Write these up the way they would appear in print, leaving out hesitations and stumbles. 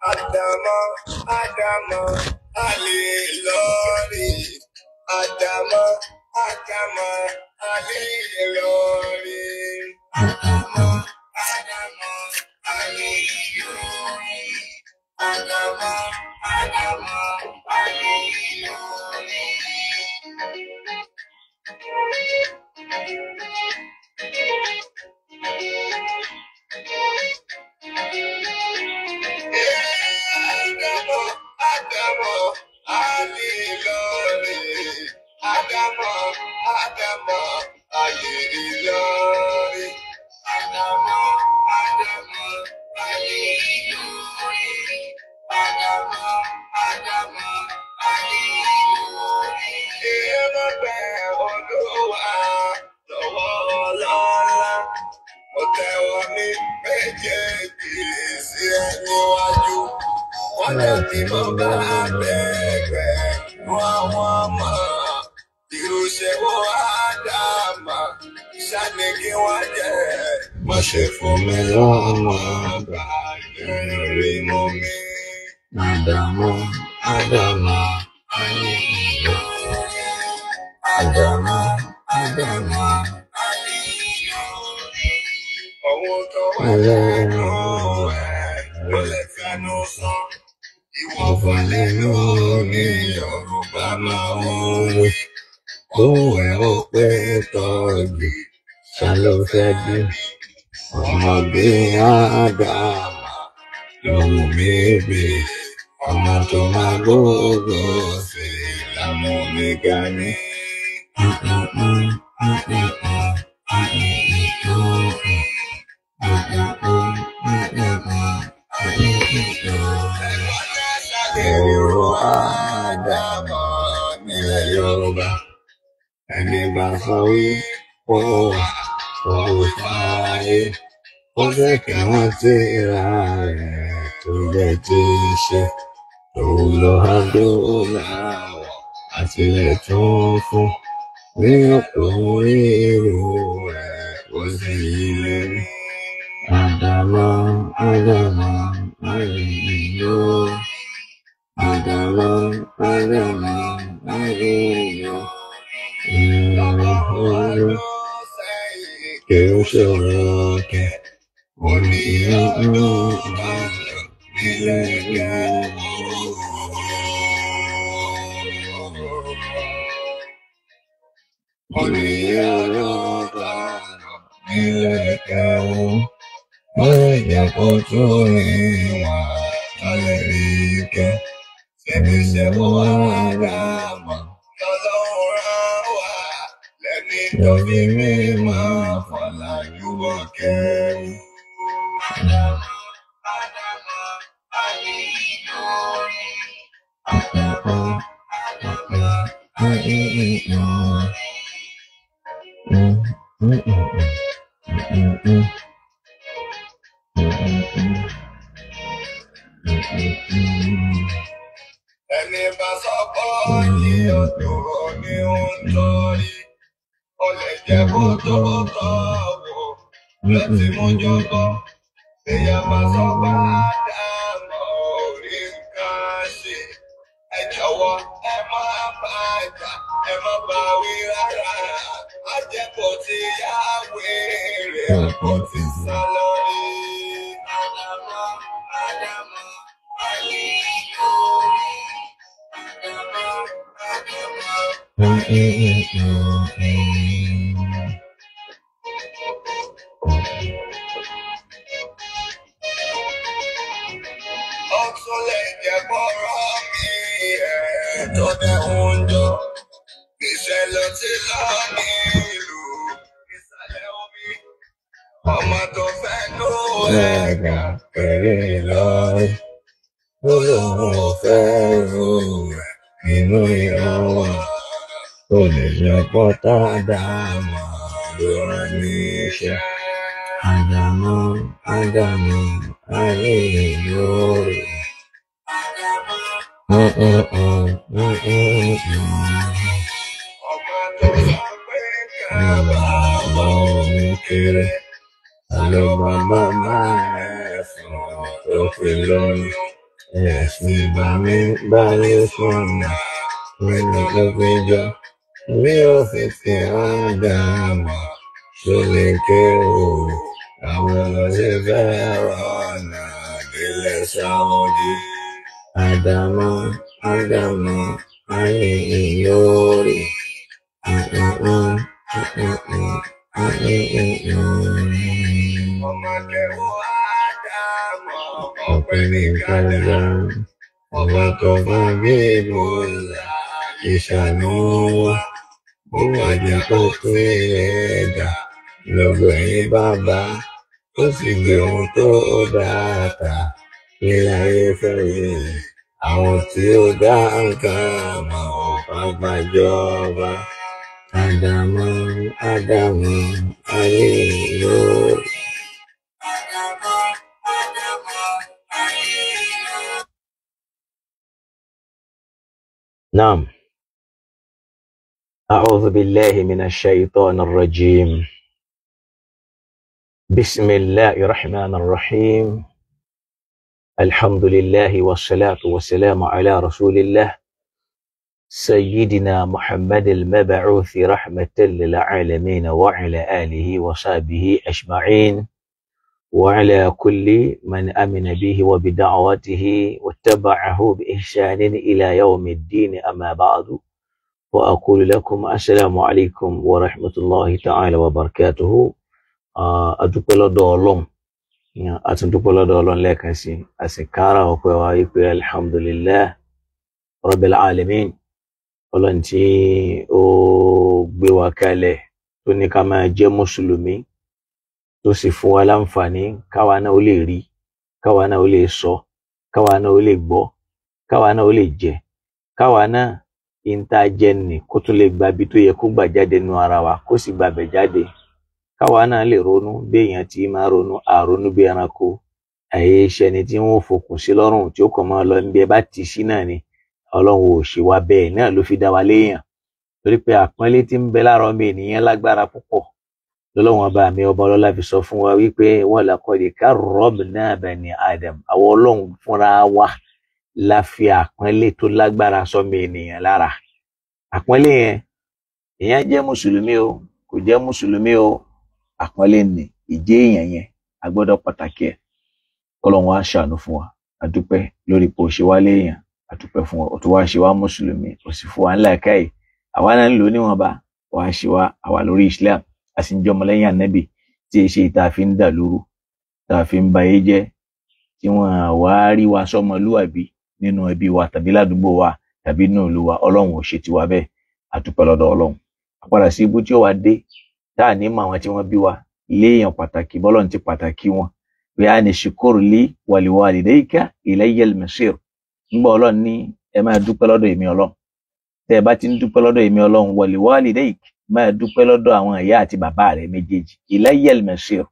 Adama, Adama, Ali Lori. Adama, Adama, Ali Lori. Adama, Adama, Ali Lori. Adama, Adama, Ali Lori. Adamo, Ali Lori. Adamo, Adamo, Ali Lori. Adamo, Adamo, Ali Lori. Adamo, Adamo, Ali Lori. Ema be Olúwa lọ́wọ́ Ọlọ́lá. Mo tẹ́wọ́ mi méjèèjì sí ẹni wájú. Wọ́n jẹ́ kí mo bá bẹ̀rẹ̀ wọ́n mọ̀. Irúṣẹ́ wo Ádámà ṣáni kí wọ́n jẹ́. Má ṣe fún mi lọ́mọ bá rí mọ́ mi. Ádámà, Ádámà, ayé ìlú. Ádámà, Ádámà, ayé ìlú. Ohun tó wà lẹ́nu ẹ̀ ló lè fẹnu sọ. Ìwọ̀fà lẹ́nu ní Yorùbá máa ń wí. Ohun ẹ̀ ó pé tọ́jú ṣáló fẹ́ bí. Ọmọdé Ádámà lọ́mọ mi bí. Ọmọ tó máa gbogbo sí lámú mi ga ní. Èrò Ádámà nílẹ̀ Yorùbá. Ẹni bá sọ wí ó fàáyé. Ó jẹ́ kí wọ́n ti ra rẹ̀ tó jẹ́ tí ń ṣe. Òun lọ adóláwọ̀ àti ilẹ̀ tó ń fún. Ní ọ̀pọ̀ irú rẹ̀ ó sì ilé rí. Ádámà, Ádámà, ayé ìlú. Ádámà, Ádámà, ayé ìlú. Que o ṣòro kẹ, wọ́n ní ìyá bá nílẹ̀ kẹ́. Wọ́n ní ìyá bá nílẹ̀ kẹ́. Wọ́n yẹ kó tó rìn wá lálẹ́ rí kẹ́. Ṣèbí ṣe wọ́n Ádámà. Love me, my father, you are carry. Ẹni bá sọ pé ní ọdún ní ohun tó rí. Ó lè jẹ́ kó tó wò láti mọ́jọ́ bọ̀. Èèyàn máa sọ pé Ádámà orí nǹkan ṣe. Ẹ jọ̀wọ́ ẹ má bá jà, ẹ má bá wí rárá. Ajẹ́pọ̀ ti yá wèrè, ọ̀pọ̀ ti sá lórí. Ádámà, Ádámà, ayé lórí. Ádámà, Ádámà, ayé lórí. Ọ̀tún lè jẹ́ kọ́rọ́ mi tó dẹ̀ ń jọ. Níṣẹ́ ló ti lọ ní ìlú ìsàlẹ̀ omi. Ọmọ tó fẹ́ ló ẹ̀gà péré lọ́rí. Ó lóun ò fẹ́ rú rẹ̀ nínú ìrànwọ́. Ó lè yọ pọ́tà Ádámà ló rán níṣẹ́. Ádámà, Ádámà, ayé lórí. Ọmọ tó sọ pé bàbá mi kéré. Àlọ́ bàbá máa fún tó fi lóyún. Ẹ̀sìn bá mi balẹ̀ fún mi tó fi jọ. Mi ò fi fi Ádámù ṣe lè kéré. Àwọn ọlọ́sẹ̀ fẹ́ ọ̀nà ìdílé Sáúdí. Ádámù, Ádámù, ayé ìyórí. Ọpẹ́ ní kálá, ọba tó bá gbé bọ́lá, ìṣàánú wa, ó wà jẹ́ kó pé ẹ̀dá, lọ́gbẹ̀yìn bàbá, ó sì gbé ohun tó dáta, kí láyé fẹ́ yìí, àwọn tí ó dá nǹkan mọ̀ ọ́ bàbá jọba. Ádámù, Ádámù, ayé yóò. نعم. أعوذ بالله من الشيطان الرجيم. بسم الله الرحمن الرحيم. الحمد لله والصلاة والسلام على رسول الله سيدنا محمد المبعوث رحمة للعالمين وعلى آله وصحبه أجمعين وعلى كل من آمن به وبدعوته واتبعه بإحسان إلى يوم الدين. أما بعد وأقول لكم السلام عليكم ورحمة الله تعالى وبركاته. أدوك لدولون أتدوك لدولون لكنسي أسكارا وكوائك الحمد لله رب العالمين. Ọlọ́run tí ó gbé wa kalẹ̀ tó ní ká máa jẹ́ mùsùlùmí tó sì fún wa láǹfààní káwa náà ó lè rí, káwa náà ó lè sọ, káwa náà ó lè gbọ́, káwa náà ó lè jẹ, káwa náà ìta jẹ nì kó tún lè gba ibi tó yẹ kó gbà jáde nínú ara wa kó sì gbàbẹ̀ jáde, káwa náà lè ronú bí èèyàn tí máa ronú àronú bí ẹranko, àyè iṣẹ́ ni tí wọ́n fòkùn sí lọ́rùn tí ó kàn máa lọ níbi ẹ bá ti sí náà ni. Ọlọ́run ò ṣe wá bẹ́ẹ̀ náà ló fi dá wa léèyàn torí pé àpọ́nlé tí ń bẹ lára ọmọ ènìyàn lágbára púpọ̀. Lọ́lọ́run ọba mi ọba ọlọ́lá fi sọ fún wa wípé wa laqad karramna bani Adam. Àwọn Ọlọ́run fúnra wa la fi àpọ́nlé tó lágbára sọmọ ènìyàn lára. Àpọ́nlé yẹn èèyàn jẹ́ mùsùlùmí o kò jẹ́ mùsùlùmí o, àpọ́nlé ni ìjẹ́ èèyàn yẹn a gbọ́dọ̀ pàtàkì ẹ̀. Ọlọ́run wa ṣàánú fún wa, a dúpẹ́ lórí pé ó ṣe wá léèyàn, àtúpẹ́ fún ọ tó wá ṣe wá mùsùlùmí ó sì fún wa ńlá káyì àwa náà ń lò níwọ̀nba wá ṣe wá àwa lórí Islam a sì ń jọmọ lẹ́yìn ànábì tí èṣe tá a fi ń dà lóru tá a fi ń ba ayé jẹ́ tí wọ́n wá rí wa sọmọlúwàbí nínú ẹbí wa tàbí ládùúgbò wa tàbí nínú ìlú wa. Ọlọ́run ò ṣe tiwa bẹ́ẹ̀, àtúpẹ́ lọ́dọ̀ Ọlọ́run. Àpadà sí ibú tí ó wá dé tá a ní mọ àwọn tí wọ́n bí wa léèyàn pàtàkì bọ́lọ́run ti pàtàkì wọn bí a ní ṣùkúrù lí wàlíwàlídayka ilayyal masir. Ńgbọ́ Ọlọ́run ní ẹ máa dúpẹ́ lọ́dọ̀ èmi Ọlọ́run. Tẹ́ ẹ bá ti ń dúpẹ́ lọ́dọ̀ èmi Ọlọ́run wàlíwàlídayka máa dúpẹ́ lọ́dọ̀ àwọn ìyá àti bàbá rẹ̀ méjèèjì. Ilayyal masir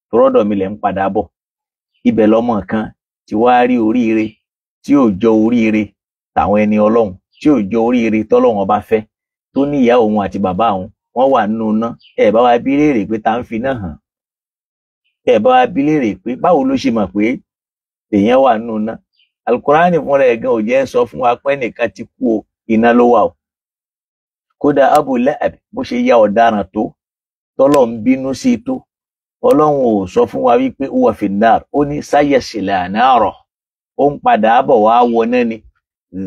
tó rọ́dọ̀ mi lẹ̀ ń padà bọ̀. Ibẹ̀ lọ́mọ kan tí wàá rí oríire tí ò jọ oríire tàwọn ẹni Ọlọ́run tí ò jọ oríire tọ́lọ́run ọba fẹ́ tó ní ìyá òun àti bàbá òun wọ́n wà nínú iná. Ẹ bá wa bí léèrè pé ta ń fi náà hàn. Ẹ bá wa bí léèrè pé báwo ló ṣe mọ̀ pé èèyàn wà nínú iná. Al-Qur'ani fúnra ẹ̀ gan ò jẹ́ sọ fún wa pé nìkan ti kú o, iná ló wà o. Kódà Abu Lahab bó ṣe ya ọ̀daràn tó tọ́lọ̀ ń bínú sí tó Ọlọ́run ò sọ fún wa wípé huwa fin-nar, ó ní sayasla nara, ó ń padà bọ̀ wá wọ náà ni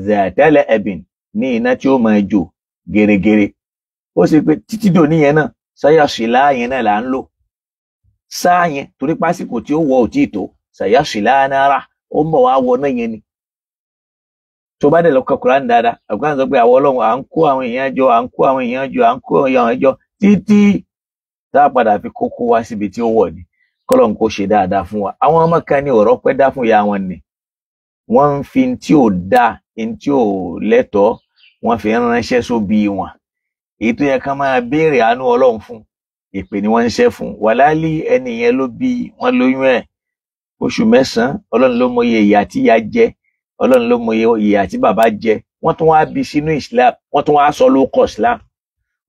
zata lahab ní iná tí ó máa jò gẹ́rẹ́gẹ́rẹ́. Ó sì pé títí dò níyẹn náà sayasla yẹn náà là ń lò sáà yẹn torí pásìkò tí ó wọ ò tí ì tó sayasla nara ó mọ̀ wá wọ náà yẹn ni. Tó bá dẹ̀ lọ ka Quran dáadáa Al-Quran sọ pé àwọn Ọlọ́run à ń kó àwọn èèyàn jọ à ń kó àwọn èèyàn jọ à ń kó àwọn èèyàn jọ títí tá a padà fi kókó wá síbi tí ó wọ̀ ni. Kọ́lọ́run kó ṣe dáadáa fún wa. Àwọn ọmọ kan ní ọ̀rọ̀ pẹ́ dá fún ìyá wọn ni wọ́n ń fi tí ò dá tí ò lẹ́tọ̀ọ́ wọ́n fi ránṣẹ́ sóbi wọn. Èyí tó yẹ ká máa béèrè àánú Ọlọ́run fún ìpè ni wọ́n ń ṣẹ́ fún. Wàlálí ẹni yẹn ló bí wọ́n lóyún ẹ̀ oṣù 9 Ọlọ́run ló mọye ìyà tí ìyá jẹ, Ọlọ́run ló mọye ìyà tí bàbá jẹ. Wọ́n tún wá bí sínú Islam, wọ́n tún wá sọ lóko Islam.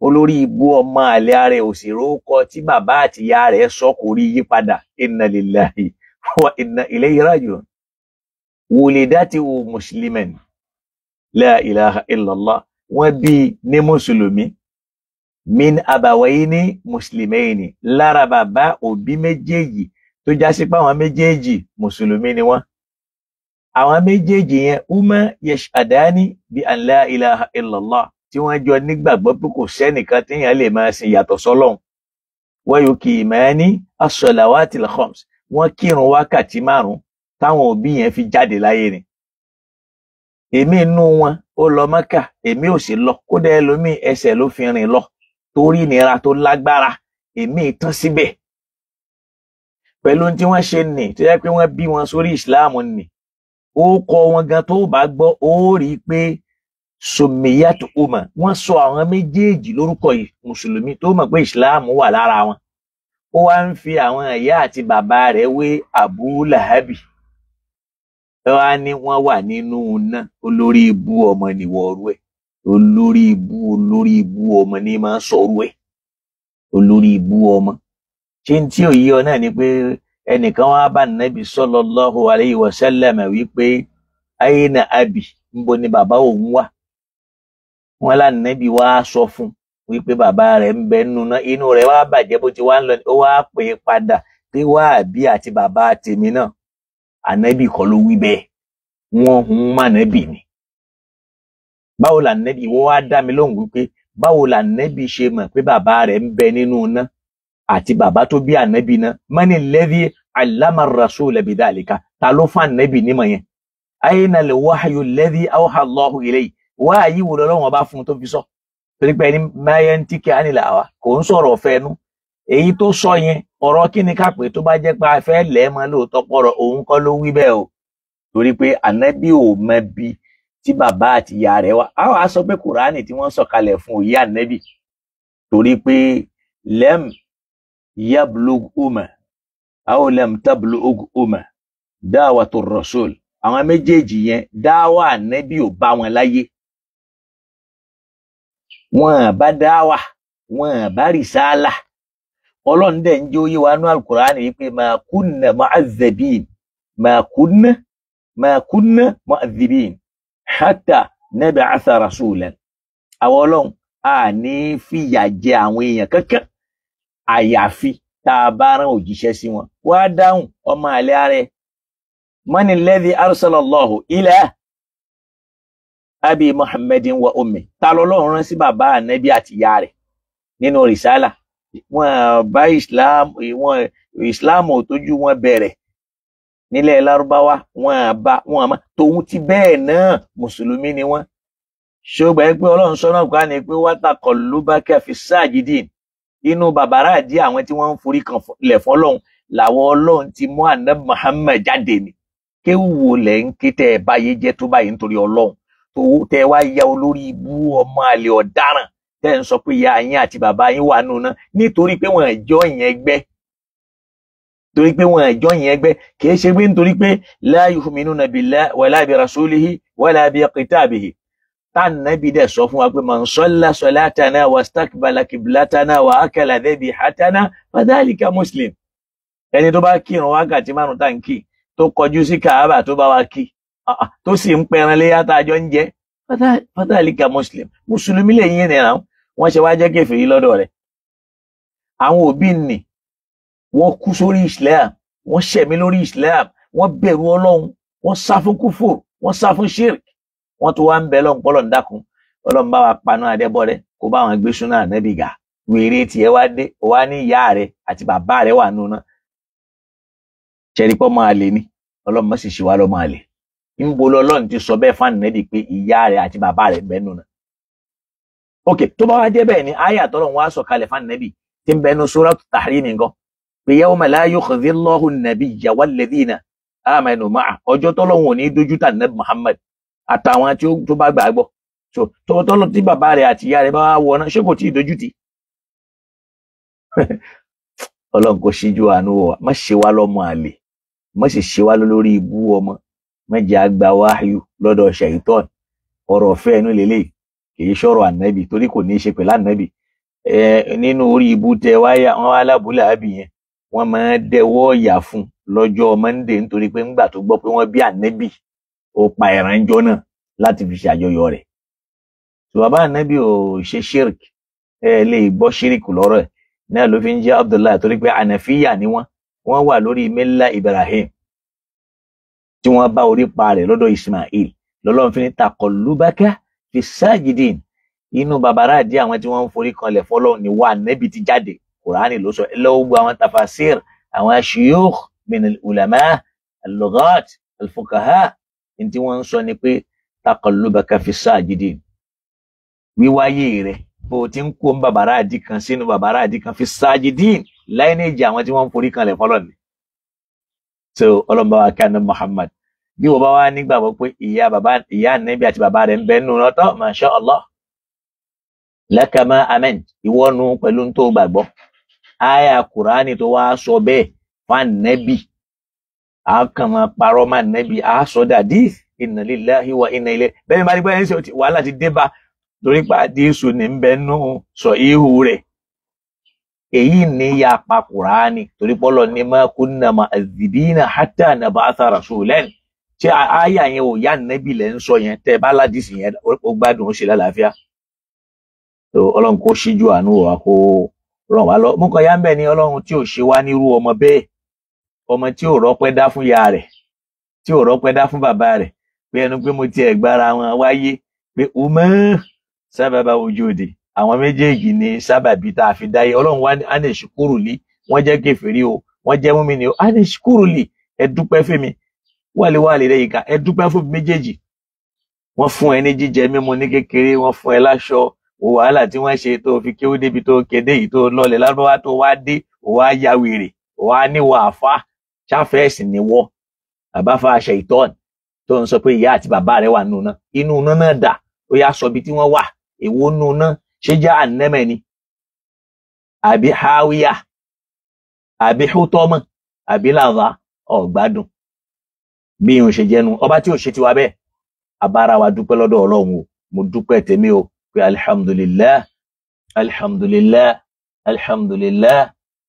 olórí ibú ọmọ àlè ààrẹ òsèré kọ tí bàbá àti ìyá rẹ̀ sọ kò rí yí padà inna lillahi wa inna ilayhi raji'un. wulidati musliman la ilaha illallah, wọ́n bí ní mùsùlùmí min abawayni muslimaini, lára bàbá òbí méjèèjì tó já sí pé àwọn méjèèjì mùsùlùmí ni wọ́n. àwọn méjèèjì yẹn umma yashadani bi an la ilaha illallah, tí wọ́n jọ nígbàgbọ́ pé kò sẹ́nìkan téèyàn lè máa sìn yàtọ̀ sọ́lọ́hun. wa yuqimani as-salawatil khams, wọ́n kírun wákàtí 5 táwọn òbí yẹn fi jáde láyé ni. èmi inú wọn ó lọ Mẹ́kà, èmi ò sì lọ, kódà ẹlòmíì ẹsẹ̀ ló fi rìn lọ torí ìnira tó lágbára, èmi tán síbẹ̀. pẹ̀lú tí wọ́n ṣe nì tó yẹ pé wọ́n bí wọn sórí ìsìláàmù nì, ó kọ wọn gan tó bá gbọ́ ó rí i pé sùmíyàtù umma, wọ́n sọ àwọn méjèèjì lórúkọ mùsùlùmí tó mọ̀ pé ìsìláàmù wà lára wọn. ó wá ń fi àwọn ìyá àti bàbá rẹ̀ wé Abu Lahabi. wá ní wọ́n wà nínú iná, olórí ibú ọmọ nìwọ̀ọ́rú ẹ̀, olórí ibú ọmọ ní máa sọ̀rọ̀ ẹ̀, olórí ibú ọmọ. ṣé tí ò yí ọ náà ni pé ẹnìkan wá bá Nábì sallallahu alayhi wa sallam wípé ayna abi, níbo ni bàbá òun wà. wọ́n lá Nábì wá sọ fún wípé bàbá rẹ̀ ń bẹ nínú náà. inú rẹ̀ wá bàjẹ́ bó ti wá ń lọ, ó wá pè é padà pé wá àbí àti bàbá tèmi náà. Ànábì kọ́ ló wí bẹ́ẹ̀, wọ́n hun mọ́ Ànábì ni. báwo la Ànábì, wọ́n wá dá mi lóhùn wípé báwo la Ànábì ṣe mọ̀ pé bàbá rẹ̀ ń bẹ nínú iná àti bàbá tó bí Ànábì náà. mani alladhi allama ar-rasula bidhalika, ta ló fún Ànábì nímọ̀ yẹn. ayna al-wahyu alladhi awha Allahu ilayhi, wáyé wo lọ́wọ́ bá fún tó fi sọ. torí pé ẹni ma yantiqu anil hawa, kò ń sọ̀rọ̀ ọ̀fẹ́ ẹnu. èyí tó sọ yẹn ọ̀rọ̀ kí ni ká pè tó bá jẹ́ pé a fẹ́ lẹ̀ mọ́ lóòótọ́ pọ̀rọ̀ òun kọ́ ló wí bẹ́ẹ̀ o. torí pé Ànábì ò mọ bí tí bàbá àti ìyá rẹ̀ wà. a wá sọ pé Kùránì tí wọ́n sọ̀kalẹ̀ fún òye Ànábì, torí pé lam yablugh umma aw lam tablugh umma da'watu rasul, àwọn méjèèjì yẹn dáwà Ànábì ò bá wọn láyé. wọn bá dáwà, wọn bá rìsáàlà. Ọlọ́run dẹ̀ ń jẹ́ ó yé wa nú Al-Qur'ani wípé ma kunna mu'azzabin, ma kunna mu'azzibin hatta nab'atha rasulan. àwọn Ọlọ́run a ní fìyà jẹ àwọn èèyàn kankan àyàfi tá a bá rán òjíṣẹ́ sí wọn. wá dáhùn ọmọ àlè ààrẹ, man alladhi arsala Allahu ila abi Muhammadin wa ummi, ta lọ́lọ́run rán sí bàbá Ànábì àti ìyá rẹ̀ nínú rìsálà. wọn bá Islam ò tójú wọn bẹ̀rẹ̀ nílẹ̀ Lárúbáwá, wọn àmọ́ tòun ti bẹ́ẹ̀ náà mùsùlùmí ni wọ́n. ṣùgbọ́n pé Ọlọ́run sọ́nà kan ní pé wataqallubaka fi sajidin, inú bàbára àdí àwọn tí wọ́n ń forí kan lẹ̀ fún Ọlọ́run làwọn Ọlọ́run ti mú Ànábì Muhammad jáde ni. kéwù wo lẹ̀ ń ké tẹ́ ẹ báyé jẹ́ tó báyìí nítorí Ọlọ́run tó tẹ́ wá ya olórí ibú ọmọ àlè ọ̀daràn tẹ́ ń sọ pé ìyá yín àti bàbá yín wà nù náà nítorí pé wọ́n ẹ̀jọ́ yẹn gbẹ́. torí pé wọ́n ẹ̀jọ́ yẹn gbẹ́, kì í ṣe pé nítorí pé la yu'minuna billahi wala bi rasulihi wala bi kitabihi. Tánàbí dẹ̀ sọ fún wa pé man salla salatana wastakbala qiblatana wa akala dhabihatana fadhalika muslim. ẹni tó bá kírun wákàtí 5 táǹkì tó kọjú sí Káàbà tó bá wa kí tó sì ń pẹran léyà tá a jọ ń jẹ, fadhalika muslim. mùsùlùmí lè yín nìyẹn náà, wọ́n ṣe wá jẹ́ kèfèrí lọ́dọ̀ rẹ̀. àwọn òbí nì wọ́n kú sórí Islam, wọ́n ṣẹ̀mí lórí Islam, wọ́n bẹ̀rù Ọlọ́run, wọ́n sá fún kúfùr, wọ́n sá fún shirk. wọ́n tó wá ń bẹ lọ́n pọ́lọ̀ ń dákun Ọlọ́run bá wa paná adébọ́rẹ́ kó bá wọn gbé súnà Ànábì ga. wèrè tiẹ̀ wá dé, wá ní ìyá rẹ̀ àti bàbá rẹ̀ wà nù náà. ṣẹ̀rípọ́ máa lè ní Ọlọ́run má sì ṣe wá lọ́ máa lè. ń bo lọ́lọ́run ti sọ bẹ́ẹ̀ fún Ànábì pé ìyá rẹ̀ àti bàbá rẹ̀ bẹ́ẹ̀ nù náà. ok, tó bá wá dé bẹ́ẹ̀ ni àyà tọ́lọ́run wá sọ kalẹ̀ fún Ànábì tí ń bẹnu Suratu Tahrim nǹkan pé yawma la yukhzi Allahu an-nabiyya wal-ladhina amanu ma'ahu, ọjọ́ tọ́lọ́run ò ní dójú tà Ànábì Muhammad àtàwọn tó bá gbàgbọ́. so tọ́lọ́ tí bàbá rẹ̀ àti ìyá rẹ̀ bá wá wọ náà ṣé kò tí ì dójú tì. Ọlọ́run kò ṣíjú àánú wa, má ṣe wá lọ́mọ àlè, má sì ṣe wá lórí ibú ọmọ, má jẹ́ àgbà wáyù lọ́dọ̀ ṣàìtọ́n. ọ̀rọ̀ ọ̀fẹ́ ẹnu lélẹ̀ kì í ṣọ̀rọ̀ Ànábì, torí kò ní í ṣe pẹ̀lú Ànábì. nínú orí ibú tẹ wáyà wọn wá lábúlé àbí yẹn wọn máa dẹwọ́ ọ̀yà fún lọ́jọ́ Monday nítorí pé ńgbà tó gbọ́ pé wọ́n bí ànẹ́bì ó pa ẹ̀rànjọ́ náà láti fi ṣàjọyọ̀ rẹ̀. tó bàbá ànẹ́bì ò ṣe ṣírk lè gbọ́ ṣíríkù lọ́rọ̀ ẹ̀ náà ló fi ń jẹ́ Abdullahi torí pé ànàfíyà ni wọ́n wà lórí mẹ́lá Ibrahim tí wọ́n bá orí pa rẹ̀ lọ́dọ̀ Ismail lọ́lọ́run fi ní taqallubaka fi sajidin inú babara di àwọn tí wọ́n ń forí kanlẹ̀ fọ́lọ́run ni wà nẹ́bi ti jáde Kùránì ló sọ lọ́wọ́ gbọ́ àwọn tafasir àwọn shuyukh min al-ulama al-lughat al-fuqaha tí wọ́n ń sọ ni pé taqallubaka fi sajidin wíwáyé rẹ̀ bó ti ń kó babara àdí kan sínú babara àdí kan fi sajidin láìnéjì àwọn tí wọ́n ń forí kanlẹ̀ fọ́lọ́run ni. So ọlọ́mọba wa kí Muhammad bí wọ́n bá wá nígbàgbọ́ pé ìyá ànẹ́bí àti bàbá rẹ̀ ń bẹ nínú ọ̀tọ̀ masha Allah lakama amen ìwọ́nu pẹ̀lú tó gbàgbọ́ àyà Kùránì tó wá sọ bẹ́ẹ̀ fún ànẹ́bí àkànmọ́ parọ́ mọ́ ànẹ́bí àsọdàdí inna lillahi wa inna ilayhi bẹ́ẹ̀ ni bá nígbà yẹn ṣe wàhálà ti dé bá torí pé àdísù ní ń bẹ nínú sọ ihu rẹ̀ èyí ní ya pa Kùránì torí pọ́lọ̀ ní ma kunna mu'adhibina hatta nab'atha rasulan ṣé àyà yẹn ò yá nẹ́bí lẹ́ ń sọ yẹn tẹ́ bá ládìsì yẹn ó gbádùn ó ṣe lálàáfíà. Ọlọ́run kó ṣíjú àánú wa kó ràn wá lọ mú kan yá ń bẹ̀ ní Ọlọ́run tí ò ṣe wá nírú ọmọ bẹ́ẹ̀ ọmọ tí ò rọ́pẹ́ dá fún ya rẹ̀ tí ò rọ́pẹ́ dá fún bàbá rẹ̀ pé ẹnu pé mo tiẹ̀ gbára wọn wáyé pé umar sábàbà wujudi àwọn méjèèjì ní sábàbí tá a fi dáyé Ọlọ́run wá ní ṣùkúrùlì wọ́n jẹ́ kèfèrí o wọ́n jẹ́ mùmínì o á ní ṣùkúrùlì ẹ dúpẹ́ fèmí wàlíwàlí rẹ̀ ìka ẹ dúpẹ́ fún méjèèjì wọ́n fún ẹ ní jíjẹ mímu ní kékeré wọ́n fún ẹ láṣọ wàhálà tí wọ́n ṣe tó fi kéwú débi tó kéde yìí tó lọlẹ̀ lárúbáwá tó wá dé wá ya wèrè wá níwọ̀ àfa ṣáfẹ́ẹ̀sì níwọ̀ àbáfà aṣẹ ìtọ́n tó ń sọ pé ìyá àti bàbá rẹ̀ wà nù náà inú náà dà ó yá sọ bí tí wọ́n wà èwo nù náà ṣé já ànẹ́mẹ̀ ni àbí háwíyà àbí hútọ́mọ̀ àbí làvà ọ̀gbádùn bí yóò ṣe jẹnu ọba tí ò ṣe tiwa bẹ́ẹ̀ abára wa dúpẹ́ lọ́dọ̀ Ọlọ́run o mo dúpẹ́ tèmi o pé alhamdulillah alhamdulillah alhamdulillah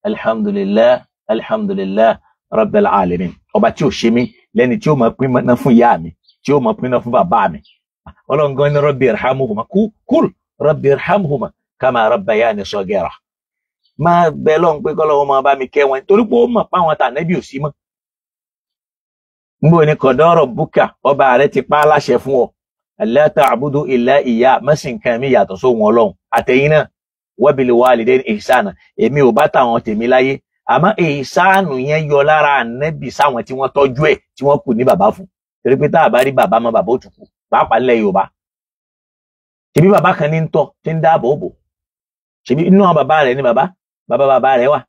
alhamdulillah alhamdulillah rabbil alamin ọba tí ò ṣe mí lẹ́ni tí ó máa pín náà fún ìyá mi tí ó máa pín náà fún bàbá mi Ọlọ́run gan ni rabbi irhamhuma kúl rabbi irhamhuma kama rabbayani saghira máa bẹ lọ́n pé kọ́lọ́wọ́ máa bá mi kẹ́ wọn torí pé ó mọ̀ páwọn tànẹ́bí ò sí mọ́ nbọ ni kọdọrọ búkà ọba rẹ̀ ti pa láṣẹ fún ọ alla ta'budu illa iya mẹsìn kan mi yàtọ̀ sóhun Ọlọ́run àtẹ̀yìn náà wa bil walidaini ihsana èmi ò bá tàwọn tèmi láyé àmọ́ ihsanu yẹn yọ lára ànẹ́bì sáwọn tí wọ́n tọ́jú ẹ̀ tí wọ́n kù ní bàbá fún torí pé tá a bá rí bàbá mọ́ bàbá òtùkù pàápàá nílẹ̀ Yorùbá ṣebí bàbá kan ní ń tọ́ tí ń dáàbò bò ṣebí inú àwọn bàbá rẹ̀ ni bàbá rẹ̀ wà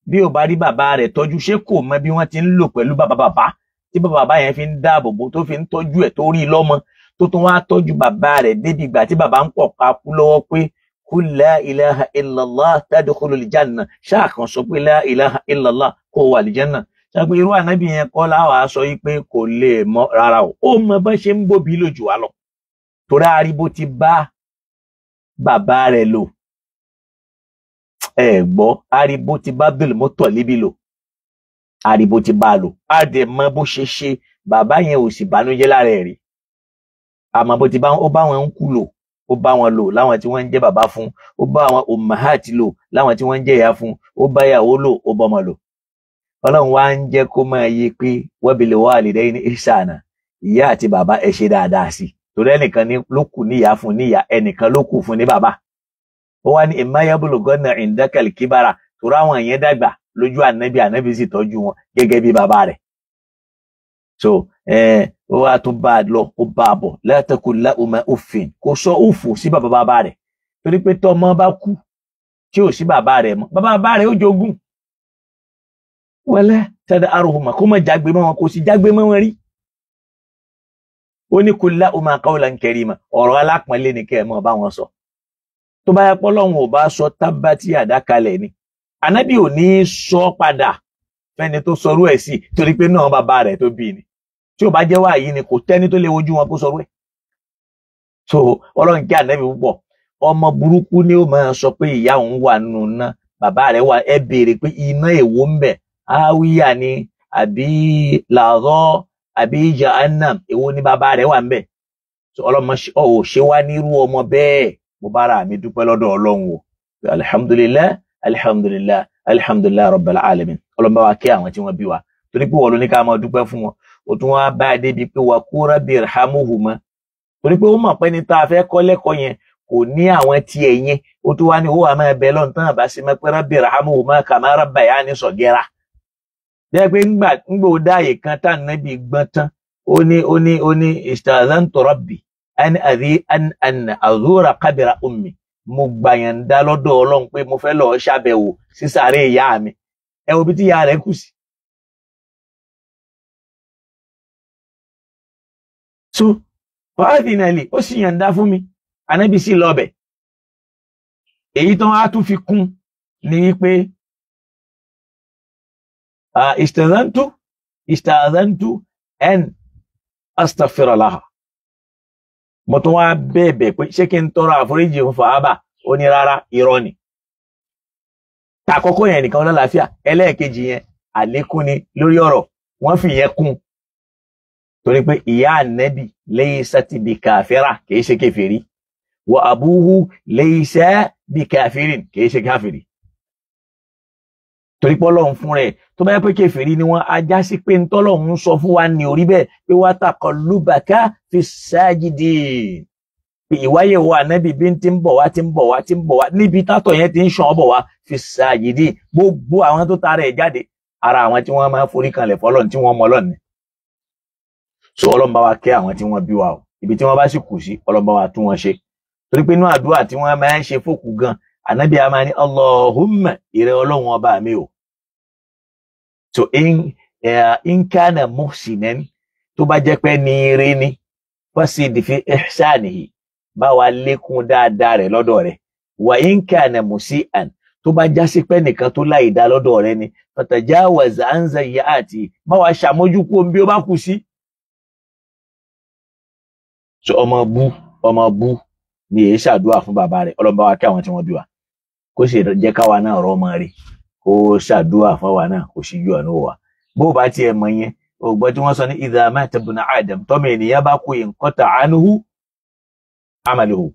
bí ò bá rí bàbá rẹ̀ tọ́jú ṣé kò mọ bí wọ́n ti ń lò pẹ̀lú bàbá tí bàbá yẹn fi ń dáàbò bò tó fi ń tọ́jú ẹ̀ tó rí lọ́mọ tó tún wá tọ́jú bàbá rẹ̀ débi ìgbà tí bàbá ń pọ̀ ká kú lọ́wọ́ pé qul la ilaha illallah tadkhulul janna ṣáà kan sọ pé la ilaha illallah kó wà lí janna ṣàpé irú ànábì yẹn kọ́ láwàá sọ yí pé kò lè mọ rárá o ó mọ bá ṣe ń bóbi lójú wa lọ torí àríbó ti bá bàbá rẹ̀ lò ẹ gbọ́ àríbó ti bá Abdul Muttalib lò àríbó ti bá lò á dẹ̀ mọ bó ṣe ṣe bàbá yẹn ò sì bánújẹ́ lára ẹ̀ rí àmọ́ bó ti bá ó bá wọn ń kú lò ó bá wọn lò láwọn tí wọ́n ń jẹ́ bàbá fún ó bá àwọn ummahat lò láwọn tí wọ́n ń jẹ́ ìyá fún ó bá ìyàwó lò ó bọ́mọ lò Ọlọ́run wá ń jẹ́ kó máa yé pé wa bil walidayni ihsana ìyá àti bàbá ẹ ṣe dáadáa sí torí ẹnìkan ló kù níyà fún níyà ẹnìkan ló kù fún ní bàbá ó wá ní imma yablughanna indakal kibara torí àwọn yẹn dàgbà lójú ànábì sì tọ́jú wọn gẹ́gẹ́ bí bàbá rẹ̀ so ó wá tún bá a lọ ó bá a bọ̀ la taqul lahuma uffin kò sọ òfò sí bàbá rẹ̀ torí pé tọ́mọ bá kú tí ò sí bàbá rẹ̀ mọ́ bàbá rẹ̀ ó jogún wala tad'aruhuma kó má jágbe mọ́ wọn kò sì jágbe mọ́ wọn rí ó ní qul lahuma qawlan karima ọ̀rọ̀ alápọ̀nlé ni kẹ́ ẹ mọ́ bá wọn sọ tó bá yẹ pé Ọlọ́run ò bá sọ tábàtì àdákalẹ̀ ni ànábì ò ní sọ padà fẹ́ni tó sọrú ẹ̀ sí torí pé náà bàbá rẹ̀ tó bí ni tí ò bá jẹ́ wáyé ni kò tẹ́ni tó lè wojú wọn kó sọrú ẹ̀ so Ọlọ́run kí ànábì púpọ̀ ọmọ burúkú ni ó máa sọ pé ìyá òun wà nínú iná bàbá rẹ̀ wà, ẹ béèrè pé iná èwo ń bẹ, áwíyà ni àbí làrọ àbí jahannam, èwo ni bàbá rẹ̀ wà ń bẹ. ọlọ́mọ ò ṣe wá nírú ọmọ bẹ́ẹ̀. mo bára mi dúpẹ́ lọ́dọ̀ Ọlọ́run o, alhamdulillah alhamdulillah alhamdulillah rabbil alamin. ọlọ́mọ wa kí àwọn tí wọ́n bí wa, torí pé wọ́n ló ní ká máa dúpẹ́ fún wọn. ó tún wá bá a débi pé wa qur rabbi irhamuhuma, torí pé ó mọ̀ pé ní tá a fẹ́ kọ́ lẹ́kọ̀ọ́ yẹn kò ní àwọn tiẹ̀ yẹn. ó tún wá ní ó wà máa bẹ lọ́n tán àbá sí mọ́ pé rabbi irhamuhuma kama rabbayani saghira. jẹ́ pé ńgbà ó dáàyè kan tá nàbí gbọ́n tán ó ní istazantu rabbi an azura qabra ummi. mo gbàyànjá lọ́dọ̀ Ọlọ́run pé mo fẹ́ lọ ṣàbẹ̀wò sí sàréè ìyá mi. ẹ wo bí tí ìyá rẹ̀ kù sí. so finally ó sì yànda fún mi, Ànábì sì lọ́bẹ̀. èyí tán á tún fi kún ní wípé istazantu an astaghfira laha. mo tún wá bẹ̀bẹ̀ pé ṣé kí n tọrọ àforíjì fún Fàábà, ó ní rárá, irọ́ ni. tàkọ́kọ́ yẹn nìkan lálàáfíà, ẹlẹ́ẹ̀kejì yẹn àlékún ni lórí ọ̀rọ̀, wọ́n fi yẹn kún torí pé ìyá Ànábì laysat bi kafira, kìí ṣe kèfèrí, wa abuhu laysa bi kafirin, kìí ṣe káfìrí. torí pé Ọlọ́run fún rẹ̀ tó bá yẹ pé kèfèrí ni wọ́n, ajá sí pé ntọ́lọ́run sọ fún wa ní orí bẹ́ẹ̀ pé wa taqallubaka fi sajidin. pé ìwáyé wa Ànábì bí ti ń bọ̀ wá níbi tátọ̀ yẹn ti ń ṣàn bọ̀ wá fi sajidin. gbogbo àwọn tó tara ẹ̀ jáde, ara àwọn tí wọ́n máa forí kanlẹ̀ fọ́lọ́run tí wọ́n mọ Ọlọ́run ni. so Ọlọ́run bá wa kẹ́ àwọn tí wọ́n bí wa o, ibi tí wọ́n bá sì kù sí Ọlọ́run bá wa tún wọn ṣe. torí pé inú àdúrà tí wọ́n máa ń ṣe fòkù gan, Ànábì a máa ní Allahumma, ìrẹ́ Ọlọ́run ọba mi o. so in kana muhsinan, tó bá jẹ́ pé ní ire ni, fasid fi ihsanihi, bá wa lékún dáadáa rẹ̀ lọ́dọ̀ rẹ̀. wa in kana musian, tó bá jásí pé nìkan tó láì dá lọ́dọ̀ rẹ̀ ni, fatajawaz an sayyiati, bá wa ṣàmójúkú bí ó bá kù sí. so ọmọ bú ni èyí ṣàdúrà fún bàbá rẹ̀. Ọlọ́run bá wa kí àwọn tí wọ́n bí wa, kó sì jẹ́ káwa náà rọ́ ọmọ rẹ̀, kó ṣàdúrà fáwa náà, kó sì yọ àánú wa. bó bá tiẹ̀ mọ̀ yẹn, ògbọ́n tí wọ́n sọ ní idha mata ibnu Adam, tọ́mọ ènìyàn bá kú inqata anhu amaluhu,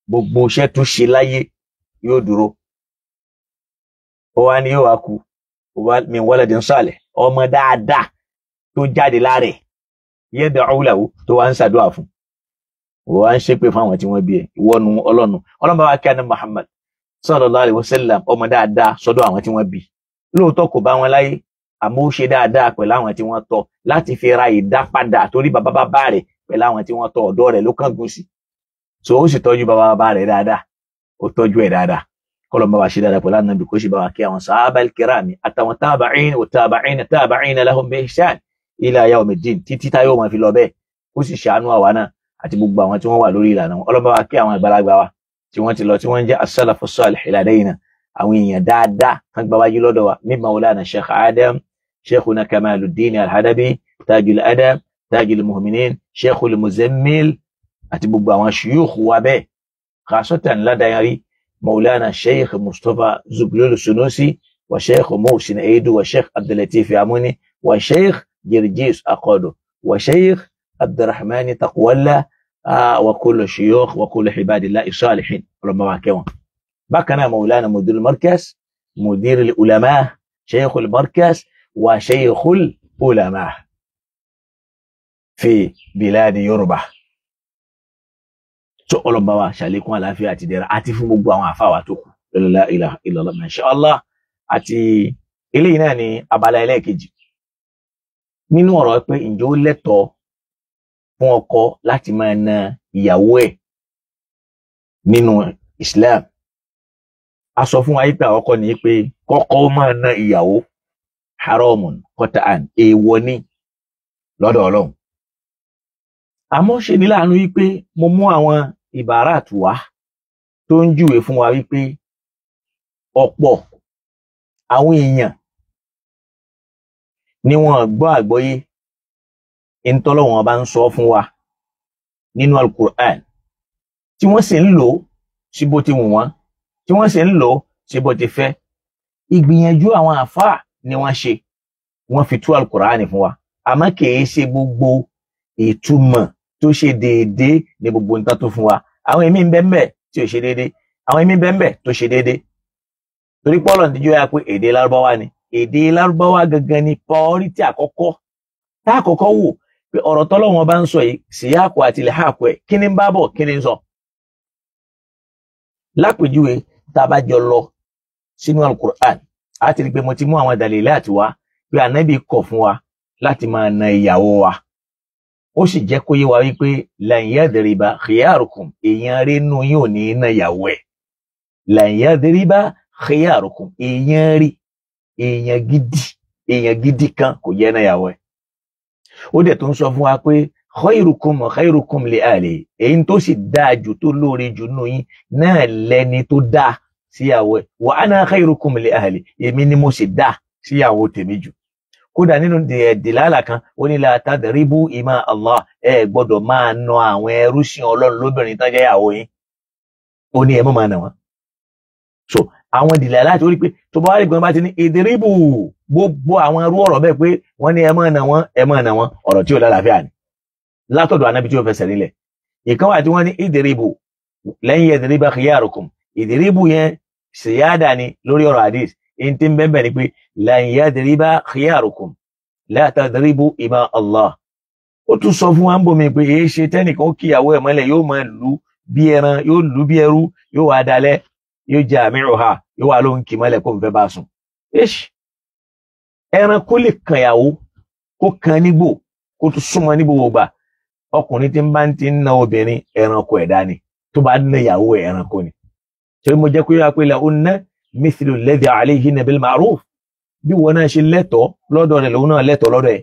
gbogbo iṣẹ́ tó ṣe láyé yóò dúró. ó wá ní yóò wá kú min waladin salih, ọmọ dáadáa tó jáde lára ẹ̀, yad'u lahu, tó wá ń ṣàdúrà fún. wọ́n á ń ṣépè fún àwọn tí wọ́n bí ẹ̀, ìwọ́nu Ọlọ́run bá wa kí Ànábì Muhammad sallallahu alaihi wasallam ọmọ dáadáa sọ́dọ̀ àwọn tí wọ́n bí. lóòótọ́ kò bá wọn láyé, àmọ́ ó ṣe dáadáa pẹ̀lú àwọn tí wọ́n tọ́, láti fi ra ìdápadà, torí bàbá rẹ̀ pẹ̀lú àwọn tí wọ́n tọ́, ọ̀dọ̀ rẹ̀ ló kángun sí. so ó sì tọ́jú bàbá rẹ̀ dáadáa, ó tọ́jú ẹ̀ dáadáa. kọ́lọ̀ bá wa ṣe dáadáa pẹ̀lú Ànábì, kó sì bá wa kí àwọn sahaba al-kirami àtàwọn tabi'in wa tabi'ina lahum bi ihsan ila yawmiddin, títí tá yóò máa fi lọ bẹ́ẹ̀. kó sì ṣàánú àwa náà àti gbogbo àwọn tí wọ́n wà lórí ìlànà wọn. Ọlọ́run bá wa kí àwọn àgbàlagbà wa tí wọ́n ti lọ, tí wọ́n jẹ́ as-salafu salih ladayna, àwọn èèyàn dáadáa kan gba wájú lọ́dọ̀ wa, ní Maulana Sheikh Adam, Sheikhuna Kamaluddin Al-Hadabi, Tajul Adab, Tajul Mu'minin, Sheikhul Muzammil, àti gbogbo àwọn shuyukh wa bẹ́ẹ̀. khasatan ládàáyárí Maulana Sheikh Mustafa Zublul Sunusi, wa Sheikh Muhsin Eidu, wa Sheikh Abdulatif Amuni, wa Sheikh Jirjis Aqadu, wa Sheikh Abdurrahman Taqwallah, wa kullu shuyukh wa kullu ibadillahi salihin. Ọlọ́run bá wa kẹ́ wọn. bákan náà Maulana Mudir al-Markaz, Mudir al-Ulama, Sheikh al-Markaz, wa Sheikh al-Ulama fi bilad Yorùbá. so Ọlọ́run bá wa ṣàlékún àlàáfíà àti ìdẹ̀ra, àti fún gbogbo àwọn àfáwà tó kù. La ilaha illallah, masha Allah. àti eléyìí náà ni abala ẹlẹ́ẹ̀kejì nínú ọ̀rọ̀ pé ǹjẹ́ ó lẹ́tọ̀ọ́ fún ọkọ láti máa na ìyàwó ẹ̀ nínú Islam. a sọ fún wa pé àkọ́kọ́ ni pé kọ́kọ́ máa na ìyàwó haramun qat'an, èèwọ̀ ni lọ́dọ̀ Ọlọ́run. àmọ́ ṣe ní láàánú wípé mo mú àwọn ìbárat wá tó ń júwe fún wa wípé ọ̀pọ̀ àwọn èèyàn ni wọ́n gbọ́ àgbọ́yé ìntọ́lọ́wọ́n bá ń sọ fún wa nínú Al-Qur'an, tí wọ́n sì ń lò sí bó ti wù wọ́n tí wọ́n sì ń lò sí bó ti fẹ́. Ìgbìyànjú àwọn àfáà ni wọ́n ṣe, wọ́n fi tú Al-Qur'ani fún wa, àmọ́ kìí ṣe gbogbo ìtumọ̀ tó ṣe déédéé ní gbogbo nǹkan tó fún wa. Àwọn èmi ń bẹ ńbẹ̀ tí ò ṣe déédéé, àwọn èmi ń bẹ ńbẹ̀ tó ṣe déédéé. Torí pọ́lọ̀ ti jọ́ ya pé èdè Lárúbáwá ni, èdè Lárúbáwá gangan ni priority àkọ́kọ́ tá àkọ́kọ́ wò pé ọ̀rọ̀ tọ́lọ́wọ́n bá ń sọ yìí síyáàkù àti lẹ́hàkù ẹ̀ kí ni ń bá bọ̀ kí ni ń sọ. Lápèjúwe tá a bá jọ lọ sínú Al-Qur'an a ti rí pé mo ti mú àwọn dàlílì àti wá pé ànábì kọ̀ fún wa láti máa na ìyàwó wa. Ó sì jẹ́ kó yé wa wípé lan yadriba khiyarukum, èèyàn rí inú yín ò ní na ìyàwó ẹ̀. Lan yadriba khiyarukum, èèyàn rí, èèyàn gidi kan kò yẹ na ìyàwó ẹ̀. Ó dẹ̀ tó ń sọ fún wa pé khairukum li ahli, èyí tó sì dáa jù tó lóore jù nínú yín náà lẹni tó dáa síyàwó ẹ̀. Wa ana khairukum li ahli, èmi ni mo sì dáa síyàwó tèmi jù. Kódà nínú dìlálà kan ó ní la tadribu ima Allah, ẹ gbọ́dọ̀ máa na àwọn ẹrúsìn Ọlọ́run lóbìnrin tán jẹ́ ìyàwó yín, ó ní ẹ má máa nà wọ́n. So àwọn dìlálà tó rí pé tó bá wá rí pé wọ́n bá ti ní ìdíríbù gbogbo àwọn irú ọ̀rọ̀ bẹ́ẹ̀ pé wọ́n ní ẹ má nà wọ́n ọ̀rọ̀ tí ò lálàáfíà ni látọ̀dọ̀ Ànábì tí ó fẹsẹ̀ nílẹ̀. Ìkan wà tí wọ́n ní ìdíríbù lẹ́yìn yadriba khiyarukum, ìdíríbù yẹn ṣìyáàdà ni lórí ọ̀rọ̀ hadith. In ti bẹ́ẹ̀ ni pé lan yadriba khiyarukum la tadribu ima Allah. Ó tún sọ fún wa ń bomi pé èé ṣe tẹ́nìkan ó kíyàwó ẹ̀ mọ́lẹ̀ yóò máa lù bí ẹran, yóò lù bí ẹrú, yóò wá dalẹ̀, yóò jami'uha, yóò wá lóhun kì mọ́lẹ̀ kó ń fẹ́ bá sùn. Ẹran kó lè kan ìyàwó, kó kan nígbò, kó tún súnmọ́ níbo gbogbo. Ọkùnrin tí ń bá ti ń na obìnrin ẹranko ẹ̀dá ni, tó bá ń na ìyàwó ẹ̀ ẹranko ni. Torí mo jẹ́ kó yá pé lahunna mithlu alladhi alayhinna bil ma'ruf, bí wọn náà ṣe lẹ́tọ̀ọ́ lọ́dọ̀ rẹ̀ lòun náà lẹ́tọ̀ọ́ lọ́dọ̀ ẹ̀.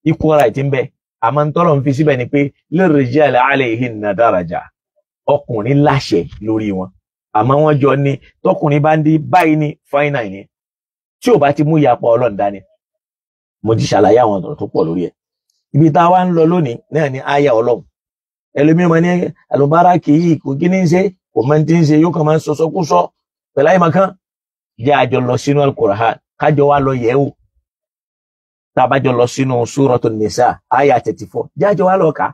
Equal right ń bẹ, àmọ́ ń tọ́lọ̀ ń fi síbẹ̀ ni pé lirrijali alayhinna daraja, ọkùnrin láṣẹ lórí wọn, àmọ́ wọ́n jọ ní tọkùnrin bá ń di báyìí ní fáínà yìí tí ò bá ti mú ìyapa Ọlọ́run dání. Mo ti ṣàlàyé àwọn ọ̀rọ̀ tó pọ̀ lórí ẹ̀. Ibi tá a wá ń lọ lónìí náà ni àyà Ọlọ́run. Ẹlòmíràn ní àlùbáràkì yìí kò kí ní ń ṣe, kò mọ tí ń ṣe, yóò kàn máa ń sọsọkúsọ pẹ̀lú àyè màkàn. Jẹ́ àjọ lọ sínú Al-Qur'an kájọ wá lọ yẹ̀ wò. Tá a bá jọ lọ sínú Suratun Nisa àyà 34, jẹ́ àjọ wá lọ kà,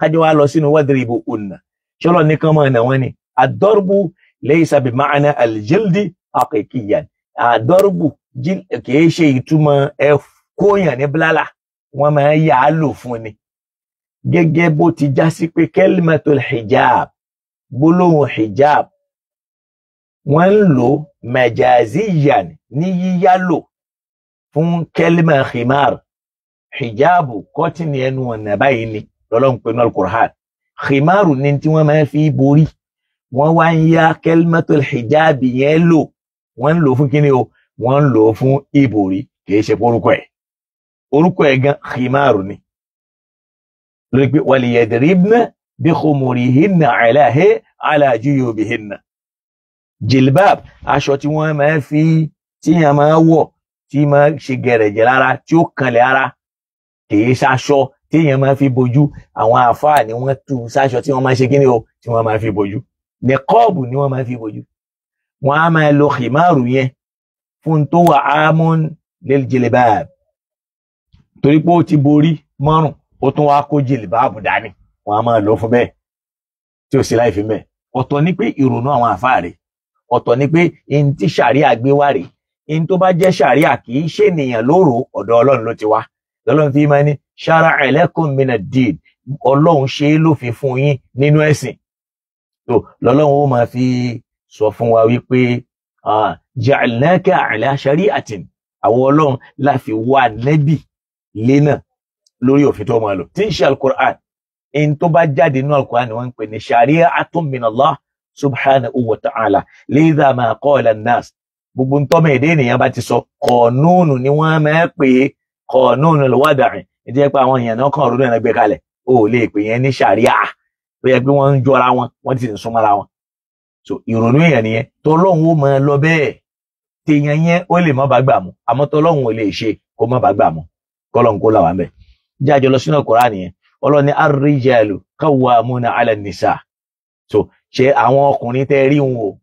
kájọ wá lọ sínú wadribuhunna. Ṣọlọ nìkan máa nà wọ́n ni. Ad-darbu laysa bi ma'na al-jildi haqiqiyan. Ad-darbu kìí ṣe ìtumọ̀ kóyàn ní blálà, wọ́n máa yà á lò fún ni. Gẹ́gẹ́ bó ti já sí pé kalimatul hijab, gbólóhùn hijab, wọ́n ń lò majaziyan ní yíyá lò fún kalima khimar. Hijabu kọ́tìnì ẹnu ọ̀nà báyìí ni lọ́lọ́run pẹ̀lú Al-Qur'an. Khimaru ní tí wọ́n máa fi borí. Wọ́n wá ń yá kalimatul hijab yẹn lò, wọ́n ń lò fún kíni o, wọ́n ń lò fún ìborí, kìí ṣe orúkọ ẹ̀. Orúkọ ẹ̀ gan khimaru ni. Lórí pé waliyadribna bi khumurihinna ala juyubihinna. Jilbab, aṣọ tí wọ́n máa fi, tí yàn máa wọ̀, tí máa ṣe gẹ̀rẹ̀jẹ̀ lára, tí ó kanlẹ̀ ara, kìí ṣaṣọ tí yàn máa fi bojú. Àwọn àfáà ni wọ́n tú sáṣọ tí wọ́n máa ṣe kíni o, tí wọ́n máa fi bojú. Niqabu ni wọ́n máa fi bojú. Wọ́n á máa lo khimaru yẹn fún tó wà amun lil jilbab. Torí pé ó ti borí mọ́rùn, ó tún wá kó jilbab dání, wọ́n á máa lò fún bẹ́ẹ̀ tí ó sì láì fi bẹ́ẹ̀. Ọ̀tọ̀ ni pé ìrònú àwọn àfáà rẹ̀, ọ̀tọ̀ ni pé in tí ṣàríà gbé wá rèé, in tó bá jẹ́ ṣàríà kì í ṣe ènìyàn lóró, ọ̀dọ̀ Ọlọ́run ló ti wá. Lọ́lọ́run fi máa ní shara'a lakum min ad-din, Ọlọ́run ṣe é lófin fún yín nínú ẹ̀sìn. tó lọ́lọ́run ó máa fi sọ fún wa wípé ja'alnaka ala shari'atin, àwọn ọlọ́run láfi wá nẹ́bì lẹ́nà lórí òfin tó máa lò tí ń ṣe al-Qur'an. in tó bá jáde nínú al-Qur'an ni wọ́n ń pè ní shari'atun min Allah subhanahu wa ta'ala. lidha ma qala an-nas, gbogbo ń tọ́mọ̀ èdè ènìyàn bá ti sọ kọ̀ọ̀nùnù ni wọ́n máa pè é, kọ̀ọ̀nùnù al-wada'i. ìdí ẹ pé àwọn èèyàn náà kàn rúdú ẹ̀nà gbé kalẹ̀, ó lè pè yẹn ní sharia, tó yẹ pé wọ́n ń jọra wọn, wọ́n ti ń súnmọ́ra wọn. so ìrònú èèyàn nìyẹn, tọ́lọ́hun ó máa lọ bẹ́ẹ̀, téèyàn yẹn ó lè má bá gbà mú, àmọ́ tọ́lọ́hun ò lè ṣe kó má bá gbà mú, kọ́lọ́hun kó là wá bẹ́ẹ̀. jájọ lọ sínú Kùránì nìyẹn, Ọlọ́run ní ar-rijalu qawwamuna 'ala an-nisa. so ṣe àwọn ọkùnrin tẹ́ rí wọn o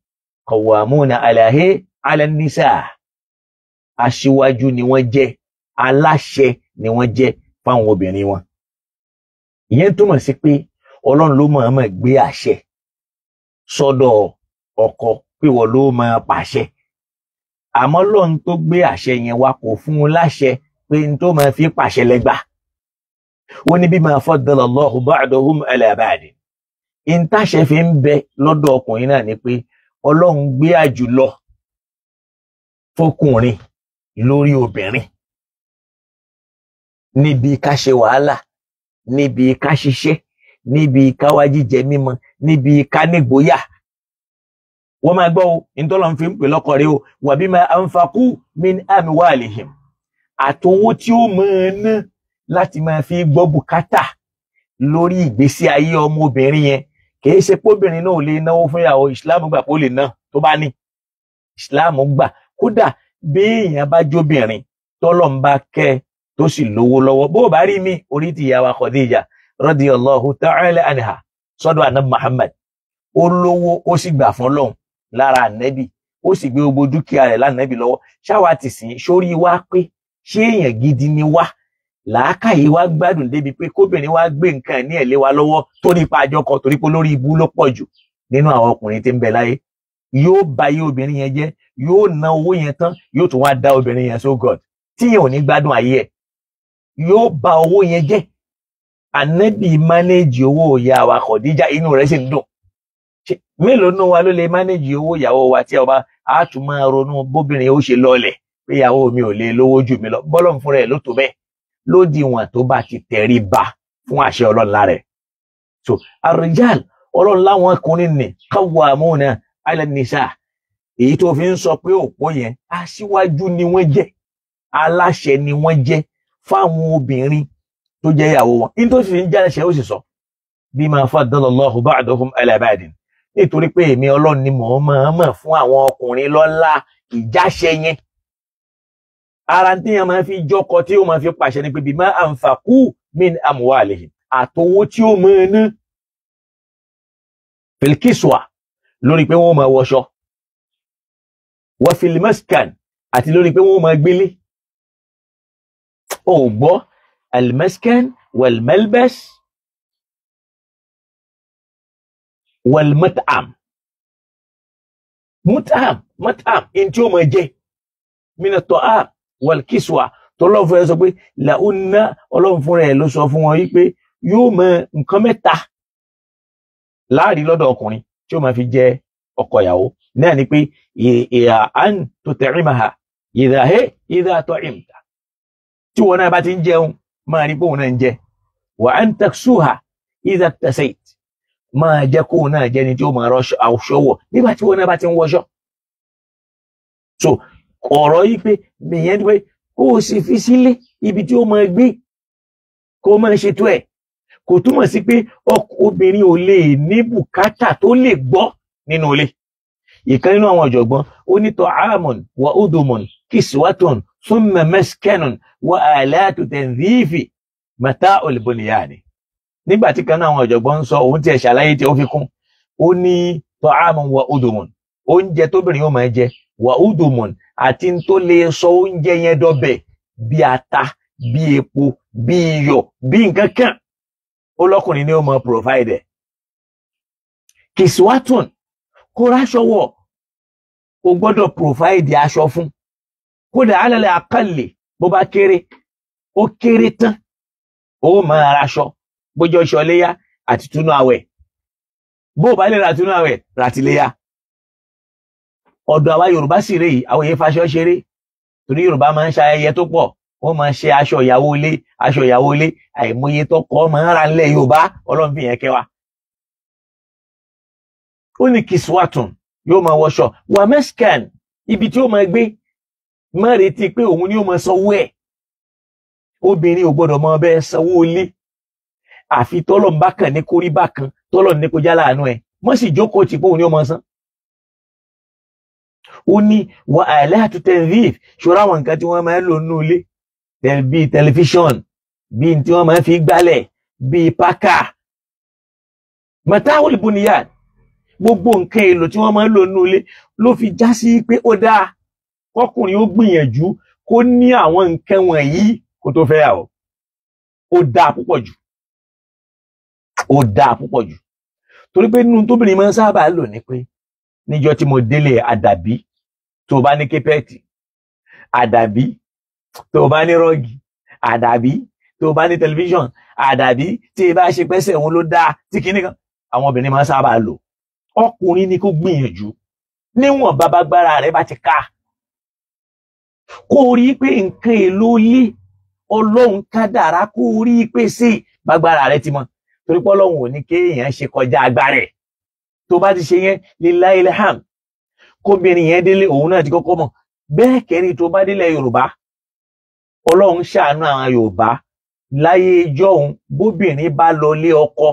qawwamuna ala nisa, aṣíwájú ni wọ́n jẹ́, aláṣẹ ni wọ́n jẹ́ fáwọn obìnrin wọn. Ìyẹn túmọ̀ sí pé Ọlọ́run ló mọ̀ọ́mọ̀ gbé àṣẹ sọ́dọ̀ ọkọ pé wọ́n ló máa pàṣẹ. Àmọ́ Ọlọ́run tó gbé àṣẹ yẹn wá kò fún un láṣẹ pé n tó máa fi pàṣẹ lẹ́gbà. Ó ní bima faddala Allahu ba'dahum ala ba'd. Ìntàṣẹ fi ń bẹ lọ́dọ̀ ọkùnrin náà ni pé Ọlọ́run gbé àjùlọ fọkùnrin lórí obìnrin níbi ká ṣe wàhálà, níbi ká ṣiṣẹ́, níbi ká wá jíjẹ mímọ́, níbi ká nígboyà. Wọ́n máa gbọ́ o, ìtọ́lọ́run fi ń pè lọ́kọ rẹ̀ o, wa bima anfaqu min amwalihim, àtowó tí ó máa ná láti máa fi gbọ́ bùkátà lórí ìgbésí ayé ọmọbìnrin yẹn. Kìí ṣe póbìnrin náà ò lè náwó fún ìyàwó, ìsìláàmù gbà pé ó lè ná tó bá ní. Ìsìláàmù gbà kódà bí èèyàn bá jóbìnrin tọ́lọ́run bá kẹ́ tó sì lówó lọ́wọ́, bó bá rí mi orí ti ìyá wa Khadija radiyallahu ta'ala anha sọ́dọ̀ Ànábì Muhammad, ó lówó ó sì gbà fún Ọlọ́run lára Ànábì, ó sì gbé gbogbo dúkìá rẹ̀ lánàbì lọ́wọ́. Ṣáwa ti sìn sórí wá pé ṣé èèyàn gidi ni wá, làákàyè wá gbádùn débi pé kóbìnrin wá gbé nǹkan ní ẹ̀lé wa lọ́wọ́ tó nípa àjọkọ torí pé lórí ibú ló pọ̀ jù nínú àwọn ọkùnrin tí ń bẹ láyé. Yóò bà ayé obìnrin yẹn jẹ́, yóò ná owó yẹn tán, yóò tún wá dá obìnrin yẹn so God tí yẹn ò ní gbádùn ayé ẹ̀, yóò bà owó yẹn jẹ́. Ànábì mánéjì owó ìyá wa Khadija, inú rẹ̀ sì ń dùn. Mélòó nínú wa ló lè mánéjì owó ìyàwó wa tí ọba á tún máa ronú bóbìnrin ó ṣe lọlẹ̀ pé ìyàwó mi ò lè lówó jù mí lọ. Bọ́lọ́run fúnra ẹ̀ ló tó bẹ́ẹ̀, lódiwọ̀n tó bá ti tẹrí ba fún àṣẹ Ọlọ́run lára ẹ̀. So ar-rijal, Ọlọ́run láwọn ọkùnrin ní qawwamuna ala nisa, èyí tó fi ń sọ pé òpó yẹn aṣíwájú ni wọ́n jẹ́, aláṣẹ ni wọ́n jẹ́ fáwọn obìnrin tó jẹ́ ìyàwó wọn. In tó fi ń jáṣẹ ó sì sọ bima faddala Allahu ba'dahum ala ba'din, nítorí pé èmi Ọlọ́run ni mò ń mọ̀ fún àwọn ọkùnrin lọ́lá ìjáṣẹ yẹn. Ara tí yẹn máa fi jọkọ tí ó máa fi pàṣẹ ni pé bima anfaqu min amwalihim, àtowó tí ó máa ná fil kiswa, lórí pé wọ́n máa wọṣọ, wa fil maskan, àti lórí pé wọ́n máa gbélé. Ó gbọ́ al-maskan wal-malbas wal-mat'am. Mat'am in tí ó máa jẹ min at-ta'am wal-kiswa, tọ́lọ́run fún ẹ sọ pé la'unna, Ọlọ́run fúnra ẹ̀ ló sọ fún wọn wípé yóò mọ nǹkan mẹ́ta láàrin lọ́dọ̀ ọkùnrin tí ó máa fi jẹ ọkọ ìyàwó. Náà ni pé an tut'imaha idha ta'imta, tí wọn náà bá ti ń jẹun máa rí pé òun náà ń jẹ. Wa an taksuha idha iktasayt, máa jẹ́ kóun náà jẹ́ ni tí ó máa rọṣọ àwọṣọwọ̀ nígbà tí wọn náà bá ti ń wọṣọ. So ọ̀rọ̀ yìí pé mìíyẹn pé kó o sì fi sílé ibi tí ó máa gbé kó o máa ṣètò ẹ̀, kò túmọ̀ sí pé obìnrin ò lè ní bùkátà tó lè gbọ́ nínú ilé. Ìkan nínú àwọn ọ̀jọ̀gbọ́n ó ní ta'amun wa udumun kiswatun thumma maskanun wa alatu tanzifi mata'ul bunyani. Nígbà tí kan náà àwọn ọ̀jọ̀gbọ́n ń sọ, òun tí ẹ̀ ṣàlàyé tí ó fi kún, ó ní ta'amun wa udumun, oúnjẹ tóbìnrin ó máa jẹ, wa udumun, àti tó lè sọ oúnjẹ yẹn dọbẹ̀ bí ata, bí epo, bí iyọ̀, bí nǹkan kan, ó lọ́kùnrin ni ó máa provide. Kiswatun, kó ráṣọ wọ̀, ó gbọ́dọ̀ provide aṣọ fún. Kódà alẹ́lẹ́ àkàlè bó bá kéré, ó kéré tán, ó máa raṣọ, bójọ́ ọṣọ léyá àti túnú àwẹ̀. Bó bá lè ra túnú àwẹ̀, ràtìléyá. Ọ̀dọ̀ àwa Yorùbá sì rèé, àwọn èyí faṣọ ṣeré, torí Yorùbá máa ń ṣe ayẹyẹ tó pọ̀, wọ́n máa ṣe aṣọ ìyàwó ilé, àìmọye tọkọ máa ń ra nílẹ̀ Yorùbá, Ọlọ́run fi yẹn kẹwàá. Ó ní kiswatun, yóò máa wọṣọ, wa maskan, ibi tí ó máa gbé, má retí pé òun ni ó máa sanwó ẹ̀. Obìnrin ò gbọ́dọ̀ máa bẹ́ẹ̀ sanwó ilé, àfi tọ́lọ̀ ń bá kàn ní kórí bá kan, tọ́lọ̀ ní kó já láàánú ẹ̀, mọ́ sì jókòó tì pé òun ni ó máa san. Ó ní wa alatu tanzif, ṣọ́ra àwọn nǹkan tí wọ́n máa ń lò nínú ilé, bíi tẹlifíṣọ̀n, bíi tí wọ́n máa ń fi gbálẹ̀, bíi pákà. Mata'ul bunyan, gbogbo nǹkan èlò tí wọ́n máa ń lò nínú ilé ló fi já sí pé ó dáa kọkùnrin ó gbìyànjú kó ní àwọn nǹkan wọ̀nyí kó tó fẹ́ yàwó. Ó dáa púpọ̀ jù. Ó dáa púpọ̀ jù. Torí pé nínú tóbìnrin máa ń sábà lò ní pé níjọ́ tí mo délé àdàbí tó bá ní képẹ́ẹ̀tì, àdàbí tó bá ní rọ́ọ̀gì, àdàbí tó bá ní tẹlifíṣọ̀n, àdàbí tí ẹ bá ṣe pẹ́sẹ̀ òun ló dáa tí kinní kan. Àwọn obìnrin máa ń sábà lò. Ọkùnrin ni kó gbìyànjú níwọ̀n bábágbára rẹ̀ bá ti ká. Kó rí pé nǹkan èlò ilé Ọlọ́run kádàrá kó rí pé sí bágbára rẹ̀ ti mọ̀. Torí pé Ọlọ́run ò ní kéèyàn ṣe kọjá agbára ẹ̀. Tó bá ti ṣe yẹn lillahil hamd. Kóbìnrin yẹn délé òun náà ti kọ́kọ́ mọ̀. Bẹ́ẹ̀ kẹ́rin tó bá délé Yorùbá, Ọlọ́run ṣàánú àwọn Yorùbá láyé ìjọ́un bóbìnrin bá lọ lé ọkọ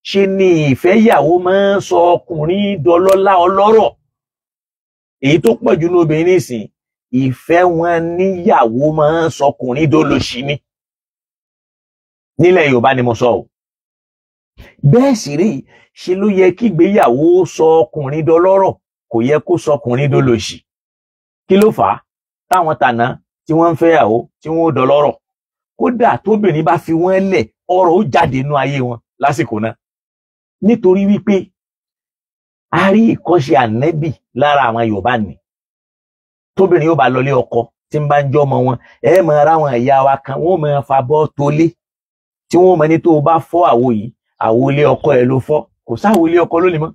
ṣe ni ìfẹ́ ìyàwó máa ń sọ ọkùnrin dọlọ́lá ọlọ́rọ̀. Èyí tó pọ̀ jù lóbìnrin nísìn ìfẹ́ wọn níyàwó máa ń sọkùnrin dolóṣì ni. Nílẹ̀ Yorùbá ni mo sọ o. Bẹ́ẹ̀ sì rí ṣe ló yẹ kí ìgbéyàwó sọ ọkùnrin dọlọ́rọ̀, kò yẹ kó sọkùnrin dolóṣì. Kí ló fà á táwọn tàná tí wọ́n ń fẹ́yàwó tí wọ́n ó dọlọ́rọ̀? Kódà tóbìnrin bá fi wọ́n lẹ̀ ọrọ̀ ó jáde nínú ayé wọn lásìkò náà. Nítorí wípé a rí ìkọ́ṣe ànẹ́bì lára àwọn Yorùbá ni. Tóbìnrin yóò bá lọlé ọkọ tí ń bá ń jọmọ wọn, ẹ mọ ara wọn ìyá wa kan wọ́n mọ fabọ́ tolé tí wọ́n mọ ní tó bá fọ́ àwo yìí, àwo ilé ọkọ ẹ ló fọ́. Kò sáwo ilé ọkọ lónìí mọ́.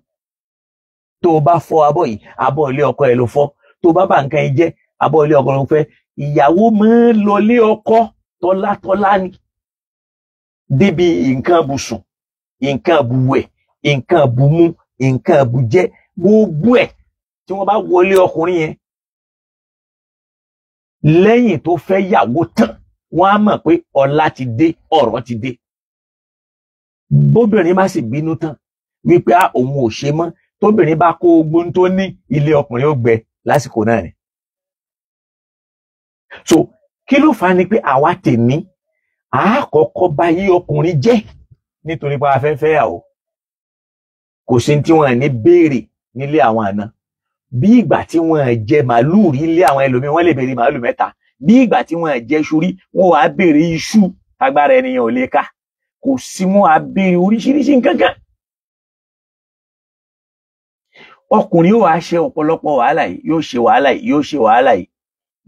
Tó bá fọ́ abọ́ yìí, abọ́ ilé ọkọ ẹ ló fọ́. Tó bá bà nǹkan ẹ jẹ́, abọ́ ilé ọkọ ló fẹ́. Ìyàwó máa ń lọlé ọkọ tọ́látọ́lá ni. Débi nǹkan bùsùn, nǹkan bùwẹ̀, nǹkan bùmú, nǹkan bùjẹ, gbogbo ẹ̀ tí wọ́n bá wọlé ọkùnrin yẹn lẹ́yìn tó fẹ́ yàwó tán, wọ́n á mọ̀ pé ọlá ti dé, ọ̀rọ̀ ti dé. Bóbìnrin bá sì bínú tán wípé òun ò ṣe mọ́, tóbìnrin bá kó ogun tó ní, ilé ọkùnrin ó gbẹ lásìkò náà ni. So kí ló fà á ni pé àwa tèmi àkọ́kọ́ bá yí ọkùnrin jẹ́ nítorí pé a fẹ́ fẹ́yàwó. Kò sí tí wọ́n ní béèrè nílé àwọn àna. Bí ìgbà tí wọ́n jẹ màálù rí ilé àwọn ẹlòmíín, wọ́n lè béèrè màálù 3. Bí ìgbà tí wọ́n jẹ iṣu rí, wọ́n wá béèrè iṣu agbára ènìyàn ò lè ká. Kò sí wọ́n á béèrè oríṣiríṣi nǹkan kan. Ọkùnrin yóò wá ṣe ọ̀pọ̀lọpọ̀ wàhálà yìí, yóò ṣe wàhálà yìí, yóò ṣe wàhálà yìí.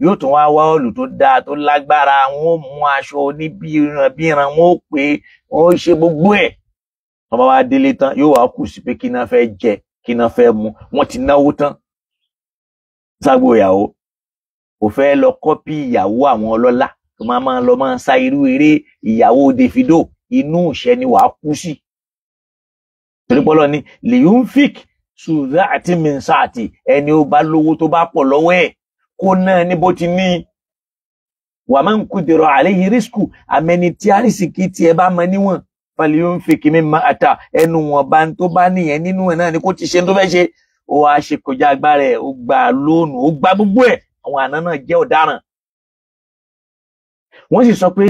Yóò tún wá wá ọ̀lù tó dáa tó lágbára, wọn ó mú aṣọ oníbíran, wọn ó pè, wọn ó ṣe gbogbo ẹ̀. Wọ́n bá wá délé tán, yóò wá kù sí pé kí náà fẹ́ jẹ, kí náà fẹ́ mu. Wọ́n ti náwó tán. Ságbo ìyàwó kò fẹ́ lọ kọ́pì ìyàwó àwọn ọlọ́lá tó máa lọ máa sá irú eré ìyàwó Davido, inú ìṣẹ́ ni wàá kú sí. Torí pọ́lọ́ ni liyunfik sudha'ati min sa'ati, ẹni ó bá lówó tó bá pọ̀ lọ́wọ́ ẹ̀ kó náà ní bó ti ní. Wa man qudira alayhi rizqu, àmẹ́ni tí àrísìkí tí ẹ bá mọ níwọ̀n, falyunfik mimma ata, ẹnu wọn bá ń tó bá nìyẹn nínú ẹ̀ náà ni kó ti ṣe tó fẹ́ ṣe. Ó wá ṣe kọjá agbára ẹ̀, ó gba lóònù, ó gba gbogbo ẹ̀. Àwọn àna náà jẹ́ ọ̀daràn. Wọ́n sì sọ pé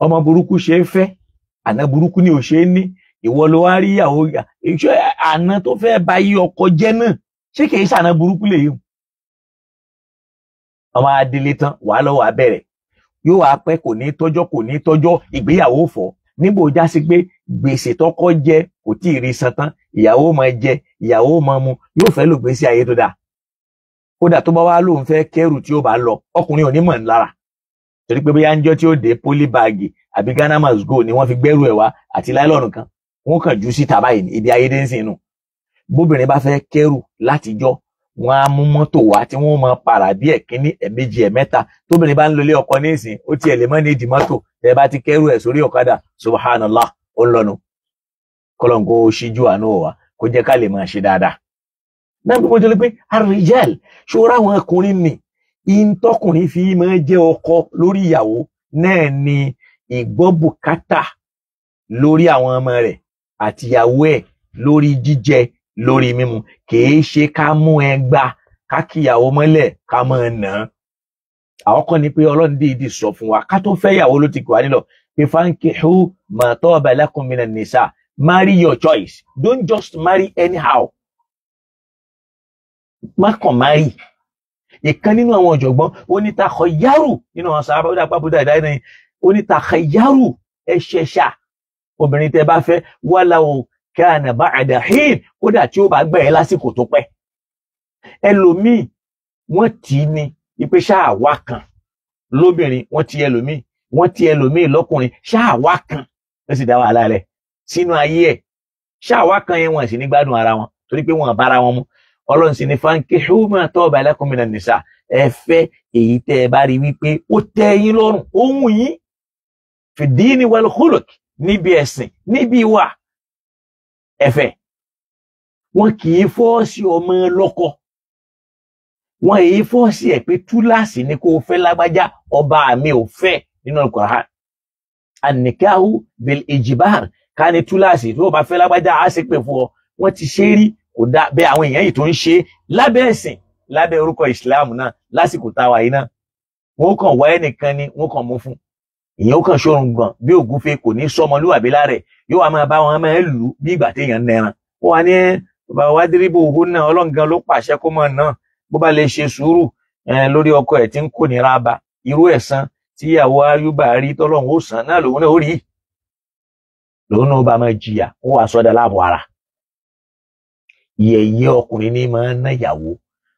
ọmọ burúkú ṣe é fẹ́, àna burúkú ni ò ṣe é ní. Ìwọ ló wá rí ìyàwó àna tó fẹ́ bá yí ọkọ jẹ́ náà, ṣé kìí ṣàna burúkú lè yìí? Ọmọ adélé tán wàá lọ́wọ́ abẹ́rẹ̀, yóò wá pẹ́ kò ní tọ́jọ́ ìgbéyàwó fọ́. Níbo já sí pé gbèsè tọkọ jẹ kò tí ì rí san tán, ìyàwó máa jẹ, ìyàwó máa mu, yóò fẹ́ lò gbèsè ayé tó dáa. Kódà tó bá wá lóun fẹ́ kẹrù tí ó bá lọ, ọkùnrin ò ní mọ̀ lára. Torí pé bóyá ń jọ́ tí ó dé pólíbáàgì àbí Ghana must go ni wọ́n fi gbẹ́rù ẹ̀ wá àti láìlọ́nù kan, wọ́n kàn jù síta báyìí ní ibi ayédè ń sìn nù. Bóbìnrin bá fẹ́ kẹrù látijọ́, wọ́n á mú mọ́tò wá tí wọ́n máa pààrà bí ẹ̀kíní, ẹ̀méjì, ẹ̀mẹ́ta. Tóbìnrin bá ń lọlé ọkọ ní ìsìn, ó tiẹ̀ lè mọ́ ní ìdí mọ́tò, ẹ bá ti kẹrù ẹ̀ sórí ọ̀kadà, subhanallah, ó ń lọ́nu. Kọ́lọ́n kó ṣíjú àánú wa, kó jẹ́ ká lè máa ṣe dáadáa. Náà bí mo jẹ́ pé àrìjẹ́l ṣọ́ra àwọn ọkùnrin ni ìntọ́kùnrin fi máa jẹ́ ọkọ lórí ìyàwó náà ni ìgbọ́ bùkátà lórí àwọn ọmọ rẹ̀ àti ìyàwó ẹ̀ lórí jíjẹ, lórí mímu. Kìí ṣe ká mú ẹgbà ká kíyàwó mọ́lẹ̀ ká máa nà án. Àwọn kan ní pé Ọlọ́run dìídì sọ fún wa ká tó fẹ́ ìyàwó ló ti kọ́ wa nílọ pé fankihu ma taba lakum minan nisa, marry your choice, don't just marry anyhow. má kàn má rí. Ìkan nínú àwọn ọ̀jọ̀gbọ́n ó ní takhayyaru nínú àwọn sàhábà ó dàpọ̀ búdà ìdáyé náà ó ní takhayyaru ẹ ṣẹ̀ṣà obìnrin tẹ́ bá fẹ́ walau kana ba'da hin kódà tí ó bá gbà ẹ́ lásìkò tó pẹ́. Ẹlòmíì wọ́n tì í ní ipe ṣáà wá kan lóbìnrin wọ́n ti ẹlòmíì lọ́kùnrin ṣáà wá kan ó sì dá wàhálà rẹ̀ sínú ayé ẹ̀ ṣáà wá kan yẹn wọ́n sì ní gbádùn ara wọn torí pé wọ́n bára wọn mu. Ọlọ́run sì ní fankihu ma taba lakum minan nisa ẹ fẹ́ èyí tẹ́ ẹ bá rí wípé ó tẹ́ yín lọ́rùn ó wù yín fi dini wal khuluq níbi ẹ̀sìn níbi ìwà ẹ̀fẹ̀. Wọn kì í fọ́ọ̀sì ọmọ lọ́kọ wọn èyí fọ́ọ̀sì ẹ̀ pé túláàsì ni kó o fẹ́ lágbájá ọba mi ò fẹ́ nínú Al-Qur'an. An-nikahu bil ijbar ká ní túláàsì tó o bá fẹ́ lágbájá á sì pè fún ọ. Wọ́n ti ṣe rí kò dá bẹ́ẹ̀ àwọn èèyàn yìí tó ń ṣe lábẹ́ ẹ̀sìn lábẹ́ orúkọ ìsìláàmù náà lásìkò táwa yìí náà. Wọ́n kàn wá ẹnìkan ni wọ́n kàn mú fún ìyẹn ó kàn ṣòrùn gan bí ògúnfe kò ní sọmọlúwàbí lára ẹ̀ yóò wá máa bá wọn máa lù ú bí ìgbà téèyàn ń nẹran. Ó wà ní bàbá wa dírìbò òhun náà ọlọ́ngan ló pàṣẹ kó mọ̀ náà bó bá lè ṣe sùúrù lórí ọkọ ẹ̀ tí ń kò nira bá irú ẹ̀san tí ìyàwó Ayúbà rí tọ́lọ́run ó san náà lòun náà ó rí lòun náà ó bá máa jìyà ó wà sọ́dà láàbọ̀ ara. Yẹ̀yẹ́ ọkùnrin ní máa ń ná ìyàwó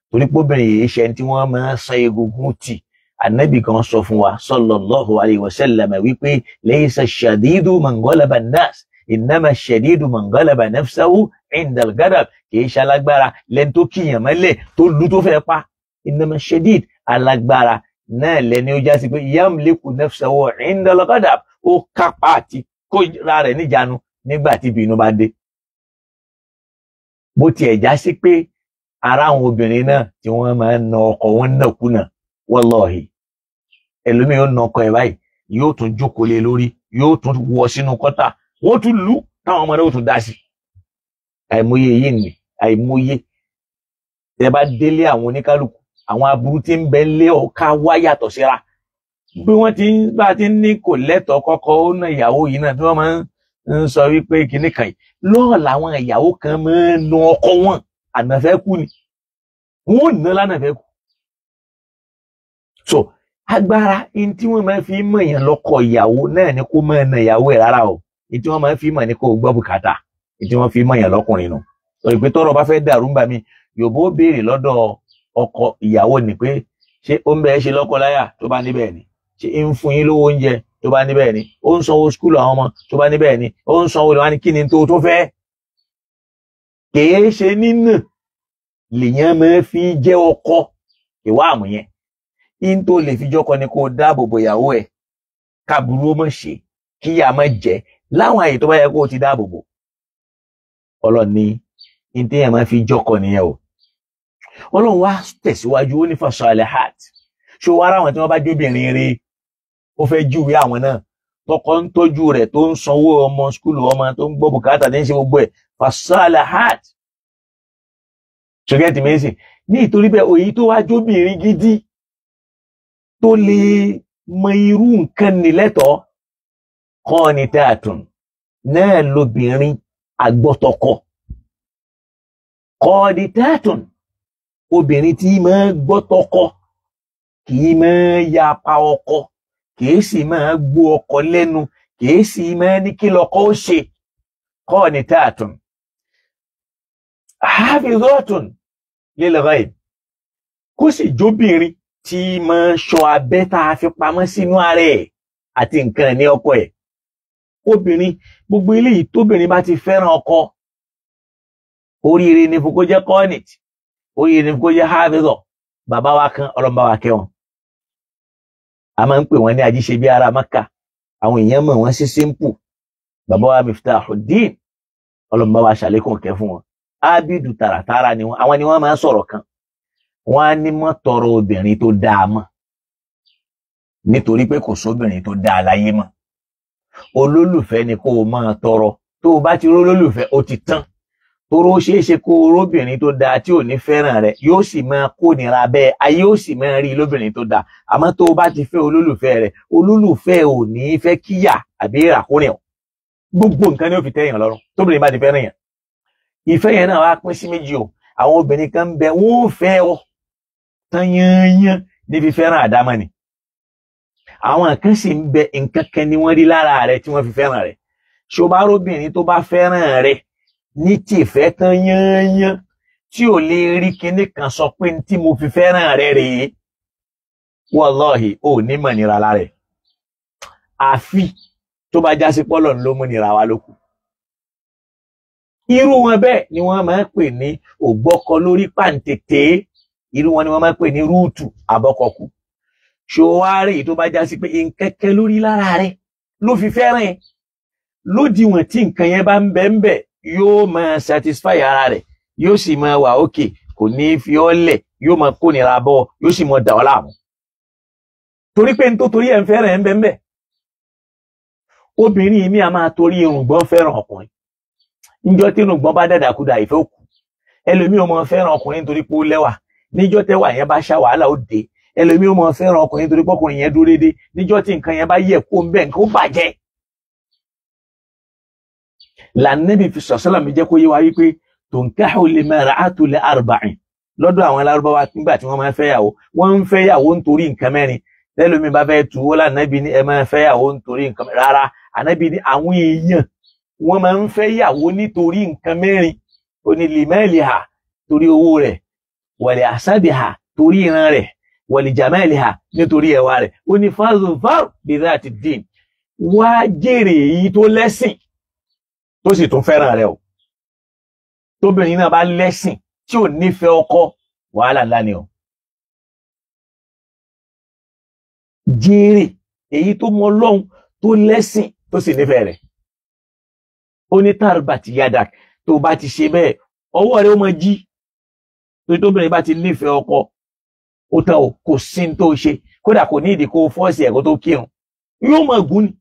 torí pé obìnrin yìí ṣe tí wọ́n máa ń san egungun tì. Ànábì kan sọ fún wa sallallahu alayhi wa sallam wípé laysa ash-shadidu man ghalaba an-nas innama ash-shadidu man ghalaba nafsahu 'inda al-ghadab kìí ṣe alágbára lẹ́ni tó kíyàn mọ́lẹ̀ tó lù tó fẹ́ pa. Innama ash-shadid alágbára náà lẹ́ni ó já sí pé yamliku nafsahu 'inda al-ghadab ó kápá àti kóra rẹ̀ níjànú nígbà tí ìbínú bá dé. Bó tiẹ̀ já sí pé ara àwọn obìnrin náà tí wọ́n máa ń na ọkọ wọn nàkúnà wallahi ẹlòmíì yóò na ọkọ ẹ̀ báyìí yóò tún jókòó lé lórí yóò tún wọ sínú kọ́tà wọ́n tún lù táwọn ọmọdé ó tún dá sí. Àìmọye yìí ni àìmọye tẹ bá délé àwọn oníkálukú àwọn aburú tí ń bẹ lé ọ̀ka wá yàtọ̀ síra bí wọ́n ti bá ti ní kò lẹ́tọ̀ọ́ kọ́kọ́ ó ná ìyàwó yìí náà tí wọ́n máa ń sọ wípé kinní kan yìí lọ́ọ̀ làwọn ìyàwó kan máa ń na ọkọ wọn ànàfẹ́ kú ni wọ́n ò ná lánàfẹ́ kú. So agbára in tí wọ́n máa fi mọ̀ èèyàn lọ́kọ ìyàwó náà ni kó máa na ìyàwó ẹ̀ rárá o in tí wọ́n máa fi mọ̀ ní kó gbọ́ bùkátà in tí wọ́n fi mọ̀ èèyàn lọ́kùnrin nù. Sọ̀rọ̀ pé tọ́rọ̀ bá fẹ́ dàrú ńgbà mí yòbó béèrè lọ́dọ̀ ọkọ ìyàwó ni pé ṣé ó ń bẹ ẹ́ ṣe lọ́kọ láyà tó bá níbẹ̀ ni ṣé ń fún yín lówó oúnjẹ tó bá níbẹ̀ ni ó ń sanwó skúlù àwọn ọmọ tó bá níbẹ̀ ni ó ń sanwó lọ́wọ́ ní kí ni tó fẹ́. Kèé ṣe nínà lèèyàn máa fi jẹ́ ọkọ ìwà àmúyẹn in tó lè fi jọ́kọ ni kó dáàbò bo ìyàwó ẹ̀ káburú ó mọ̀ ṣe kíyà má jẹ́ láwọn àyè tó bá yẹ kó o ti dáàbò bò. Ọlọ́run ní in tí èèyàn máa fi jọ́kọ nìyẹn o. Ọlọ́run wá tẹ̀síwájú ó ní fasalihat ṣó wá ráwọn tí wọ́n bá jóbìnrin rí ó fẹ́ júwe àwọn náà tọkọ ń tọ́jú rẹ̀ tó ń sanwó ọmọ skúlù ọmọ tó ń gbọ́ bùkátà tí ń ṣe gbogbo ẹ̀ fasalihat ṣùgbọ́n tìmẹ́sì ní ìtorí bẹ́ẹ̀ òyí tó wá jóbìnrin gidi tó lè mọ irú nǹkan nílẹ́tọ̀ọ́ qanitatun náà lóbìnrin àgbọ́tọkọ qanitatun obìnrin tí máa gbọ́tọkọ kì í máa yapa ọkọ kì í sì máa gbó ọkọ lẹ́nu kì í sì máa ní kí lọkọ ó ṣe qanitatun hafizatun lil ghaib kó sì jóbìnrin tí máa ṣọ́ abẹ́ tá a fi pamọ́ sínú ara ẹ̀ àti nǹkan ní ọkọ ẹ̀. Obìnrin gbogbo eléyìí tóbìnrin bá ti fẹ́ràn ọkọ oríire ni fún kó jẹ́ qanit oríire ni fún kó jẹ́ hafizah. Bàbá wa kan ọlọ́mọba wa kẹwọn a máa ń pè wọ́n ní ajíṣe bí ara Mákà àwọn èèyàn mọ̀ wọ́n sí simple. Bàbá wa Miftahuddin ọlọ́mọba wa ṣàlékún kẹ́ fún wọn ábídù tààràtàrà ni wọ́n àwọn ni wọ́n máa ń sọ̀rọ̀ kan wọ́n á ní mọ́ tọrọ obìnrin tó dáa mọ́ nítorí pé kò sóbìnrin tó dáa láyé mọ́. Olólùfẹ́ ni kó o máa tọrọ tó o bá ti ró olólùfẹ́ ó ti tán toró ṣeé ṣe kó o róbìnrin tó dáa tí ò ní fẹ́ràn rẹ̀ yóò sì máa kónira bẹ́ẹ̀ ayé ó sì máa rí lóbìnrin tó dáa àmọ́ tó o bá ti fẹ́ olólùfẹ́ rẹ̀ olólùfẹ́ ò ní fẹ́ kíyà àbí ràkúnrin ọ̀ gbogbo nǹkan ni ó fi tẹ́yàn lọ́rùn tóbìnrin bá ti fẹ́ràn yàn. Ìfẹ́ yẹn náà wá pín sí méjì o àwọn obìnrin kan ń bẹ wọ́n fẹ́ ọ tán yányán ní fífẹ́ràn àdámọ́ ni àwọn kan sì ń bẹ nǹkan kan ni wọ́n rí lára rẹ̀ tí wọ́n fi fẹ́ràn rẹ̀ ṣòbáróbìnrin tó bá fẹ́ràn rẹ̀ ní tìfẹ́ tán yányán tí ò lè rí kinní kan sọ pé tí mo fi fẹ́ràn rẹ̀ rèé wallahi ò ní mọ̀ nira lára rẹ̀ àfi tó bá já sí pọ́lọ̀ ló mú nira wa lókù irú wọn bẹ́ẹ̀ ni wọ́n máa ń pè ní ògbọ́kọ lórí pàǹtẹ̀tẹ̀ irú wọn ni wọ́n máa ń pè ní rúùtù àbọ́kọkú ṣòwárì tó bá já sí pé nkẹ́kẹ́ lórí lára rẹ̀ ló fi fẹ́ràn ẹ̀ lódiwọ̀n tí nǹkan yẹn bá ń bẹ ń bẹ yóò máa satisfy ara rẹ̀ yóò sì máa wà òkè kò ní fi ọ́ lẹ̀ yóò máa kó nira bọ́ yóò sì máa dà ọ́ láàmú torí pé n tó torí ẹ̀ ń fẹ́ràn ẹ̀ ń bẹ ń bẹ obìnrin mi a máa torí irùngbọ̀n fẹ́ràn ọkùnrin níjọ́ tí irùngbọ̀n bá dàdàkúdà ìfẹ́ òkú ẹlòmíì ó máa fẹ́ràn ọkùnrin nítorí pé ó lẹ́wà níjọ́ tẹ́wà yẹn bá ṣá wàhálà ó dé ẹlòmíì ó máa fẹ́ràn ọkùnrin nítorí pé ọkùnrin yẹn dúró déédé níjọ́ tí nǹkan yẹn bá yẹ kó ń bẹ nǹkan ó bàjẹ́ lànàbì fi sọ̀sọ́lá mi jẹ́ kó yé wa wípé tunkahu limar'atu li arba'in lọ́dọ̀ àwọn Lárúbáwá nígbà tí wọ́n máa ń fẹ́yàwó wọ́n ń fẹ́yàwó nítorí nǹkan mẹ́rin tẹ́lómi bá fẹ́ tu wọ́n lànàbì ní ẹ máa fẹ́yàwó nítorí nǹkan mẹ́rin rárá ànàbì ní àwọn èèyàn wọ́n máa ń fẹ́yàwó nítorí nǹkan mẹ́rin ó ní limaliha torí owó rẹ̀ wa li hasabiha torí ìran rẹ̀ wa li jamaliha nítorí ẹwà rẹ̀ ó ní fazfar bi dhati ddin wá jèrè èyí tó lẹ́sìn tó sì tún fẹ́ràn rẹ̀ o tóbìnrin náà bá lẹ́sìn tí ò nífẹ̀ẹ́ ọkọ wàhálà ńlá ni o jèrè èyí tó mọ Ọlọ́run tó lẹ́sìn tó sì nífẹ̀ẹ́ rẹ̀ ó ní tarbati yadak tó bá ti ṣe bẹ́ẹ̀ ọwọ́ rẹ̀ ó mọ jí tó tóbìnrin bá ti nífẹ̀ẹ́ ọkọ ó tán o kò sí tó ṣe kódà kò ní ìdí kó fọ́ọ̀sì ẹ̀kọ́ tó kírun yóò mọ gún ni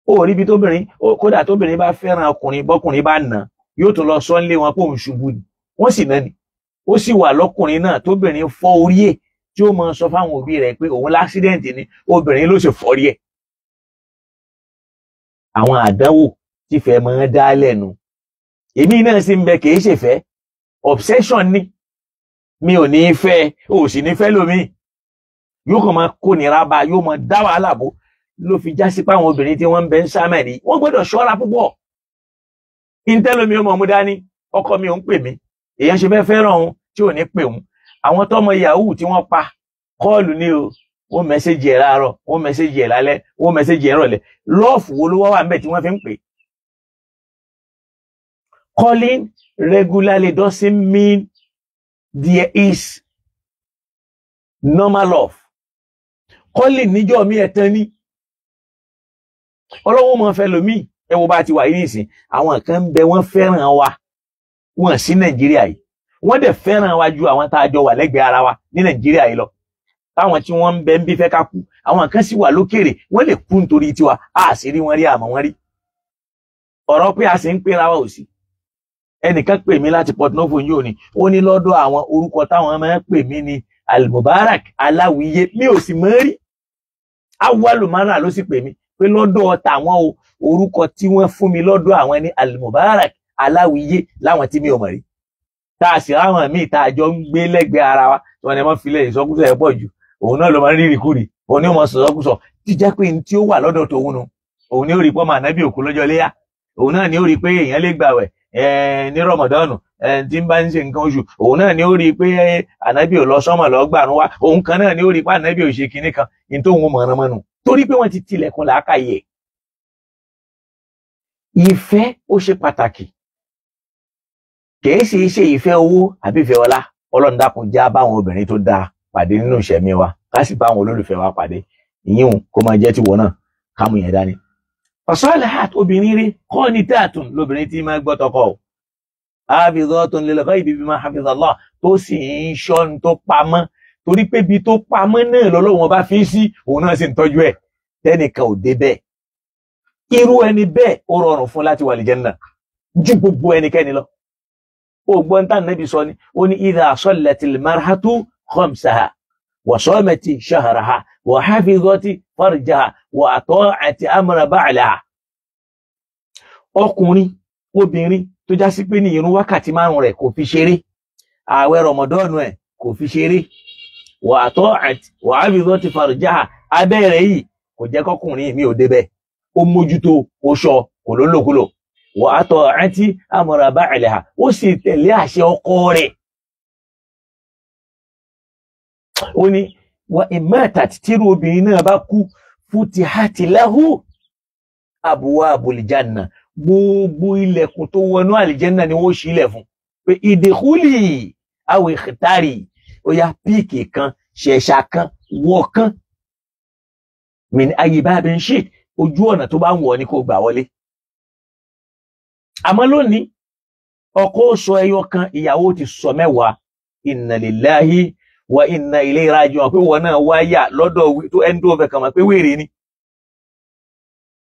ó rí bí tóbìnrin kódà tóbìnrin bá fẹ́ràn ọkùnrin bọ́kùnrin bá nà yóò tún lọ sọ́nlé wọn pé òun ṣubú ni wọ́n sì náà ni ó sì wà lọ́kùnrin náà tóbìnrin fọ́ orí ẹ̀ tí ó máa sọ fáwọn òbí rẹ̀ pé òun láksidẹ̀ǹtì ni obìnrin ló sì fọ́ orí ẹ̀ àwọn àdánwò tí fẹ́ máa dá lẹ́nu èmi náà sì ń bẹ kì í ṣèfẹ́ obsession ni mi ò ní fẹ́ o sì ní fẹ́ lómi yóò kàn máa kó nira bá yóò máa dá wàhálà bó ló fi já sí pé àwọn obìnrin tí wọ́n ń bẹ ń sámẹ̀rí wọ́n gbọ́dọ̀ ṣọ́ra púpọ̀ ìntẹ́lómi ó mọ̀ mú dání ọkọ mi ò ń pè mí èèyàn ṣe fẹ́ fẹ́ràn òun tí ò ní pè òun àwọn tọ́mọ yahoo tí wọ́n pa kọ́ọ̀lù ní o wọ́n mẹ́sẹ̀jì ẹ̀ láàárọ̀ wọ́n mẹ́sẹ̀jì ẹ̀ lálẹ́ wọ́n mẹ́sẹ̀jì ẹ̀ rọ̀lẹ́ lọ́ọ̀fù wo ló wà ńbẹ̀ tí wọ́n fi ń pè. Calling regularly doesn't mean there is normal love. Calling níjọ́ mi ẹ̀tàn ní ọlọ́wọ́ máa fẹ́ lómi ẹ wo bá ti wà yìí nìsín àwọn kan ń bẹ wọ́n fẹ́ràn wa wọ́n sí Nàìjíríà yìí wọ́n dẹ̀ fẹ́ràn wa ju àwọn tá a jọ wà lẹ́gbẹ̀ẹ́ ara wa ní Nàìjíríà yìí lọ táwọn tí wọ́n ń bẹ ń bí fẹ́ ká kú àwọn kan sì wà lókèrè wọ́n lè kú nítorí tiwa a sì rí wọn rí àmọ́ wọn rí ọ̀rọ̀ pé a sì ń pera wa ò sí ẹnìkan pè mí láti Port Novo yóò ní ó ní lọ́dọ̀ àwọn orúkọ táwọn máa ń pè mí ní Al-Mubarak Aláwìyé mi ò sì mọ̀ rí awalumara ló sì pè mí pé lọ́dọ̀ tàwọn o orúkọ tí wọ́n fún mi lọ́dọ̀ àwọn ní Al-Mubarak Aláwìyé láwọn tí mi ò mọ̀ rí tá a sì ráwọn míì tá a jọ ń gbé lẹ́gbẹ̀ẹ́ ara wa tí wọ́n ní wọ́n filẹ̀ ìsọkúsọ ẹ̀ pọ̀ jù òun náà ló máa ń rí ìrìkúrì òun ní ó mọ sọ̀sọ́kúsọ tí jẹ́ pé ní tí ó wà lọ́dọ̀ tòun nu òun ní ó rí pọ́mọ ànábì òkú lọ́jọ́ léyà òun náà ní ó rí pé èèyàn lè gbàwẹ̀ ní rọmọdọ́nù tí ń bá ń ṣe nǹkan oṣù òun náà ní ó rí pé ànábì ò lọ sọ́mọ̀ lọ gbàrún wá òun kan náà ní ó rí pé ànábì ò ṣe kinní kan ní tóun mọ̀ràn mọ́nu torí pé wọ́n ti tilẹ̀kùn làákàyè ìfẹ́ ó ṣe pàtàkì kìí sì ṣe ìfẹ́ owó àbí ìfẹ́ ọlá Ọlọ́run dákun já báwọn obìnrin tó dáa pàdé nínú ìṣẹ̀mí wa ká sì báwọn olólùfẹ́ wa pàdé ìyíhun kó máa jẹ́ tiwọ náà kámú yẹn dání. fasalihat obìnrin rí qanitatun lóbìnrin tí máa gbọ́ tọkọ o hafizatun lil ghaibi bima hafizallah tó sì ń ṣọ́ tó pamọ́ torí pé ibi tó pamọ́ náà lọ́lọ́run bá fi sí òun náà sì ń tọ́jú ẹ̀ tẹ́nìkan ò dé bẹ́ẹ̀ irú ẹni bẹ́ẹ̀ ó rọrùn fún láti wà lìjẹ́nnà ju gbogbo ẹnikẹ́ni lọ. Ògbọ́n tá Nábì sọ ni ó ní idha sallatil mar'atu khamsaha wa samati shahraha wa hafizati farjaha wa ata'ati amra ba'laha. Ọkùnrin obìnrin tó já sí pé ní ìrun wákàtí 5 rẹ̀ kò fi ṣeré, ààwẹ̀ Ramadan ẹ̀ kò fi ṣeré, wà ata'at wà hafizat farjaha, abẹ́rẹ́ yìí kò jẹ́ kọkùnrin mi ò débẹ̀, ó mójútó, ó ṣọ́, kò lólòkulò, wà ata'at amra ba'liha, ó sì tẹ̀lé àṣẹ ọkọ rẹ̀. Ó ní wa in matat, tírú obìnrin náà bá kú, futihati lahu abwabul janna, gbogbo ilẹ̀kùn tó wọnú àlìjẹ́nà ni wọ́n ṣílẹ̀ fún pé ìdèkúlì aw ikhtari, ó yá píìkì kan, ṣẹ̀ṣà kan, wọ̀ kan, min ayi babin shit, ojú ọ̀nà tó bá ń wọ̀ ní kó gbà wọlé. Àmọ́ lónìí ọkọ sọ ẹyọ kan, ìyàwó ti sọ mẹ́wàá. Inna lillahi wa inna ilayhi raji'un, pé wọn náà wáyà lọ́dọ̀ tó ẹni tó fẹ́ kàn mọ́ pé wèrè ni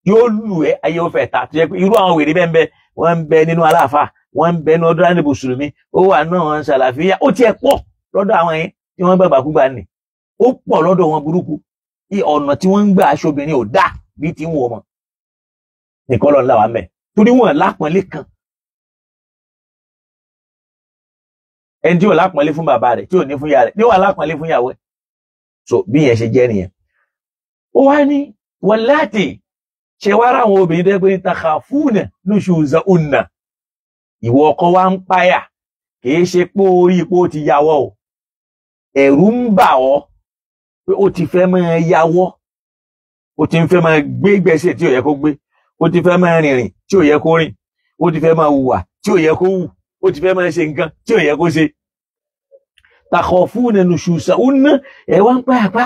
yóò lù ẹ́, ayé ó fẹ́ ta. Tó yẹ pé irú àwọn wèrè bẹ́ẹ̀ wọ́n ń bẹ nínú aláàfáà, wọ́n ń bẹ ní ọdún láti mùsùlùmí, ó wà náà wọn ṣàlàfíà, ó tiẹ̀ pọ̀ lọ́dọ̀ àwọn yẹn tí wọ́n gbàgbà kúgbà nì, ó pọ̀ lọ́dọ̀ wọn burúkú. Ọ̀nà tí wọ́n ń gbà aṣọ obìnrin ò dá bí ti ń wọ̀ mọ́ nìkan lọ́nà làwọn mẹ́, torí wọn lápọ̀nlé kan. Ẹni tí ò lápọ̀nlé fún bàbá rẹ̀, tí ò ní fún ìyá rẹ̀, ní wà lápọ̀nlé fún ìyàwó ẹ̀. So bí yẹn ṣe jẹ́ nìyẹn. Ó wá ní wallati, ṣe wá ra àwọn obìnrin tó yẹ pé ní takhafuna nushuzahunna, ìwọ ọkọ wa ń páyà, kìí ṣe pé orí ipò ti yàwọ́ o, ẹ̀rù ń bà ọ́ pé ó ti fẹ́ máa yàwọ́, ó ti fẹ́ máa gbé ìgbésẹ̀ tí ò yẹ kó gbé, ó ti fẹ́ máa rìnrìn tí ò yẹ kó rìn, ó ti fẹ́ máa hùwà tí ò yẹ kó hù, ó ti fẹ́ máa ṣe nǹkan tí ò yẹ kó ṣe. Takhafuna nushuzahunna, ẹ wá ń páyà pa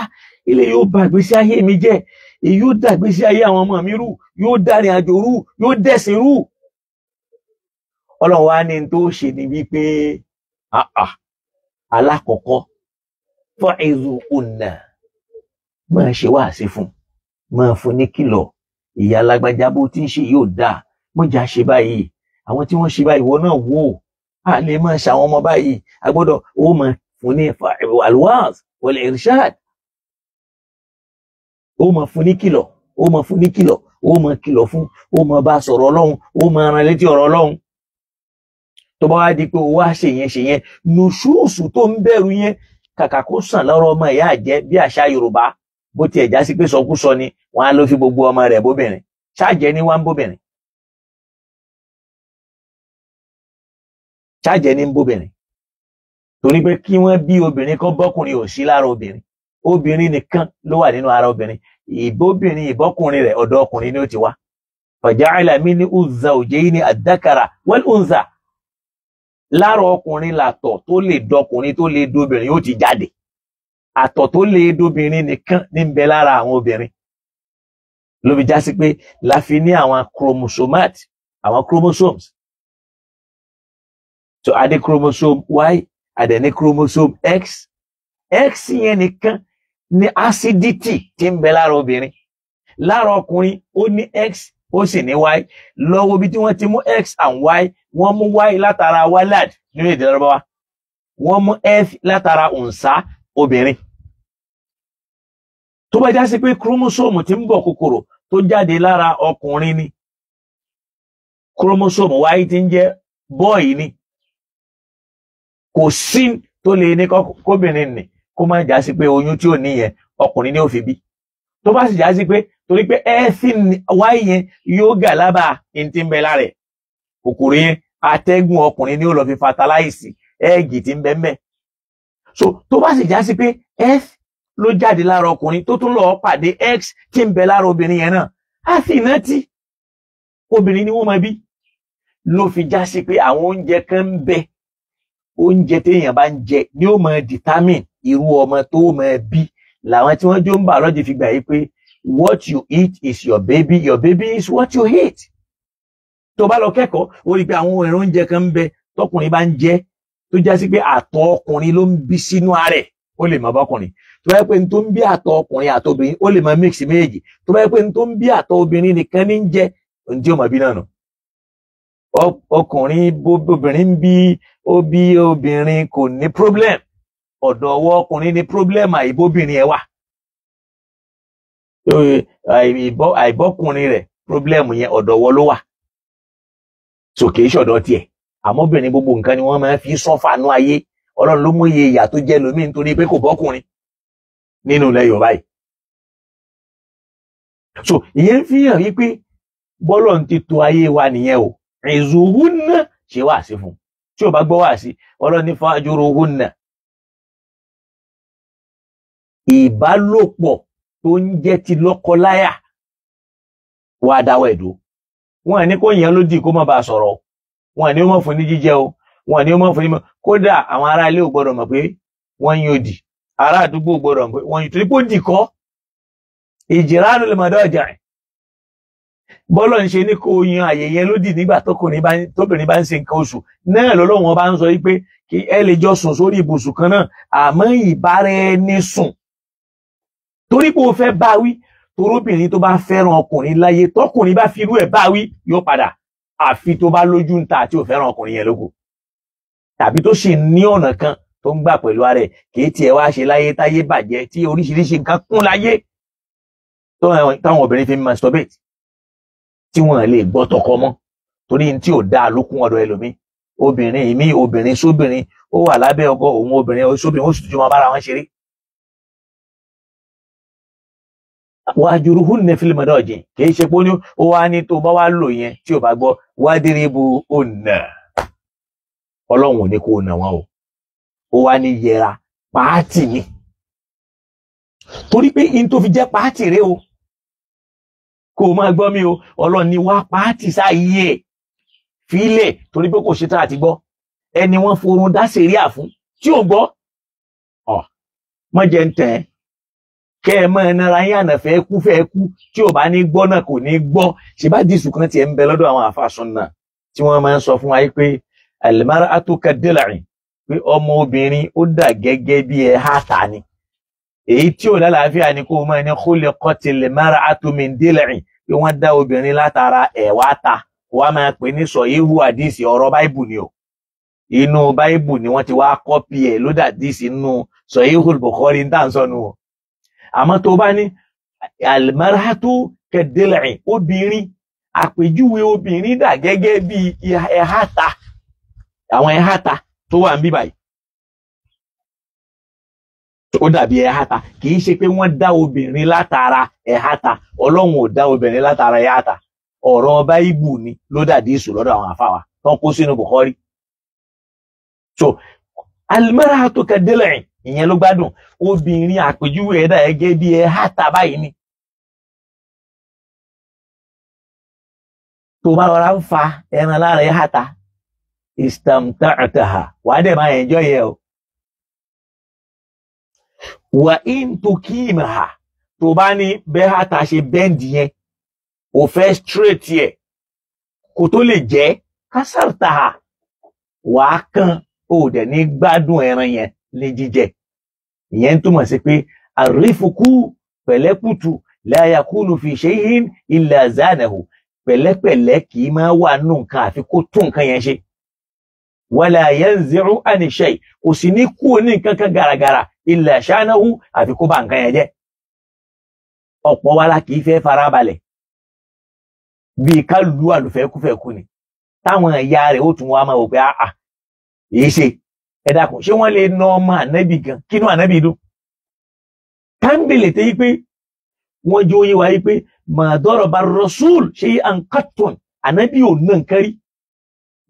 ilé yóò bà ìgbésí ayé mi jẹ́, èyí yóò dá ìgbésí ayé àwọn ọmọ mi rú, yóò dá ìrìn àjò rú, yóò dẹ̀sìn rú. Ọlọ́run wá ní tó ṣe ní wípé alákọ̀ọ́kọ́ fa'izuhunna, máa ṣe wáàsí fún, máa fún ní kìlọ̀, ìyá alágbájá bó ti ń ṣe yóò dá, mọ́jà ṣe báyìí, àwọn tí wọ́n ṣe báyìí wọ́n náà wò, a lè máa ṣàwọn ọmọ báyìí, a gbọ́dọ̀ ó máa fún ní alwaz wal irshad, ó máa fún ní kìlọ̀, ó máa fún ní kìlọ̀, ó máa kìlọ̀ fún, ó máa bá sọ̀rọ̀ Ọlọ́run, ó máa rán létí ọ̀rọ̀ Ọlọ́run. Tó bá wá di pé ó wá ṣe yẹn nùṣúùsù tó ń bẹ̀rù yẹn, kàkà kó sàn lọ́rọ̀ ọmọ ìyá àjẹ́ bí àṣà Yorùbá, bó tiẹ̀ já sí pé sọkúsọ ni wọ́n á lọ fi gbogbo ọmọ rẹ̀ bóbìnrin, ṣáàjẹ́ ni wọ́n ń bóbìnrin, ṣáàjẹ́ ni ń bóbìnrin, torí pé kí wọ́n bí obìnrin kan bọ́kùnrin ò sí lára obìnrin, obìnrin nìkan ló wà nínú ara obìnrin, ìbóbìnrin ìbọ́kùnrin rẹ̀ ọ̀dọ̀ ọkùnrin ni ó ti wá. Faja'ala minhu zawjayni ad-dhakara wal-untha, lára ọkùnrin làtọ̀ tó lè dọkùnrin tó lè dóbìnrin ó ti jáde, àtọ̀ tó lè dóbìnrin nìkan ní ń bẹ lára àwọn obìnrin. Ló fi já sí pé la fi ní àwọn chromosomat, àwọn chromosomes. So adé chromosome Y, adé ní chromosome X. X yẹn nìkan ní acidity tí ń bẹ lára obìnrin. Lára ọkùnrin ó ní X ó sì ní Y. Lọ́wọ́ bí tí wọ́n ti mú X and Y, wọ́n mú Y látara walad nínú èdè Lárúbáwá, wọ́n mú F látara unsa obìnrin. Tó bá já sí pé chromosome tí ń bọ̀ kòkòrò tó jáde lára ọkùnrin ni, chromosome Y tí ń jẹ́ boy ni, kò sí tó lè ní kóbìnrin nì kó má já sí pé oyún tí ò ní yẹn ọkùnrin ni ó fi bí. Tó bá sì já sí pé torí pé Y yẹn yóò gà lábà ní tí ń bẹ lára ẹ̀, kòkòrò yẹn atẹ́gùn ọkùnrin ni ó lọ fi fertilize ẹ́ẹ̀gì tí ń bẹ ńbẹ̀. So tó bá sì já sí pé F ló jáde lára ọkùnrin tó tún lọ pàdé X tí ń bẹ lára obìnrin yẹn náà, á fi iná tí obìnrin ni wọ́n máa bí. Ló fi já sí pé àwọn oúnjẹ kan ń bẹ, oúnjẹ téèyàn bá ń jẹ ni ó máa determine irú ọmọ tó máa bí. Làwọn tí wọ́n jó ń biology fi gbà yí pé what you eat is your baby is what you eat. Tó bá lọ kẹ́kọ̀ọ́ ó rí pé àwọn ẹ̀rọ oúnjẹ kan ń bẹ tọkùnrin bá ń jẹ tó já sí pé àtọ̀ ọkùnrin ló ń bí sínú ara ẹ̀, ó lè má bọ́kùnrin. Tó bá yẹ pé n tó ń bí àtọ̀ ọkùnrin àtobìnrin ó lè má mix méjì. Tó bá yẹ pé n tó ń bí àtọ̀ obìnrin nìkan ní ń jẹ, ohun tí ó máa bí náà nù. Ọkùnrin obìnrin bí obìnrin kò ní problem, ọ̀dọ̀ ọwọ́ ọkùnrin ní problem àìbóbìnrin ẹ̀ wà. Àìbọ́kùnrin rẹ̀ problem yẹn ọ̀dọ̀ ọwọ́ ló wà. So kìí ṣọ̀dọ̀ tiẹ̀. àmọ́ obìnrin gbogbo nǹkan ni wọ́n máa fi sọ́fà nú ayé. Ọlọ́run ló mú iye ìyà tó jẹ́ lómi nítorí pé kò bọ́kùnrin nínú ilẹ̀ Yorùbá yìí. So ìyẹn fi hàn wípé bọ́lọ̀ ń ti tò ayé wa nìyẹn o. Izuhunna ṣe wá sí fún. Tí o bá gbọ́ wá sí, Ọlọ́run ní fajuruhunna. Ìbálòpọ̀ tó ń jẹ́ ti lọ́kọláya wá dáwọ́ ẹ̀dùn. Wọ́n ní kó yẹn lódì kó má bàa sọ̀rọ̀. Wọ́n ní ó mọ̀ fún ní jíjẹ o. Wọ́n ní ó mọ̀ fún ní mọ̀. Kódà àwọn ará ilé ò gbọ́dọ̀ mọ̀ pé wọ́n yín òdì. Ará àdúgbò ò gbọ́dọ̀ mọ̀ pé wọ́n yín torí pé ó dì kọ́. Ìjìránù lè mọ̀ dọ́jà. Bọ́lọ̀ ń ṣe ní kó yan àyè yẹn lódì nígbà tóbìnrin bá ń ṣe nǹkan oṣù. Náà lọ́lọ́run bá ń sọ wípé kí ẹ lè jọ sùn sórí ibùsùn kan náà, àmọ́ ìbára ẹni sùn. Torí pé o fẹ́ bá wí, torobìnrin tó bá fẹ́ràn ọkùnrin láyé, tọkùnrin bá firú ẹ̀ bá wí, yóò padà. Àfi tó bá lójú ń ta àti ò fẹ́ràn ọkùnrin yẹn lógo. Tàbí tó ṣe ní ọ̀nà kan tó ń gbà pẹ̀lú ara ẹ̀, kìí tiẹ̀ wá ṣe láyé táyé bàjẹ́ tí oríṣiríṣi nǹkan kún láyé táwọn obìnrin fi masturbate tí wọ́n lè gbọ́ tọkọ mọ́ torí tí ò dáa lókun ọ̀dọ̀ ẹlòmíì. Obìnrin sóbìnrin ó wà lábẹ́ ọkọ, òun obìnrin sóbìnrin ó sì tún máa bára wọn ṣeré. Wahjuruhunna fil madaji kìí ṣe pé ó wá ní tó bá wá lò yẹn tí ò bá gbọ́ wadribuhunna. Ọlọ́run ò ní kó nà wọ́n o. Ó wá ní yẹra pàátì ni. Torí pé in tó fi jẹ́ pàátì rẹ o. Kó máa gbọ́ mi o. Ọlọ́run ní wá pàátì sáyé ẹ̀. Fílẹ̀ torí pé kò ṣe tá àti gbọ́. Ẹni wọ́n forun dá sẹ̀ríà fún tí ò gbọ́. Mọ́ jẹ́ ń tẹ̀ ẹ́. Kẹ́ ẹ máa nara yín àná fẹ́ kú tí ò bá ní gbọ́ náà kò ní gbọ́. Ṣé bá dìsù kan tiẹ̀ ń bẹ lọ́dọ̀ àwọn àfáà Sunnah tí wọ́n máa ń sọ fún wa pé al-mar'atu kad-dil'i pé ọmọ obìnrin ó dà gẹ́gẹ́ bí ẹ̀há ni. Èyí tí ò lálàáfíà ni kó máa ní khuliqatil mar'atu min dil'i pé wọ́n dá obìnrin látara ẹ̀wá ta. Wọ́n máa pè ní sọ̀híhù àdìsí ọ̀rọ̀ Báíbù ni o. Inú Báíbù ni wọ́n ti wá kọ́pì ẹ̀ ló dà dísì nínú Sahihul Bukhari ń tàn sọ́nu o. Àmọ́ tó bá ní al-mar'atu kad-dil'i obìnrin, àpèjúwe obìnrin dà gẹ́gẹ́ bí ẹ̀háta. Àwọn ẹ̀háta tó wà ń bí báyìí. Ó dàbí ẹ̀háta. Kìí ṣe pé wọ́n dá obìnrin látara ẹ̀háta. Ọlọ́run ò dá obìnrin látara ẹ̀háta. Ọ̀rọ̀ Báíbù ni ló dà dísù lọ́dọ̀ àwọn àfáwà tó ń kó sínú Bukhari. So, al-mar'atu kad-dil'i ìyẹn ló gbádùn. Obìnrin àpèjúwe ẹ̀dá ẹgẹ́ bí ẹ̀háta báyìí ni. Tó bá rọra ń fa ẹran lára ẹ̀háta, istamta'taha, wà á dẹ̀ máa enjoy ẹ̀ o. Wa in tuqimaha, tó bá ní bẹ́háta ṣe bẹ́ǹdì yẹn, ò fẹ́ straight yẹ, kò tó lè jẹ́ kasartaha, wà á kàn ó dẹ̀ ní gbádùn ẹran yẹn ní jíjẹ. Ìyẹn túmọ̀ sí pé àrífukú pẹ̀lẹ́kùtù la yakunu fi shay'in illa zanahu. Pẹ̀lẹ́pẹ̀lẹ́ kì í máa wà nù nǹkan àfi kó tún nǹkan yẹn ṣe. Wala yanzi'u an shay, kò sì ní kú ní nǹkan kan gàràgàrà illa shanahu àfi kó bá nǹkan yẹn jẹ́. Ọ̀pọ̀ wa la kì í fẹ́ farabalẹ̀. Bí ká lu àlùfẹ́kúfẹ́kú ni. Táwọn ìyá rẹ̀ ó tún wá máa wò pé èyí ṣe ẹ dákun ṣé wọ́n lè ná ọmọ ànábì gan kínú ànábì dùn. Káńbèlè tẹ́ yí pé wọ́n jó yí wa yí pé ma daraba ar-rasul shay'an qattun, ànábì ò ná nǹkan rí.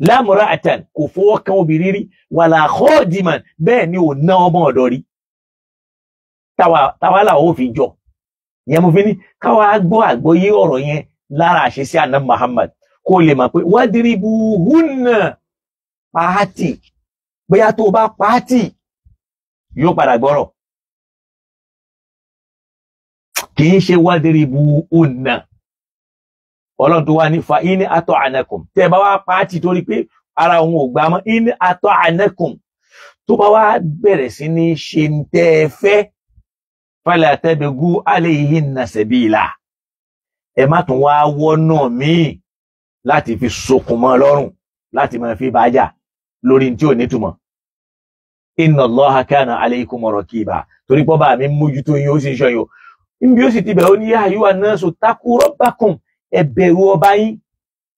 La mura'atan, kò fọwọ́ kan obìnrin rí, wala khadiman, bẹ́ẹ̀ ni ò ná ọmọ ọ̀dọ̀ rí. Táwa làwọn ò fi jọ. Ìyẹn mo fi ní káwa gbọ́ àgbọ́yé ọ̀rọ̀ yẹn lára àṣẹṣe ànábì Muhammad kó lè mọ̀ pé wadribuhunna pàátì, bóyá tó bá pàátì yóò padà gbọ́rọ̀. Kìí ṣe wadribuhunna. Ọlọ́run tó wá ní fa in ata'anakum. Tẹ́ bá wá pàátì torí pé ara òun ò gbà mọ́, in ata'anakum. Tó bá wá bẹ̀rẹ̀ sí ní ṣe ń tẹ́ fẹ́, fala tabghu alayhinna sabila. Ẹ má tún wá wọ́nà míì láti fi sokùn mọ́ lọ́rùn, láti máa fi bájà lórí tí ò nítumọ̀. Inna Allaha kana alaykum raqiba. Torí pọ́ bá mi mójútó yín ó sì ń ṣọ́ yín. Níbi ó sì ti bẹ̀ ó ní ya ayyuhan nasu taqu rabbakum, ẹ bẹ̀rù ọba yín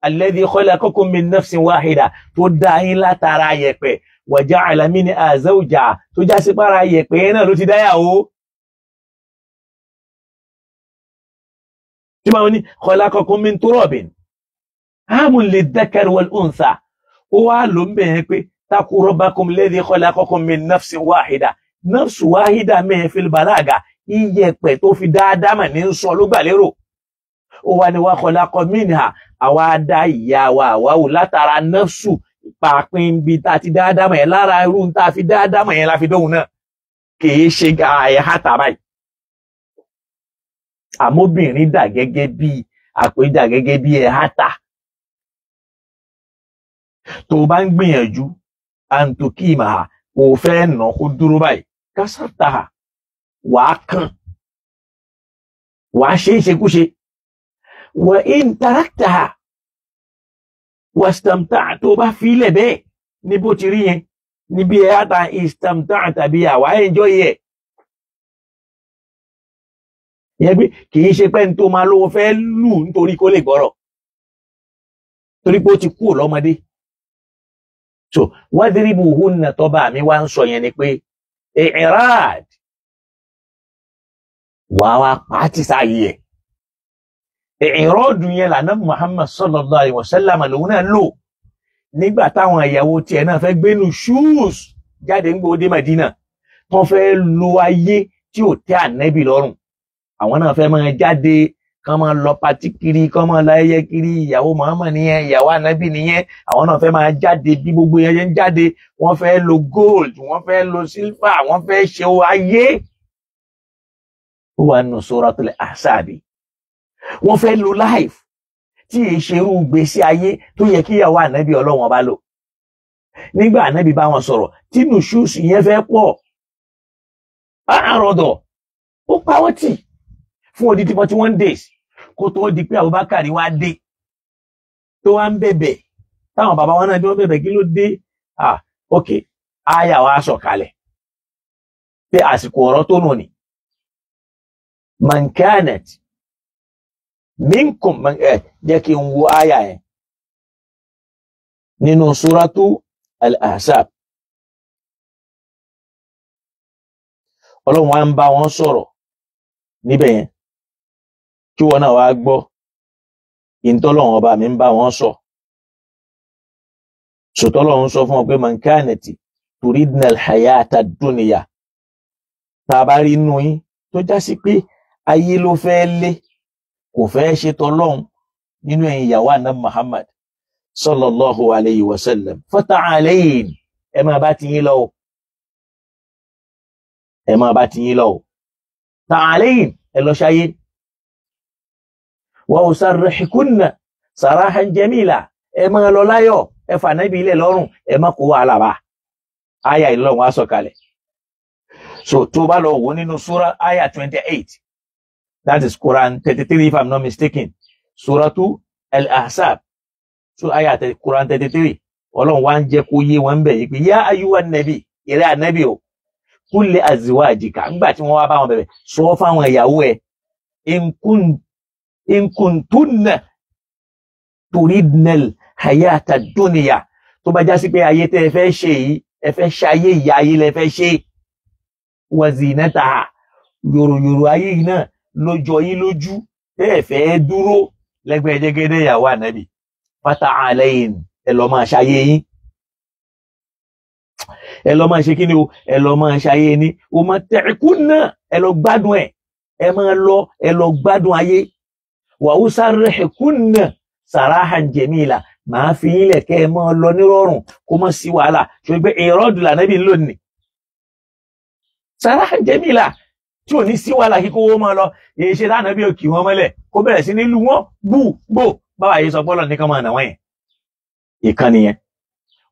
alladhi khalaqakum min nafsin wahida tó dá yín látara yẹ̀pẹ̀ wa ja'ala minha zawjaha tó já sí para yẹ̀pẹ̀ náà ló ti dáyàwó. tí wọ́n ní khalaqakum min turabin hamun lidhakari wal untha ó wá ló ń bẹ̀rẹ̀ pé taqu rabbakum alladhi khalaqakum min nafsin wahida nafsu wahida mẹ́rin fil balaga iyẹ̀pẹ̀ tó fi dáadáa mà ní ń sọ ló gbà lérò. ó wá ní wa khalaqa minha àwa dá ìyá wa àwáwò látara nafsu pàápín bí tá ti dáadáa mà yẹn lára irú tá fi dáadáa mà yẹn la fi dóhun náà kìí ṣe ẹ̀ hátà báyìí. àmóbìnrin dà gẹ́gẹ́ bí àpéjà gẹ́gẹ́ bí ẹ̀ hátà. tó bá ń gbìyànjú àǹtòkìmà kò fẹ́ nà kó dúró báyìí kásátà wàá kàn wàá ṣe é ṣekúṣe wà in taraktaha wastamta'a tó bá filẹ̀ bẹ́ẹ̀ ní bó ti rí yẹn níbi ẹ̀ hátà istamta'a tàbí àwa enjoy yẹ. yẹn pé kì í ṣe pé ní tó máa lówó fẹ́ lù nítorí kó lè gbọ́rọ̀ torí pé ó ti kú lọ́mọdé. so wadribuhunna tọ́ba mi wá ń sọ yẹn ni pé i'rad wá pàtí sáyé ẹ̀ i'radu yẹn lànà Muhammad sallallahu alaihi wasallam lòun náà lò nígbà táwọn ìyàwó tiẹ̀ náà fẹ́ gbénu shoes jáde ń gbòde Madina tó fẹ́ lo ayé tí ò tẹ́ ànẹ́bì lọ́rùn àwọn náà fẹ́ máa jáde kán máa lọ patí kiri kán máa láyé kiri ìyàwó Muhammad nìyẹn ìyàwó ànábì nìyẹn àwọn náà fẹ́ máa jáde bí gbogbo yẹn ń jáde wọ́n fẹ́ lo gold wọ́n fẹ́ lo silver wọ́n fẹ́ ṣe ayé. ó wà nù Suratul Ahzab wọ́n fẹ́ lo life tí èyí ṣe irú gbèsè ayé tó yẹ kí ìyàwó ànábì ọlọ́wọ́n bá lò. nígbà ànábì bá wọn sọ̀rọ̀ tínú ṣúùsì yẹn fẹ́ pọ̀ àròdọ̀ ó pa wọ́n tì fún odidi 41 days kó tó di pé Abubakar wá dé tó wá ń bẹ̀bẹ̀ táwọn bàbá wọn náà tí wọ́n bẹ̀bẹ̀ kí ló dé ok aya wa sọ̀kalẹ̀ pé àsìkò ọ̀rọ̀ tó nù ni man kanat minkum jẹ́ kí n wo aya yẹn nínú suratu al-Ahzab ọlọ́run wa ń bá wọn sọ̀rọ̀ níbẹ̀ yẹn kí wọn náà wá gbọ́ ìntọ́lọ́run ọba mi ń bá wọn sọ sọtọ́lọ́run sọ fún wọn pé man kanati turidna al-hayata ad-dunya tá a bá rí inú yín tó já sí pé ayé ló fẹ́ lé kò fẹ́ ṣe tọ́lọ́run nínú ẹ̀yin ìyàwó ànábì Muhammad sallallahu alayhi wa sallam fata'alayn ẹ máa bá ti yín lọ ẹ máa bá ti yín lọ ta'alayn ẹ lọ ṣayé wa usarrihukunna sarahan jamila ẹ máa lọ láyọ̀ ẹ fà nábì ilẹ̀ lọ́rùn ẹ má kó wàhálà bá aya ìlọ́run á sọ̀kalẹ̀. so tó bá lọ wò nínú surah aya 28 that is Quran 33 if I'm not mistaken suratu al-Ahzab so aya Quran 33 ọlọ́run wá ń jẹ́ kó yé wọn bẹ̀ yìí pé yá ayyuhan nabi ìrẹ́ ànábì o kulli azwajika ńgbà tí wọ́n wá bá wọn bẹ̀bẹ̀ sọ fáwọn ìyàwó ẹ̀ in kuntunna turidnal hayata dunya tó bá já sí pé ayé tẹ́ ẹ fẹ́ ṣe yìí ẹ fẹ́ ṣayé ìyá ayé lẹ fẹ́ ṣe wa zinataha yòròyòrò ayé yìí náà lójọ yín lójú tẹ́ ẹ fẹ́ dúró lẹ́gbẹ̀ẹ́ jẹ́gẹ́dẹ́ ìyàwó ànábì fata'alayn ẹ lọ máa ṣayé yín ẹ lọ máa ṣe kí ni o ẹ lọ máa ṣayé ní o máa tẹ̀kúnnà ẹ lọ gbádùn ẹ máa lọ ẹ lọ gbádùn ayé wa usarrihukunna sarahan jamila máa fi yín lẹ̀ kẹ́ ẹ máa lọ nírọ̀rùn kó má sí wàhálà ṣùgbọ́n pé ìrọ́dù lànàbí lónìí sarahan jamila tí ò ní sí wàhálà kíkó owó máa lọ èyí ṣe lánàbí òkì wọn mọ́lẹ̀ kó bẹ̀rẹ̀ sí nílùú wọn gbò báwa yìí sọ pé ọlọ́run nìkan máa nà wọ́n yẹn ìkànnì yẹn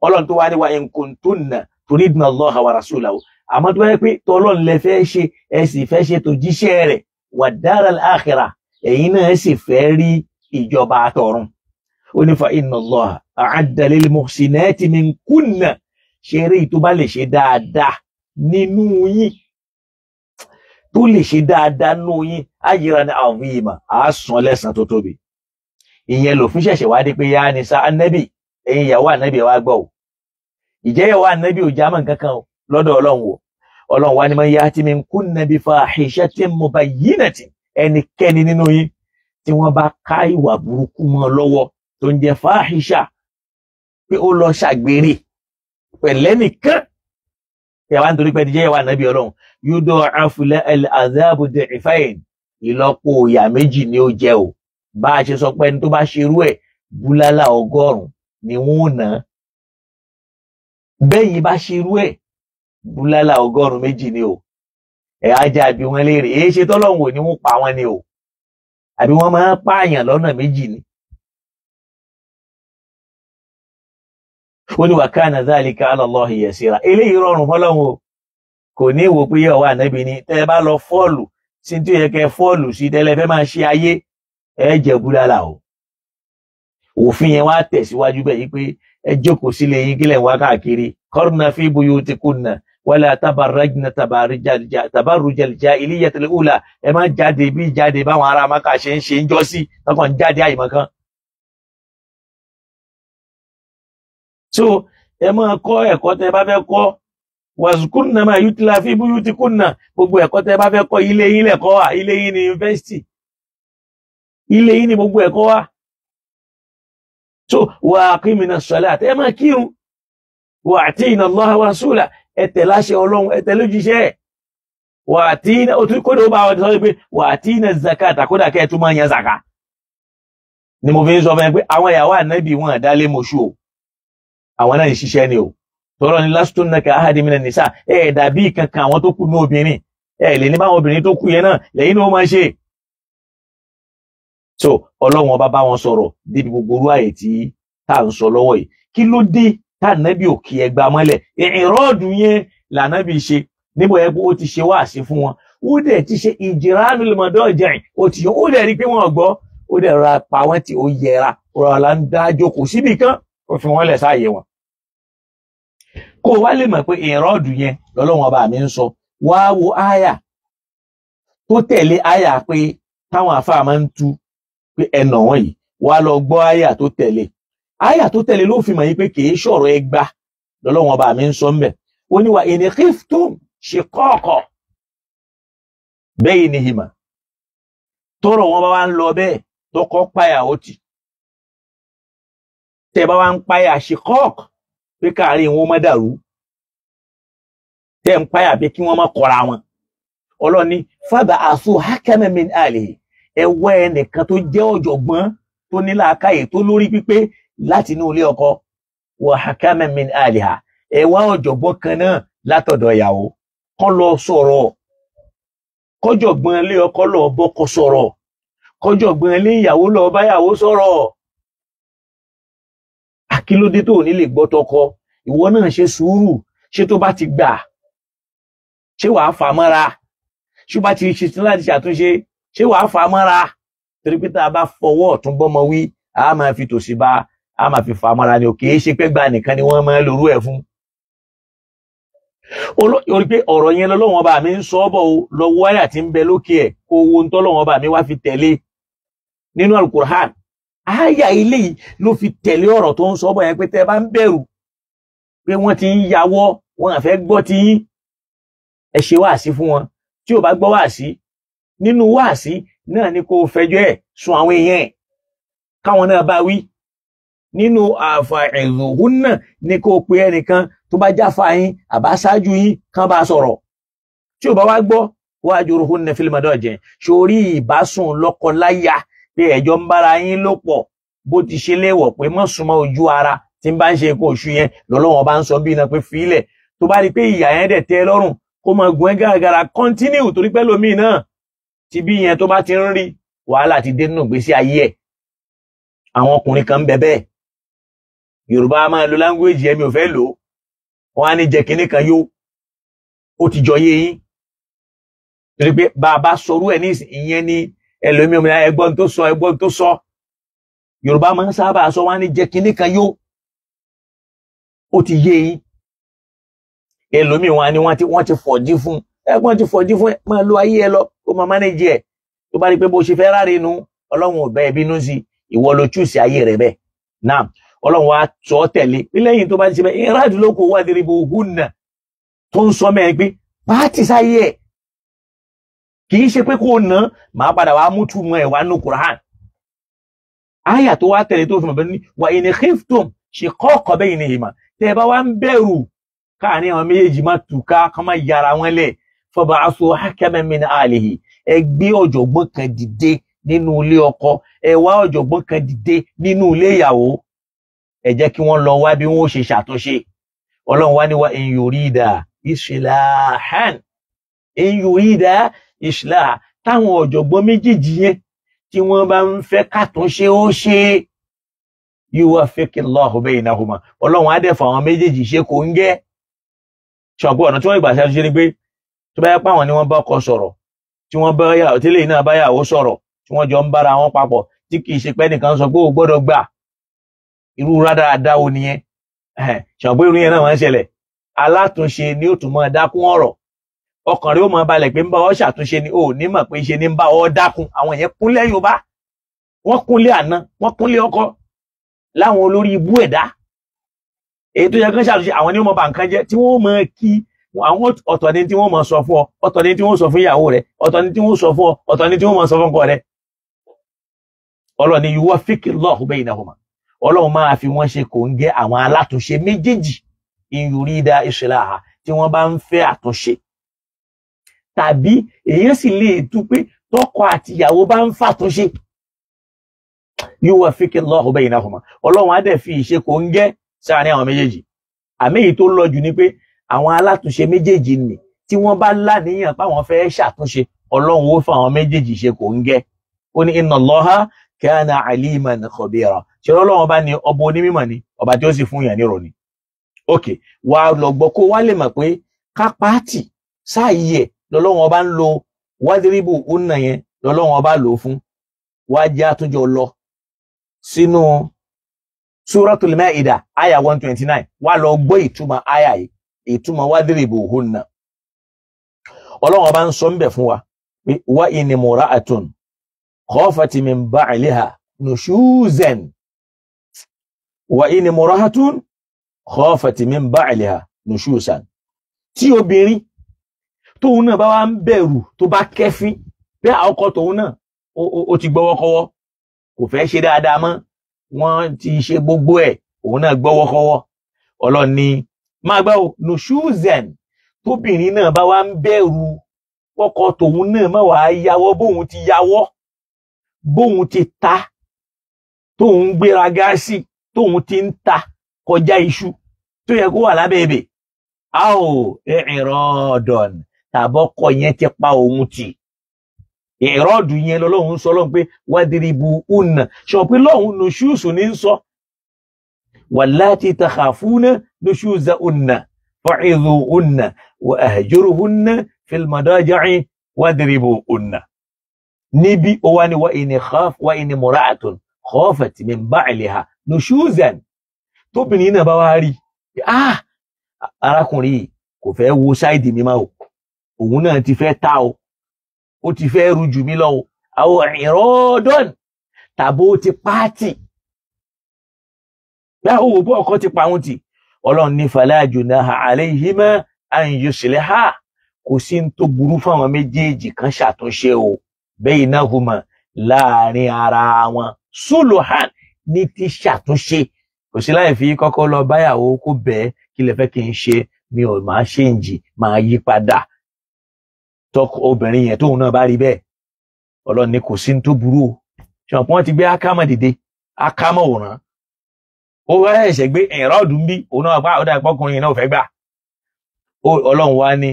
ọlọ́run tó wá ní wa in kuntunna turidna Allaha wa rasulahu àmọ́ tó wáyé pé tọ́lọ́run lẹ fẹ́ ṣe ẹ sì fẹ́ ṣe tó jíṣẹ́ rẹ̀ wà daral akhirah ẹ̀yin náà sì fẹ́ rí ìjọba àtọ̀run ó ní fa inna Allaha a'adda lil muhsinati minkunna ṣe rí tó bá lè ṣe dáadáa nínú yín tó lè ṣe dáadáa nínú yín ajran azima àásùn lẹ́san tó tóbi ìyẹn lòfin ṣẹ̀ṣẹ̀ wá dé pé yá ni sa ànábì ẹ̀yin ìyàwó ànábì wá gbọ́ o ìjẹ́ ìyàwó ànábì ò já mọ́ nǹkan kan lọ́dọ̀ ọlọ́run o ọlọ́run wá ní man ya'ti minkunna bi fahishatin mubayyinatin ẹnikẹ́ni nínú yín tí wọ́n bá ká ìwà burúkú mọ́ lọ́wọ́ tó ń jẹ́ fáhíṣà pé ó lọ ṣàgbèrè pẹ̀lẹ́ nìkan ẹ̀wà nítorí pé ẹ̀díjẹ́ ìwà ànábì ọlọ́run yuda'afu lahul adhabu di'fayn ìlọ́po ìyà méjì ni ó jẹ́ o bá a ṣe sọ pé ẹni tó bá ṣerú ẹ̀ búlálà 100 ni wọ́n ná bẹ́yìn bá ṣerú ẹ̀ búlálà 100 ni o ẹ̀ ajá bí wọ́n léèrè èé ṣe tọ́lọ́run ò ní wọ́n pa wọ́n ni o àbí wọ́n máa ń pààyàn lọ́nà méjì ni. ó ní wa kana dhalika ala Allahi yasira eléyìí rọrùn fọ́lọ́run o kò ní ìwò pé yẹ̀ wá ànábì ni tẹ́ ẹ bá lọ fọ́ọ̀lù sí tí ó yẹ kẹ́ fọ́ọ̀lù sí tẹ́lẹ̀ fẹ́ máa ṣe ayé ẹ jẹ búlálà o òfin yẹn wá tẹ̀síwájú bẹ́ẹ̀ yí pé ẹ jókòó sílé yín kílẹ̀ wá káàkiri qarna fi buyutikunna wala tabarrajna tabarrujal jahiliyyatil ula ẹ má jáde bí jáde báwọn ará Mákà ṣe ń ṣe ń jọ sí lọ́kàn jáde àyìmọ̀ kan. so ẹ máa kọ́ ẹ̀kọ́ tẹ́ bá fẹ́ kọ́ wazkurna ma yutla fi buyutikunna gbogbo ẹ̀kọ́ tẹ́ bá fẹ́ kọ́ ilé yín lẹ̀kọ́ wà ilé yín ní yunifásitì ilé yín ní gbogbo ẹ̀kọ́ wà. so wa aqimina salat ẹ máa kírun wa atina Allaha wa rasulahu ẹ tẹ̀ láṣẹ Ọlọ́run ẹ tẹ̀ lójíṣẹ́ wà tí ó tún kódà ó bá wọn sọ pé wà tí iná zakata kódà kẹ́ ẹ tún máa yan zaka ni mo fi ń sọ fún ẹ pé àwọn ìyàwó ànábì wọn àdálé mọṣú o àwọn náà ń ṣiṣẹ́ ni o tọrọ ni lastunna ka ahadi minan nisa ẹ dàbí kankan àwọn tó kù ní obìnrin ẹ lè ní báwọn obìnrin tó kù yẹn náà lẹ́yìn náà ó máa ṣe. so Ọlọ́run ọba bá wọn sọ̀rọ̀ débi gbogbo orú àyè tí tá à ń sọ lọ́wọ́ yìí kí ló dé tànàbí ò kí ẹgbà mọ́lẹ̀ ìrọ́ọ̀dù yẹn lànàbí ṣe níbo ẹ pé ó ti ṣe wáàsí fún wọn ó dẹ̀ ti ṣe ìjìránù lọ́mọdọ́jẹ́ ó ti ó dẹ̀ rí pé wọ́n gbọ́ ó dẹ̀ ra pa wọ́n tí ó yẹra ọ̀rọ̀ là ń dájọ́ kò síbi kan ó fi wọ́n lẹ̀ sáàyè wọn. kó o wá lè mọ̀ pé ìrọ́ọ̀dù yẹn lọ́lọ́wọ́n ọba mi ń sọ wá wo áyà tó tẹ̀lé áyà pé táwọn àfáà máa ń tú pé ẹnà wọn yìí wá lọ gbọ́ áyà tó tẹ̀lé àyà tó tẹ̀lé ló fi mọ̀ yí pé kìí ṣọ̀rọ̀ ẹgbà lọ́lọ́wọ́n ọba mi ń sọ mbẹ̀ ó ní wa in khiftum shiqaqa baynihima tọrọ wọn bá wá ń lọ bẹ́ẹ̀ tọkọ páyà ó tì tẹ bá wá ń páyà shiqaq pé káàrin wọn má dàrú tẹ ń páyà pé kí wọ́n má kọra wọn ọlọ́ni fab'athu hakaman min ahlihi ẹ wá ẹnìkan tó jẹ́ ọ̀jọ̀gbọ́n tó ní làákàyè tó lórí pípé láti inú ilé ọkọ wa hakaman min aliha ẹ wá ọ̀jọ̀gbọ́n kan náà látọ̀dọ̀ ìyàwó kó lọ sọ̀rọ̀ kọ́jọ̀gbọ́n ilé ọkọ lọ bọ́kọ sọ̀rọ̀ kọ́jọ̀gbọ́n ilé ìyàwó lọ báyàwó sọ̀rọ̀ àkílódé tó ní lè gbọ́ tọkọ ìwọ náà ṣe sùúrù ṣé tó bá ti gbà ṣé wàá fà mọ́ra ṣé bá ti ṣe láti ṣàtúnṣe ṣé wàá fà mọ́ra torí pé tá a bá fọwọ́ ọ̀tún bọ́mọ wí a máa fi tòsí bá a máa fi fà mọ́ra ni ò kìí ṣe pé gbà nìkan ni wọ́n máa lórú ẹ̀ fún. orí pé ọ̀rọ̀ yẹn lọ́lọ́wọ́n ọba mi ń sọ ọ́ bọ̀ lọ́wọ́ àyà tí ń bẹ lókè ẹ̀ kó owó ń tọ́lọ́wọ́n ọba mi wá fi tẹ̀lé nínú alukur'an àyà ilé yìí ló fi tẹ̀lé ọ̀rọ̀ tó ń sọ ọ́ bọ̀ yẹn pé tẹ́ bá ń bẹ̀rù pé wọ́n ti ń yawọ́ wọn àfẹ́ gbọ́ ti yín ẹ ṣe wáàsí fún wọn tí ò bá gbọ́ wáàsí nínú wáàsí náà ni kó fẹjọ́ ẹ̀ sùn àwọn èèyàn ẹ̀ káwọn náà bá wí nínú àfàìrùhún náà ní kó pe ẹnìkan tó bá jáfa yín àbá ṣáájú yín kán bá sọ̀rọ̀ tí ò bá wá gbọ́ wahjuruhunna fil madaji sórí ìbásùn lọ́kọ láyà pé ẹjọ́ ń bára yín lò pọ̀ bó ti ṣe léèwọ̀ pé mọ́ súnmọ́ ojú ara tí ń bá ń ṣe nǹkan oṣù yẹn lọ́lọ́wọ́n bá ń sọ bí iná pé fílẹ̀ tó bá rí pé ìyà yẹn dẹ̀ tẹ́ lọ́rùn kó máa gùn ẹ́ gàràgàrà continue torí pé lómìn náà tí bí yẹn tó bá ti ń rí wàhálà ti dé nínú ìgbésí ayé ẹ̀ àwọn ọkùnrin kan ń bẹ bẹ́ẹ̀ Yorùbá máa lo language ẹ̀mí ò fẹ́ lò wọ́n á ní jẹ́ kinní kan yó ó ti jọ yé yín torí pé bàbá sọrú ẹ̀ ní ìyẹn ní ẹlòmíì òmìnira ẹgbọ́n tó sọ Yorùbá máa ń sábà sọ wọ́n á ní jẹ́ kinní kan yó ó ti yé yín ẹlòmíì wọn á ní wọ́n ti fọ̀dí fún ẹgbọ́n ti fọ̀dí fún ẹ máa lo ayé ẹ lọ ó máa manage ẹ tó bá rí pé bó ṣe fẹ́ ráre nu Ọlọ́run ò bẹ́ ẹ bínú sí ìwọ ló choose ayé rẹ bẹ́ẹ̀ náà Ọlọ́run wa sọ tẹ̀lé pé lẹ́yìn tó bá ti ṣe bẹ́ẹ̀ ìrádùn ló kó wadribuhunna tó ń sọ mẹ́rin pé pàtì sáyé ẹ̀ kì í ṣe pé kó ná máa padà wá mú túmọ̀ ẹ̀ wá nù Qur'an àyà tó wá tẹ̀lé tó fi mọ̀ bẹ́ẹ̀ ni wa in khiftum shiqaqa baynihima tẹ́ bá wá ń bẹ̀rù káàrin àwọn méjèèjì má túká kán má yára wọn lẹ̀ fab'athu hakaman min ahlihi ẹ gbé ọ̀jọ̀gbọ́n kan dìde nínú ilé ọkọ ẹ wá ọ̀jọ̀gbọ́n kan dìde nínú ilé ìyàwó ẹ jẹ́ kí wọ́n lọ wá bí wọ́n ṣe ṣàtúnṣe Ọlọ́run wá ní wa in yurida islahan in yurida islah táwọn ọ̀jọ̀gbọ́n méjèèjì yẹn tí wọ́n bá ń fẹ́ kàtúnṣe ó ṣe yuwaffiqillahu baynahuma Ọlọ́run á dẹ̀ fà àwọn méjèèjì ṣe kò ń gẹ́ ṣọ̀pọ̀ ọ̀nà tí wọ́n ìgbà ṣe ni pé tó bá yẹ pé àwọn ni wọ́n bá ọkọ sọ̀rọ̀ tí wọ́n bá yà tẹ́lẹ̀ náà bá yàwó sọ̀rọ̀ tí wọ́n jọ ń bára wọn papọ̀ tí kì í ṣe pé nìkan sọ pé ó gbọ́dọ̀ gbà irú rádaràda wo nìyẹn ṣọ̀pọ̀ irú yẹn náà máa ń ṣẹlẹ̀ alátúnṣe ni ó tún máa dákún ọ̀rọ̀ ọkàn rẹ̀ ó máa balẹ̀ pé ń bá ọ ṣàtúnṣe ni ó ní mọ̀ pé ṣe ni ń bá ọ dákún àwọn yẹn kúnlẹ̀ Yorùbá wọ́n kúnlẹ̀ àná wọ́n kúnlẹ̀ ọkọ láwọn olórí ibú ẹ̀dá èyí tó yẹ kán ṣàtúnṣe àwọn ni ó mọ bà nǹkan jẹ́ tí wọ́n mọ̀ kí àwọn ọ̀tọ̀ ni tí wọ́n mọ̀ sọ fún ọ ọ̀tọ̀ ni tí wọ́n sọ fún ìyàwó rẹ̀ ọ̀tọ̀ ni tí wọ́n sọ fún ọ ọ̀tọ̀ ni tí wọ́n mọ̀ sọ fún ọkọ rẹ̀ Ọlọ́run ni yuwaffiqillahu baynahuma Ọlọ́run máa fi wọ́n ṣe kò ń gẹ́ àwọn alátúnṣe méjèèjì in yurida islaha tí wọ́n bá ń fẹ́ àtúnṣe tàbí èyàn sì lè tú pé tọkọ àti ìyàwó bá ń fàtúnṣe yuwaffiqillahu baynahuma Ọlọ́run á dẹ̀ fi ìṣe kò ń gẹ́ sáàrin àwọn méjèèjì àmì èyí tó lọ jù ni pé àwọn alátúnṣe méjèèjì nì tí wọ́n bá láníyàn páwọn fẹ́ ṣàtúnṣe Ọlọ́run ó fún àwọn méjèèjì ṣe kò ń gẹ́ ó ní inna Allaha kana aliman khabira ṣe Ọlọ́run bá ní ọba onímọ̀ ni ọba tí ó sì fún yàn ní ìròyìn ok wà lọ́gbọ́ kó wá lè mọ̀ pé kápátì sáàyè ẹ̀ lọ́lọ́run ọba ń lo wadribuhunna yẹn lọ́lọ́run ọba lò fún wá jẹ́ àtúnjọ lọ sínú Suratul Ma'idah aya 129 wá lọ gbọ́ ìtumọ̀ aya yìí ìtumọ̀ wadribuhunna Ọlọ́run ọba ń sọ ń bẹ̀ fún wa pé wa in imra'atun khafat min ba'liha nushuzan wa in imra'atun khafat min ba'liha nushuzan tí obìnrin tóun náà bá wá ń bẹ̀rù tó bá kẹ́fín pé ọkọ tóun náà ó ti gbọ́wọ́kọ́wọ́ kò fẹ́ ṣe dáadáa mọ́ wọ́n ti ṣe gbogbo ẹ̀ òun náà gbọ́wọ́kọ́wọ́ Ọlọ́run ní máa gbá o nushuzan tóbìnrin náà bá wá ń bẹ̀rù ọkọ tóun náà má wàá yáwọ́ bóun ti yáwọ́ bóun ti ta tóun gbéraga sí tóun ti ń ta kọjá iṣu tó yẹ kó wà lábẹ́ ebè a ò ìrọ̀dọ̀n tàbọ́kọ yẹn ti pa òun tì ìrọ̀dù yẹn lọ́lọ́run sọ lọ́run pé wadribuhunna ṣọ pé lọ́run nuṣúùsù ní ń sọ wallati takhafuna nushuzahunna fa'idhuhunna wa ahjuruhunna fil madaji'i wadribuhunna níbi ó wá ní wa in imra'atun khafat min ba'liha nushuzan tóbìnrin náà bá wá rí arákùnrin yìí kò fẹ́ wo ṣáìdì mi máa òun náà ti fẹ́ ta ó ti fẹ́ rú jù mí lọ àwọn ìrọ́dọ̀n tàbó ti pàátì bá owó bó ọkọ ti pa wọn tì Ọlọ́run ní fala junaha alayhima an yusliha kò sí ń tó burú fáwọn méjèèjì kan ṣàtúnṣe o baynahuma láàrin ara wọn suluhan ní ti ṣàtúnṣe kò sí láì fi kọ́kọ́ lọ báyàwó kó bẹ́ẹ̀ kí lè fẹ́ kí n ṣe mi ò máa ṣéǹjì máa yí padà tọkọ obìnrin yẹn tóun náà bá rí bẹ́ẹ̀ Ọlọ́run ní kò sí ní tó burú o ṣùgbọ́n wọ́n ti gbé akámọ̀ dìde akámọ̀ òràn ó wá ẹ̀ṣẹ̀ gbé ẹ̀rọ ọdún bí òun náà gbá ọ̀dà ìpọ́kùnrin náà fẹ́ gbà Ọlọ́run wá ní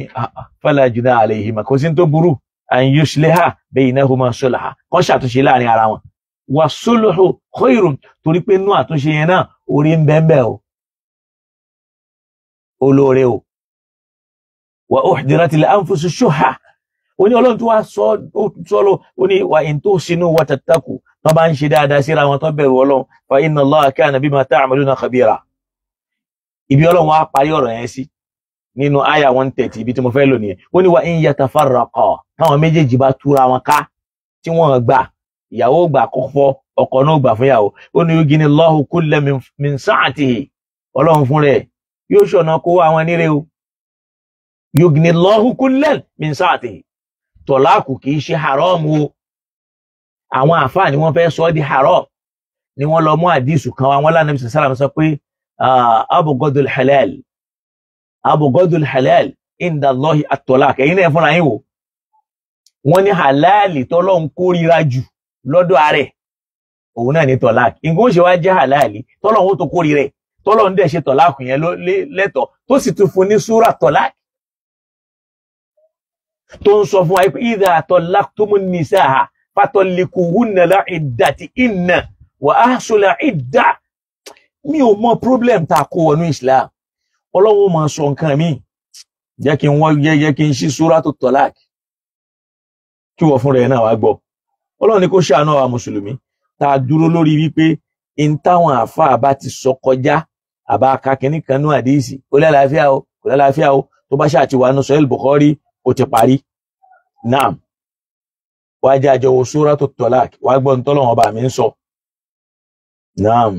fala junaha alayhima kò sí ní tó burú an yusliha baynahuma sulha kán ṣàtúnṣe láàrin ara wọn wa sulhu khairun torí pé inú àtúnṣe yẹn náà orí ń bẹ́ẹ̀ o olóore o wa uhdiratil anfusu shuhha ó ní Ọlọ́run tó wá sọ́lọ́ ó ní wa in tuhsinu wa tattaqu tó bá ń ṣe dáadáa síra wọn tó bẹ̀rù Ọlọ́run fa inna Allaha kana bima ta'maluna khabira ibi Ọlọ́run wá parí ọ̀rọ̀ yẹn sí nínú àyà 130 ibi tí mo fẹ́ lò nìyẹn ó ní wa in yatafarraqa táwọn méjèèjì bá túra wọn ká tí wọ́n gbà ìyàwó gbà kọ́kọ́ ọkọ náà gbà fún ìyàwó ó ní yuginillahu kulla min sa'atihi Ọlọ́run fún rẹ̀ yóò ṣọ̀nà kó àwọn níre o yuginillahu kulla min sa'atihi tọ̀láàkù kì í ṣe haram o àwọn àfáà ni wọ́n fẹ́ sọ di haram ni wọ́n lọ mú àdísù kan wọn lánàá bí sàlámù sọ pé abghadul halal inda Allahi at-talaq ẹ̀yin náà fúnra yín wò wọ́n ní halali tọ́lọ́run kórìíra jù lọ́dọ̀ ààrẹ òun náà ní tọ́lák nǹkan ó ṣe wá jẹ́ halali tọ́lọ́run ó tó kórìíra rẹ̀ tọ́lọ́run dẹ̀ ṣe tọ́lák yẹn lẹ́tọ̀ tó sì tún fún ní súrà tọ́lák tó ń sọ fún wa pé idha tallaqtumun nisaa fatallikuhunna li'iddatihinna wa ahsul idda mi ò mọ problem tá kó wọnú Islam Ọlọ́run máa sọ nǹkan mi jẹ́ kí n ṣí súratu tọ́lák kí wọ́n fún rẹ̀ náà wá gbọ́ Ọlọ́run ní kó ṣàánú àwa mùsùlùmí tá a dúró lórí wípé in táwọn àfáà bá ti sọ kọjá àbá akakíní kan ní àdíìsì ó lálàáfíà o kò lálàáfíà o tó bá ṣáà ti wà ní Sahih Bukhari ó ti parí naam wá jẹ́ àjọwò súratu tọ́lák wá gbọ́ ní tọ́lọ́wọ́n ọba mi ń sọ naam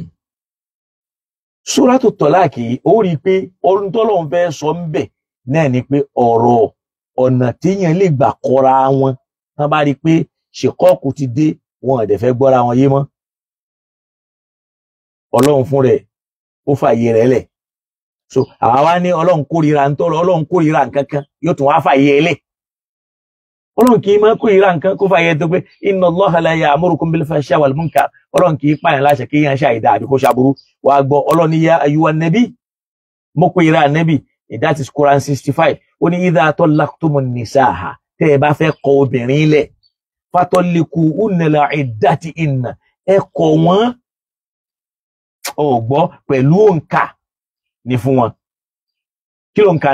súratu tọ́lák yìí ó rí i pé ohun tọ́lọ́wọ́n fẹ́ sọ ń bẹ̀ náà ni pé ọ̀rọ̀ ọ̀nà téèyàn lè gbà kọ́ra wọn tán bá rí i pé ṣèkọ́ọ̀kù ti dé wọn ò dẹ̀ fẹ́ gbọ́ra wọn yé mọ́ Ọlọ́run fún rẹ̀ ó fàyè rẹ̀ lẹ̀ so àwa wá ní Ọlọ́run kórìíra ń tọ́lọ Ọlọ́run kórìíra nǹkan kan yóò tún wá fàyè lẹ̀ Ọlọ́run kì í máa kórìíra nǹkan kó fàyè tó pé inna Allaha la ya'murukum bil fahsha'i wal munkar Ọlọ́run kì í pààyàn láṣẹ kí yẹn ṣàìdá àbí kó ṣàbúrú wàá gbọ́ Ọlọ́run ya ayyuhan nabi mo kórìíra nabi that is Quran 65 ó ní idha tallaqtumun nisaa tẹ́ ẹ bá fẹ́ kọ obìnrin lẹ̀ fatallikuhunna li'iddatihinna ẹ kọ̀ wọ́n ọ̀gbọ́ pẹ̀lú òǹkà ní fún wọn kí ló ń kà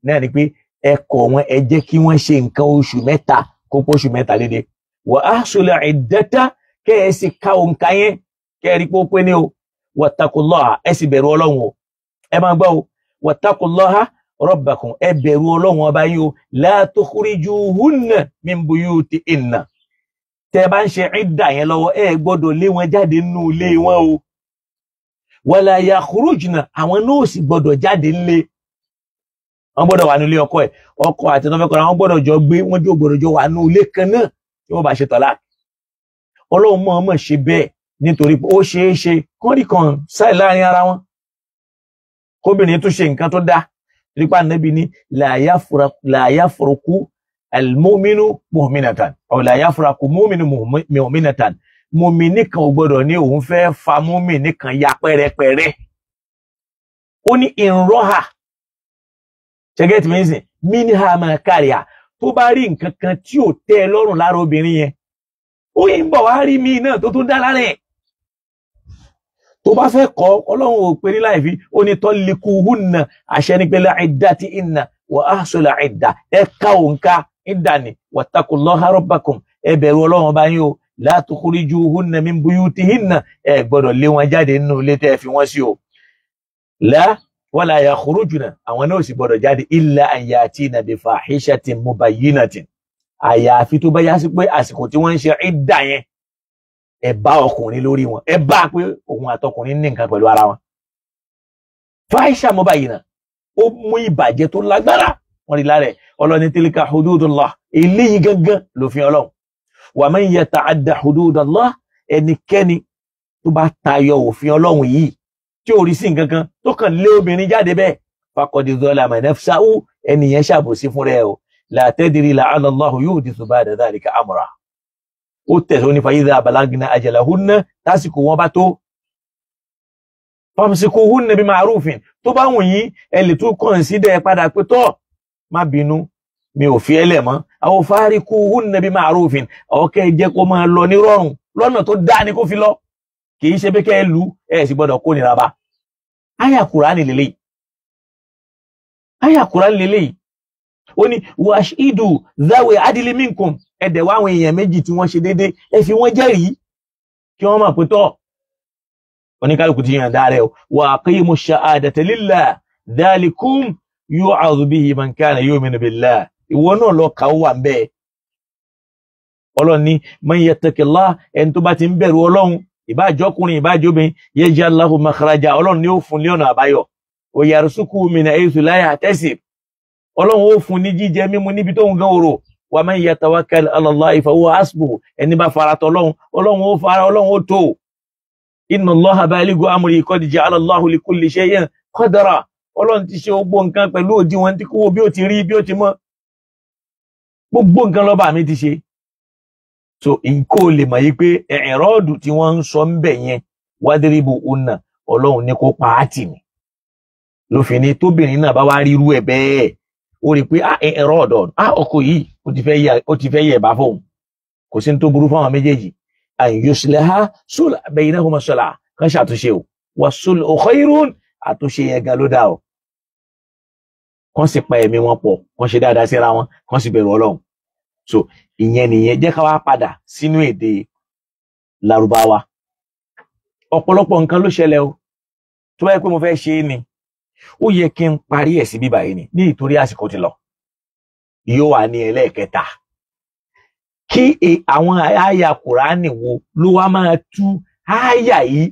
náà ni pé ẹ kọ̀ wọ́n ẹ jẹ́ kí wọ́n ṣe nǹkan oṣù mẹ́ta kó pọ̀ oṣù mẹ́ta lédè wa ahsul iddata kẹ́ ẹ sì ka òǹkà yẹn kẹ́ ẹ rí pé ó pé ní o wattaqullaha ẹ sì bẹ̀rù Ọlọ́run o ẹ máa gbọ́ o wattaqullaha rabbakum ẹ bẹ̀rù Ọlọ́run ọba yìí o la tukhrijuhunna min buyutihinna tẹ́ bá ń ṣe ìdà yẹn lọ́wọ́ ẹ gbọ́dọ̀ lé wọn jáde nínú ilé wọn o wala yakhrujna àwọn náà sì gbọ́dọ̀ jáde nílé wọ́n gbọ́dọ̀ wà nílé ọkọ ẹ̀ ọkọ àti tọ́fẹ́kọ̀ọ́ àwọn gbọ́dọ̀ jọ gbé wọ́n jọ gbọ́dọ̀ jọ wà ní ilé kan náà tí wọ́n bá ṣe tọ́lá Ọlọ́run mọ̀ ṣe bẹ́ẹ̀ nítorí pé ó ṣeé ṣe kọ́rí kan sáì láàrin ara wọn kóbìnrin tún ṣe nǹkan tó dá nípa Ànábì ní la yafruku al-mu'minu mu'minatan aw la yafruku mu'minu mu'minatan mùmínì kan ò gbọ́dọ̀ ní òun fẹ́ fa mùmínì kan ya pẹ́rẹpẹ́rẹ ó ní ìrọ́hà ṣẹ́gẹ́tì mẹ́sìn minha ma kariha tó bá rí nǹkan kan tí ò tẹ́ ẹ lọ́rùn lára obìnrin yẹn ó yìí ń bọ̀ wá rí míì náà tó tún dá lára ẹ̀ tó bá fẹ́ kọ́ Ọlọ́run ò pé ní láìfi ó ní tallikuhunna àṣẹ ní pẹ̀lú iddatihinna wa ahsul idda ẹ ká òǹkà ìdà ni wattaqullaha rabbakum ẹ bẹ̀rù Ọlọ́run ọba yín o la tukhrijuhunna min buyutihinna ẹ gbọ́dọ̀ lé wọn jáde nínú ilé tẹ́ fi wọ́n sí o la wala yakhrujna àwọn náà sì gbọ́dọ̀ jáde illa an yatina bi fahishatin mubayyinatin àyàfi tó bá yá sí pé àsìkò tí wọ́n ń ṣe ìdà yẹn ẹ bá ọkùnrin lórí wọn ẹ bá pé òun àtọkùnrin ní nǹkan pẹ̀lú ara wọn fahisha mubayyina ó mú ìbàjẹ́ tó lágbára wọn rí lára ẹ̀ Ọlọ́run tilka hududullah eléyìí gangan lófin Ọlọ́run wa man yata'adda hududallah ẹnikẹ́ni tó bá tayọ òfin Ọlọ́run yìí tí ò rí sí nǹkan kan tó kàn lé obìnrin jáde bẹ́ẹ̀ faqad zalama nafsahu ẹnìyẹn ṣàbòsí fún rẹ̀ o la tadri la'alla Allahu yuhdithu ba'da dhalika amra ó tẹ̀sọ́ ní fa idha balagna ajalahunna tásìkò wọn bá tó famsikuhunna bima'rufin tó bá wùn yín ẹ lè tún consider padà pé tọ́ má bínú mi ò fi ẹlẹ̀ mọ́ aw farikuhunna bima'rufin ọ̀kẹ́ jẹ́ kó máa lọ ní rọrùn lọ́nà tó dá ní kó fi lọ kì í ṣe pé kẹ́ lù ẹ̀ sì gbọ́dọ̀ kó nira bá àyà Kùránì lélẹ́yìí àyà Kùránì lélẹ́yìí ó ní washidu dhawi adli minkum ẹ̀dẹ̀ wá àwọn èèyàn méjì tí wọ́n ṣe déédé ẹ fi wọ́n jẹ́rìí kí wọ́n mọ̀ pé tọ́ oníkálùkù ti yàn dáre o wa aqimu shahadata lillah dhalikum yu'adhu bihi man kana yu'minu billah ìwọ náà lọ kà ó wà ńbẹ̀ Ọlọ́run ní man yattaqillah ẹni tó bá ti ń bẹ̀rù Ọlọ́run ìbájọkùnrin ìbájọbìn yaj'al lahu makhraja ọlọ́run ni ó fún ní ọ̀nà àbáyọ wa yarzuquhu min haythu la yahtasib ọlọ́run ó fún ní jíjẹ mímu níbi tó ń gan orò wa man yatawakkal ala Allahi fa huwa hasbuhu ẹni bá faratọ ọlọ́run ó fara ọlọ́run ó tó inna Allaha balighu amrihi qad ja'ala Allahu li kulli shay'in qadara ọlọ́run ti ṣe gbogbo nǹkan pẹ̀lú òdiwọ̀n tí kò bí ó ti rí bí ó ti mọ́ gbogbo nǹkan lọ́ba mi ti ṣe so nko lè mọ̀ yí pé ẹ̀rọ́ọ̀dù tí wọ́n ń sọ ń bẹ̀ yẹn wádìríbù una ọlọ́run ní kó pàátì ni lófin ni tóbìnrin náà bá wá rí irú ẹ̀ bẹ́ẹ̀ ó rí pé ẹ̀rọ́ọ̀dọ̀ ọkọ yìí ó ti fẹ́ yẹ̀ bá fóun kò sí ní tó burú fáwọn méjèèjì àyùsílẹ̀há sùl baynahuma sọ̀là kan ṣàtúnṣe o wà sùl khairun àtúnṣe yẹn gan ló dá o kàn sì pa ẹ̀mí wọn pọ̀ kàn ṣe dáadáa síra wọn kàn sì bẹ̀rù ọlọ́run so ìyẹn nìyẹn jẹ́ ká wá padà sínú èdè Lárúbáwá ọ̀pọ̀lọpọ̀ nǹkan ló ṣẹlẹ̀ o tó bá yẹ pé mo fẹ́ ṣe é ni ó yẹ kí n parí ẹ̀ sí bíbá yìí ni ní ìtorí àsìkò ti lọ yóò wà ní ẹlẹ́ẹ̀kẹta kí àwọn àyà Kùránì wo ló wá máa tú àyà yìí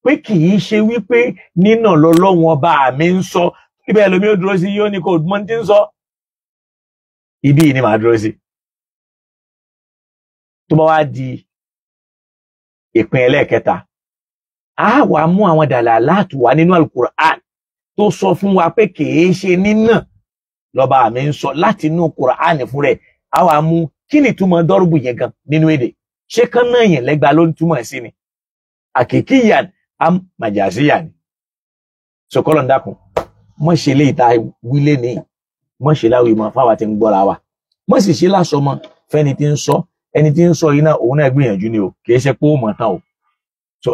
pé kì í ṣe wípé nínà lọ́lọ́wọ́n ọba mi ń sọ ibẹ̀ ẹlòmí ó dúró sí yóò ní kò mọ tí ń sọ ibi yìí ni màá dúró sí tó bá wá di ìpín ẹlẹ́ẹ̀kẹta a wà mú àwọn dàlálátù wá nínú Al-Qur'an tó sọ fún wa pé kì í ṣe nínà lọ́ba mi ń sọ láti inú Qur'an fún rẹ̀ a wà mú kí ni túmọ̀ dọ́rùbù yẹn gan nínú èdè ṣé kán náà yẹn lẹ́gbàá ló ń túmọ̀ sí ni àkìkíyàn am màjàsíyàn sọkọlọ ń dákun mọ́ ṣe lè ta wílé ní mọ́ ṣe láwí mọ́ fáwa tí ń gbọ́ra wa mọ́ sì ṣe lásọ mọ́ fẹ́ni tí ń sọ ẹni tí ń sọ iná òun náà gbìyànjú ni o kìí ṣe pé ó mọ̀ tán o so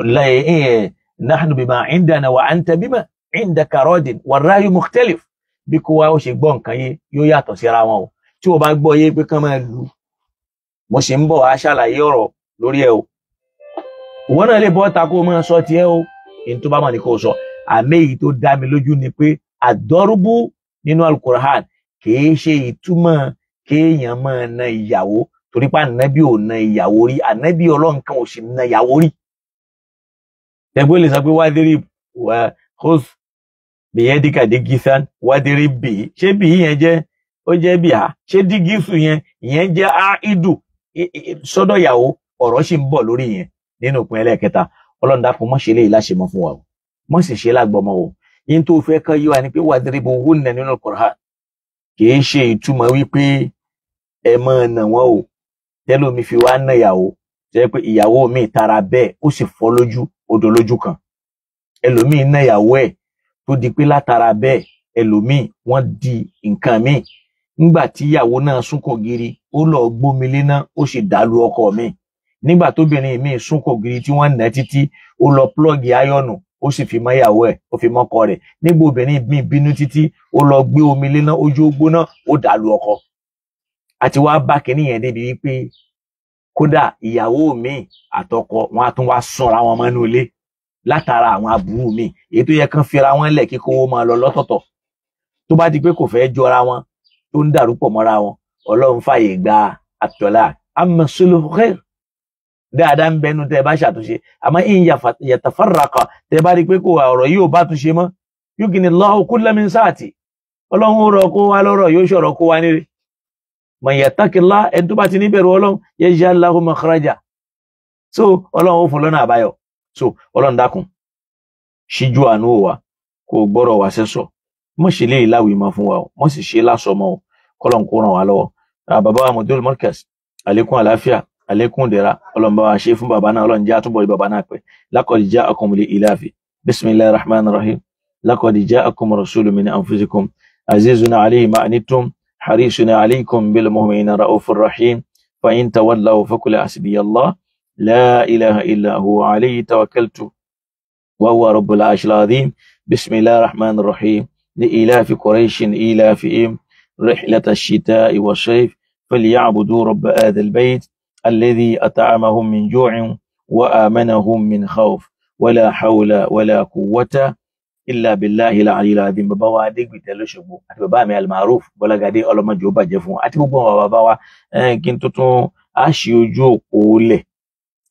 nahnu bima indana wa anta bima indaka radin warrayu mukhtalif bí kó wa ó ṣe gbọ́ nǹkan yé yóò yàtọ̀ síra wọn o tí o bá gbọ́ yé pé kán máa lu mo ṣe ń bọ̀ wá ṣàlàyé ọ̀rọ̀ lórí ẹ o ìwọ náà lè bọ́ ta kó o máa sọ tiẹ̀ o èyí tó bá mọ̀ ní kó o sọ àmì èyí tó dá mi lójú ni pé àdọ́rùbù nínú Al-Qur'an kìí ṣe ìtumọ̀ kéèyàn máa na ìyàwó torí pé ànábì ò na ìyàwó rí ànábì Ọlọ́run kan ò sì na ìyàwó rí tẹgbẹ́ lè sọ pé wádìrí wà khudh biyadika digisan wádìrí bì ṣé bì yẹn jẹ́ ó jẹ́ bì á ṣé dígísù yẹn ìyẹn jẹ́ áìdù sọ́dọ̀ ìyàwó ọ̀rọ̀ sì ń bọ̀ lórí yẹn nínú ìpín ẹlẹ́ẹ̀kẹta Ọlọ́run dákun mọ́ ṣe léyìí láṣẹ mọ́ fún wa o mọ́ sì ṣe lágbọ́mọ́ o yín tó fẹ́ kán yíwa ni pé wadribuhunna nínú Al-Qur'an kìí ṣe ìtumọ̀ wípé ẹ máa nà wọ́n o tẹ́lómi fi wá ná ìyàwó jẹ́ pé ìyàwó mi tara bẹ́ẹ̀ ó sì fọ́ lójú odò lójú kan ẹlòmíì ná ìyàwó ẹ̀ tó di pé látara bẹ́ẹ̀ ẹlòmíì wọ́n di nǹkan míì nígbà tí ìyàwó náà súnkò giri ó lọ gbómi léná ó sì dàlú ọkọ mi nígbà tóbìnrin míì súnkò giri tí wọ́n nà títí ó lọ plọ́ọ̀gì áyọ̀nù ó sì fi mọ́ ìyàwó ẹ̀ ó fi mọ́kọ rẹ̀ nígbà obìnrin míì bínú títí ó lọ gbé omi léná ojú gbóná ó dàlú ọkọ àti wá bá kínní yẹn débi wípé kódà ìyàwó mi àtọkọ wọn á tún wá sọra wọn mọ́nú ilé látara àwọn aburú mi èyí tó yẹ kán fira wọn lẹ̀ kí kówó máa lọ lọ́tọ̀ọ̀tọ̀ tó bá di pé kò fẹ́ jọra wọn tó ń dàrú pọ̀ mọ́ra wọn Ọlọ́run fàyè gba àtọ̀lá amma sulhu khair dáadáa ń bẹnu tẹ bá ṣàtúnṣe àmọ́ in yatafarraqa tẹ bá rí pé kò ọ̀rọ̀ yìí ò bá túnṣe mọ́ yughnillahu kullam min sa'ati Ọlọ́run rọ̀ kó wá lọ́rọ̀ yóò ṣọ̀rọ̀ kó wá níre man yattaqillah ẹni tó bá ti níbẹ̀rù Ọlọ́run yaj'al lahu makhraja so Ọlọ́run ó fún lọ́nà àbáyọ so Ọlọ́run dákun ṣíjú àánú wa kó gbọ́rọ̀ wá sẹ́sọ̀ mọ́ ṣe lè láwìí mọ́ fún wa o mọ́ sì ṣe lásọ mọ́ o kọ́lọ́n kó ràn wá lọ́wọ́ bàbá wa Mudirul Markaz àlékún àlàáfíà àlékún dẹ̀ra Ọlọ́run bá wa ṣe fún bàbá náà Ọlọ́run jẹ́ àtúbọ̀ bàbá náà pẹ́ laqad ja'akum li ilafi bismillahir rahmanir rahim laqad ja'akum rasulun min anfusikum azizun alayhi ma anittum harisun alaykum bil mu'minina raufur rahim fa in tawallaw faqul hasbiyallah la ilaha illa huwa alayhi tawakkaltu wa huwa rabbul arshil azim bismillahir rahmanir rahim li ilafi quraishin ilafihim رحلة الشتاء والصيف فليعبدوا رب هذا البيت الذي أطعمهم من جوع وآمنهم من خوف ولا حول ولا قوة إلا بالله العلي العظيم bàbá wa Adégbìtẹ́ l'Óṣogbo àti bàbá mi Al-Maruf Bọ́lágadé ọlọ́mọdé ó bàjẹ́ fún àti gbogbo àwọn bàbá wa kí n tuntun a ṣe ojú òpó lẹ̀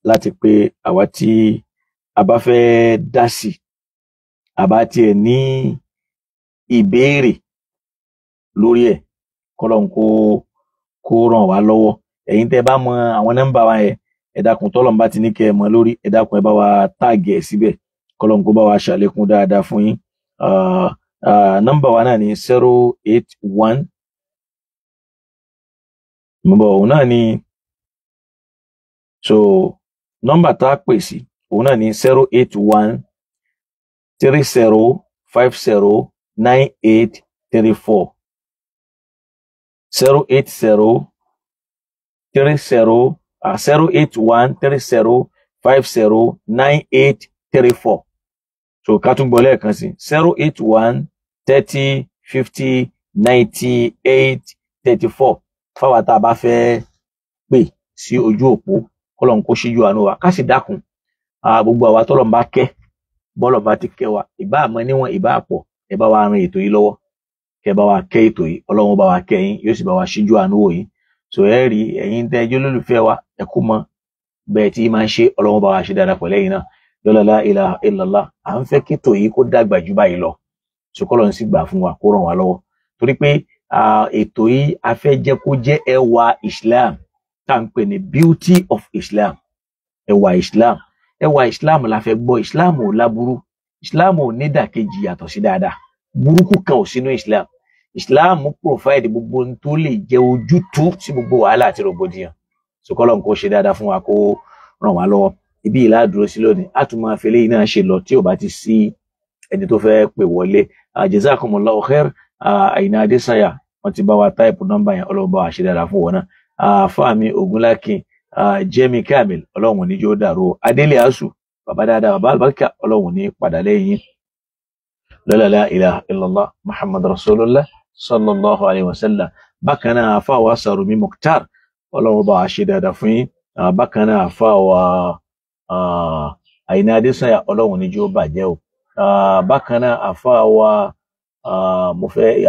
láti pé àwa tí a bá fẹ́ dá sí àbá tiẹ̀ ní ìbéèrè lórí ẹ̀ kọ́lọ́n kó ràn wá lọ́wọ́. Ẹ̀yin tẹ́ bá mọ àwọn nọ́mbà wa yẹn ẹ dákun tọ́lọ́run bá ti ní kẹ́ ẹ mọ̀ lórí ẹ dákun ẹ bá wa táàgì ẹ̀ síbẹ̀ kọ́lọ́n kó bá wa ṣàlékún dáadáa fún yín. Nọ́mbà wa náà ní 081 mbọ̀ òun náà ní so nọ́mbà tá a pè sí òun náà ní 081 30 50 9834 081 30 50 9834. So ká tún gbọ́ lẹ́ẹ̀kan sí 081 30 50 98 34 fáwọn tá a bá fẹ́ pè sí ojú òpó kọ́lọ́n kó ṣíjú àánú wa ká sì dákun gbogbo àwa tọ́lọ́run bá kẹ́ bọ́lọ̀ bá ti kẹ́ wa ìbá àmọ́ níwọ̀n ìbá àpọ̀ ẹ bá wa ran ètò yìí lọ́wọ́ kẹ́ bá wa kẹ́ ètò yìí ọlọ́run bá wa kẹ́ yín yóò sì bá wa ṣíjú àánú wò yín. So ẹ rí ẹ̀yin tẹ́ ẹjọ́ lólùfẹ́ wa ẹ kú mọ́ bẹ́ẹ̀ tí máa ń ṣe ọlọ́run bá wa ṣe dáadáa pẹ̀lẹ́ yìí náà lọ́la la ilaha illallah à ń fẹ́ kí ètò yìí kó dàgbà jù báyìí lọ so kọ́lọ́run sì gbà fún wa kó ràn wá lọ́wọ́ torí pé ètò yìí a fẹ́ jẹ́ kó jẹ́ ẹwà Islam tá à ń pè ní beauty of Islam ẹwà Islam la fẹ́ gbọ́. Islam ò láburú, Islam ò nídàkejì yàtọ̀ sí dáadáa, burúkú kan ò sínú Islam provide gbogbo ohun tó lè jẹ́ ojútùú sí gbogbo wàhálà àti rògbòdìyàn so kọ́lọ́run kó ṣe dáadáa fún wa kó ràn wá lọ́wọ́. Ibi ìlà dúró sí lónìí a tún máa fẹlẹ yìí náà ṣe lọ tí ò bá ti sí ẹni tó fẹ́ pè wọlé. Jazakumullahu khair. Àyìnà Adésànyà wọ́n ti bá wa táìpù nọ́mbà yẹn ọlọ́run bá wa ṣe dáadáa fún wọn náà. Fáàmì Ògúnlákin Jẹ́mi Kamil ọlọ́run ní jó dàrú. Adélé Asu bàbá dáadáa bàbá àlùbáríkà ọlọ́run ní padà lẹ́yìn. La ilaha illallah Muhammad Rasulullah sallallahu alayhi wa sallam. Bákan náà àfáwà Sàrùmí Mukhtar ọlọ́run bá wa ṣe dáadáa fún yín. Bákan náà àfáwà Àyìnà Adésànyà ọlọ́run ní jó bàjẹ́ o. Bákan náà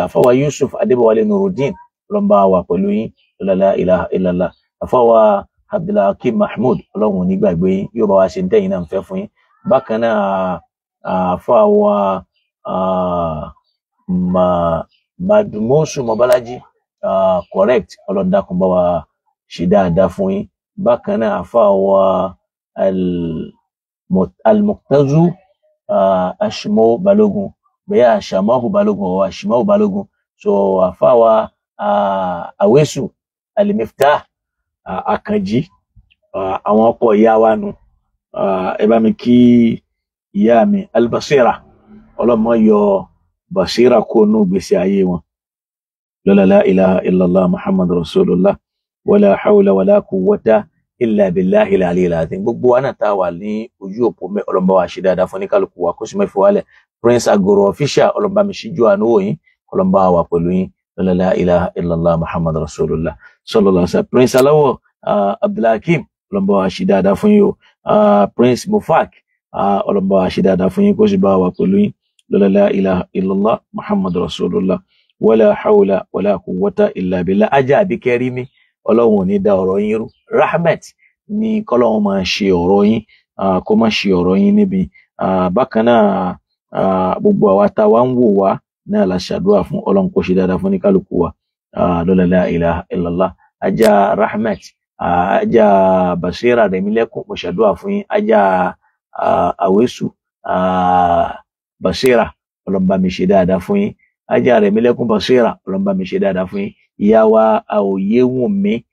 àfáwà Yusuf Adébọ̀wálé Nuruddin ọlọ́run bá wà pẹ̀lú yín. La ilaha illallah. Àfáwà Abdulhakeem Mahmood ọlọ́run ní gbàgbé yín yóò bá wa ṣe ń tẹ́yìn náà ń fẹ́ fún yín. Bákan náà àfáwà Madumusu Mobalaji correct ọlọ́run dákun bá wa ṣe dáadáa fún yín. Bákan náà àfáwà Al-Muqtazu Ashimo Balogun bẹ́ẹ̀ Ashamahu Balogun or Ashimahu Balogun. So àfáwà Awesu Al-Miftah Akanji àwọn ọkọ ìyá wa nu ẹ bá mi kí ìyá mi Al-Basira ọlọ́mọ yọ Basira kó nù gbèsè ayé wọn. La ilaha illallah Muhammad Rasulullah wala hawla wala quwwata illa billahi al-aliyyil azim. Gbogbo wa náà tá a wà ní ojú òpó mẹ́ ọlọ́mọba wa ṣe dáadáa fún ní kálukú wa kó sì mẹ́fì wálẹ̀. Prince Agoro official ọlọ́mọba mi ṣíjú àánú wò yín ọlọ́mọba wa pẹ̀lú yín. La ilaha illallah Muhammad Rasulullah sallallahu alaihi wasallam. Prince Alawo Abdulhakeem ọlọ́mọba wa ṣe dáadáa fún yín o. Prince Mufak ọlọ́mọba wa ṣe dáadáa fún yín kó sì bá wa pẹ̀lú yín. La ilaha illallah Muhammad Rasulullah wala hawla wala quwwata illa billah. Ajá àbíkẹ́rí mi ọlọ́run ò ní dá ọ̀rọ̀ yín rú. Rahmat ní kọ́lọ́run máa ṣe ọ̀rọ̀ yín kó má ṣe ọ̀rọ̀ yín níbi. Bákan náà gbogbo àwa tá wa ń wò wá náà la ṣàdúrà fún ọlọ́run kó ṣe dáadáa fún ní kálukú wa. La ilaha illallah. Ajá Rahmat Ajá Basira Rẹ̀mílẹ́kùn mo ṣàdúrà fún yín. Ajá Awesu Basira ọlọ́run bá mi ṣe dáadáa fún yín. Ajá Rẹ̀mílẹ́kùn Basira ọlọ́run bá mi ṣe dáadáa fún yín. Ìyá wa Oyewumi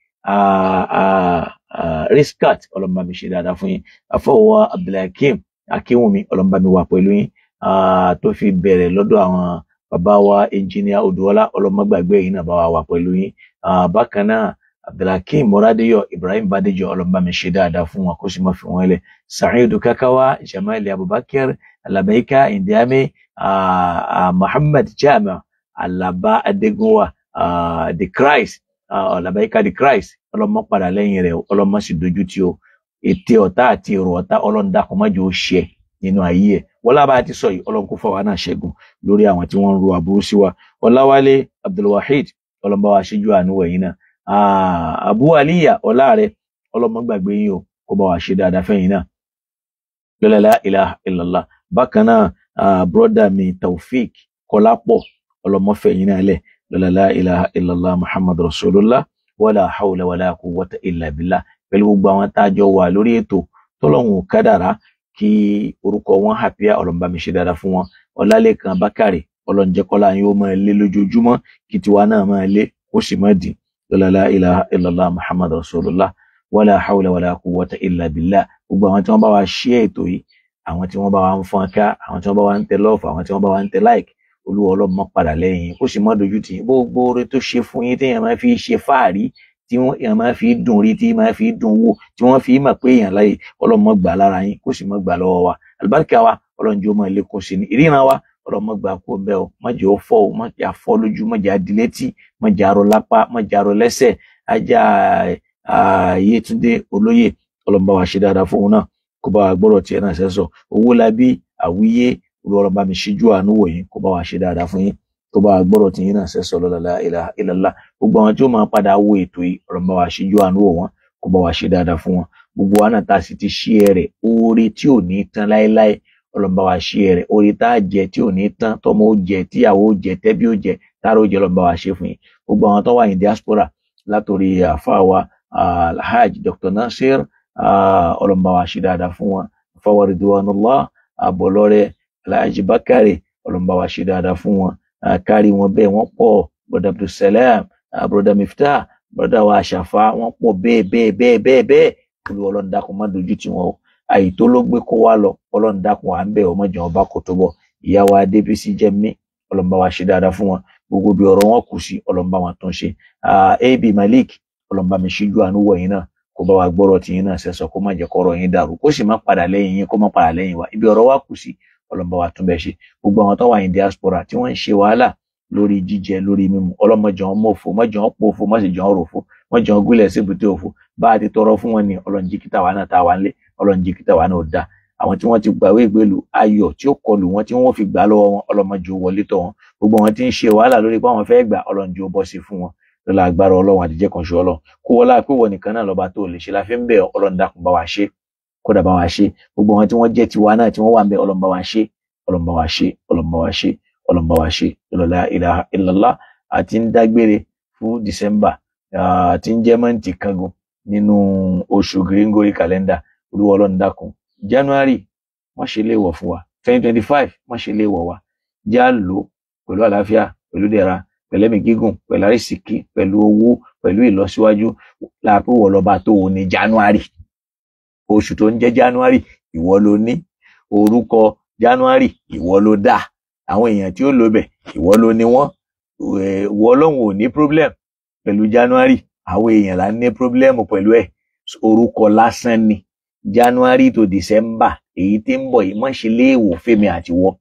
Riskat ọlọ́run bá mi ṣe dáadáa fún yín. Àfọwọ́ Abdulhakeem Akínwùmí ọlọ́run bá mi wà pẹ̀lú yín tó fi bẹ̀rẹ̀ lọ́dọ̀ àwọn bàbá wa engineer Odùọlá ọlọ́run gbàgbé yín náà bá wa wà pẹ̀lú yín. Bákan náà Abdulhakeem Moradiyọ Ibrahim Badejo ọlọ́run bá mi ṣe dáadáa fún wọn kó sì má fi wọn lẹ̀. Sa'idu Kakawa Jamal Abubakar Alabaika Indiame Muhammad Jama Alaba Adegunwa the Christ Alabaika the Christ ọlọ́mọ padà lẹ́yìn rẹ̀ ọlọ́mọ sì dojú tí o ètè ọ̀tá àti èrò ọ̀tá ọlọ́run dákun má jẹ́ ó ṣẹ nínú ayé ẹ̀. Wọ́lá bá ti sọ yìí ọlọ́run kó fà wá náà ṣẹ́gun lórí àwọn tí wọ́n ń ro aburú sí wa. Ọláwálé Abdulwahid ọlọ́mọ bá wa ṣíjú àánú ẹ̀yin náà. Abu Aliya ọlá rẹ̀ ọlọ́mọ gbàgbé yín o kó bá wa ṣe dáadáa fẹ́yìn náà lọ́la la ilaha illallah. Bákan náà brọ́dà mi Taofik Kọlápọ̀ ọlọ́mọfẹ́yìn náà lẹ̀ lọ́la la ilaha illallah Muhammad rasulullah wala hawla wala quwwata illa billah. Pẹ̀lú gbogbo àwọn tájọ wà lórí ètò tọ́lọ́hun kádàrá kí orúkọ wọn hàpíà ọlọ́mbà mi ṣe dáadáa fún wọn. Ọlálékan Bákàrè ọlọ́njẹ́kọ́lá yín ó máa lé lójoojúmọ́ kí tiwa náà máa lé kó sì má dín lọ́la la ilaha illallah Muhammad rasulullah wala hawla wala quwwata illa billah. Gbogbo àwọn tí wọ́n bá wa share ètò yìí, àwọn tí wọ́n bá wa ń fọ́n ká, àwọn tí wọ́n bá wa ń tẹ love, àwọn tí wọ́n bá wa ń tẹ like, Olúwa Ọlọ́run padà lẹ́yìn kó sì má dojú tì yín. Gbogbo oore tó ṣe fún yín téèyàn máa fi ṣe fáàrí, tí èèyàn máa fi dùn rí, tí máa fi dùn wò, tí wọ́n fi mọ̀ pé èèyàn láyé, Ọlọ́run gbà lára yín kó sì má gbà lọ́wọ́ wa. Àlùbáríkà wa Ọlọ́run jẹ́ ó máa lékún sí ni. Ìríran wa Ọlọ́run gbà kó ń bẹ́ o, má jẹ́ ó fọ́ o, má jẹ́ afọ́ lójú, má jẹ́ adìlétí, má jẹ́ arọ lápá, má jẹ́ arọ lẹ́sẹ̀. Ajá Yétúndé Olóyè Ọlọ́run bá wa ṣe dáadáa fún òun náà kó bá wa gbọ́rọ̀ tiẹ̀ náà sẹ́sọ̀. Owólabí Àwíyé Ọlọ́run bá mi ṣíjú àánú wò yín kó bá wa ṣe dáadáa fún yín kó bá wa gbọ́rọ̀ tiẹ̀ náà sẹ́sọ̀ lọ́la la ilaha illallah. Gbogbo àwọn tí ó máa padà wo ètò yìí Ọlọ́run bá wa ṣíjú àánú wò wọ́n kó bá wa ṣe dáadáa fún wọn. Gbogbo wa náà tá a sì ti share rẹ̀, oore tí ò ní tán láéláé Ọlọ́run bá wa share rẹ̀, oore tá a jẹ tí ò ní tán, tọmọ ó jẹ, tíyàwó ó jẹ, tẹbí ó jẹ, táró jẹ, Ọlọ́run bá wa ṣe fún yín. Gbogbo àwọn tó wà ní diaspora látòrí àfáà wa Alhaji Dr. Nasir Ọlọ́run bá wa ṣe dáadáa fún wọn. Àfáà Ridwanullah Abolore Alhaji Bakare Ọlọ́run bá wa ṣe dáadáa fún wọn. Kárí wọn bẹ́ẹ̀ wọ́n pọ̀, brother Abdulsalam, brother Miftah, brother wa Àṣàfà, wọ́n pọ̀ bẹ́ẹ̀. Olúwa Ọlọ́run dákun má dojú tì wọ́n o. Àìtó ló gbé kó wá lọ, Ọlọ́run dákun à ń bẹ̀ ọmọ jẹun ọba kò tó bọ̀. Ìyá wa Adébísí Jẹ́mí Ọlọ́run bá wa ṣe dáadáa fún wọn. Gbogbo bí ọ̀rọ̀ wọn kù sí Ọlọ́run bá wọn tún ṣe. AB Malik Ọlọ́run bá mi ṣíjú àánú wò yín náà kó bá wa gbọ́rọ̀ tí yín náà sẹ́sọ, kó má jẹ́ kọ́rọ̀ yín dàrú, kó sì má padà lẹ́yìn yín, kó má padà lẹ́yìn wa. Ibi ọ̀rọ̀ wa kù sí Ọlọ́run bá wa tún bẹ̀ ṣe. Gbogbo àwọn tó wà ní diaspora tí wọ́n ń ṣe wàhálà lórí jíjẹ lórí mímu, Ọlọ́run má jẹ́ wọn mọ̀fo, má jẹ́ wọn pòfo, má sì jẹ́ wọn ròfo, má jẹ́ wọn gúnlẹ̀ sí ibùdó òfo. Bá a ti tọrọ fún wọn ni Ọlọ́run jí kíta wa náà tá a wà nílé, Ọlọ́run jí kíta wa náà dá. Àwọn tí wọ́n ti gbàwé ìgbèlú ayọ̀ tí ó kọlù wọn tí wọ́n fi gbà lọ́wọ́ wọn, Ọlọ́run má jẹ́ ó wọlé tọ̀ wọn. Gbogbo wọn tí ń ṣe wàhálà lórí pé àwọn fẹ́ gbà, Ọlọ́run jẹ́ ó bọ́ sí fún wọn lọ́la agbára Ọlọ́run àtijẹ́ kan ṣe Ọlọ́run. Kó wọlá pé wọ́n nìkan náà lọ́ba tó lè ṣe la fi ń bẹ̀ Ọlọ́run dákun bá wa ṣe, kódà bá wa ṣe. Gbogbo wọn tí wọ́n jẹ́ tiwa náà tí wọ́n wà ń bẹ̀ Ọlọ́run bá wa ṣe, Ọlọ́run bá wa ṣe, Ọlọ́run bá wa ṣe, Ọlọ́run bá wa ṣe la ilaha illallah. Àti ń dágbére fún December tí ń jẹ́ mọ́ǹtì kangun nínú oṣù Gregorian calendar. Olúwa Ọlọ́run dákun January má ṣe léèwọ̀ fún wa, 2025 má ṣe léèwọ̀ wa, já lò pẹ̀lú àlàáfíà, pẹ̀lú dẹ̀ra, pẹ̀lú ẹ̀mí gígùn, pẹ̀lú àrísìkí, pẹ̀lú owó, pẹ̀lú ìlọsíwájú. Láàpẹ wọ lọba tó o ní January, oṣù tó ń jẹ́ January ìwọ ló ní, orúkọ January ìwọ ló dá, àwọn èèyàn tí ó lò bẹ̀ ìwọ ló ní wọ́n. Ìwọ Ọlọ́run ò ní problem pẹ̀lú January, àwọn èèyàn là ń ní problem pẹ̀lú ẹ̀. Orúkọ lásán ni. January to December èyí tí ń bọ̀ yìí má ṣe léèwọ̀ fẹ́mi àti wọ́.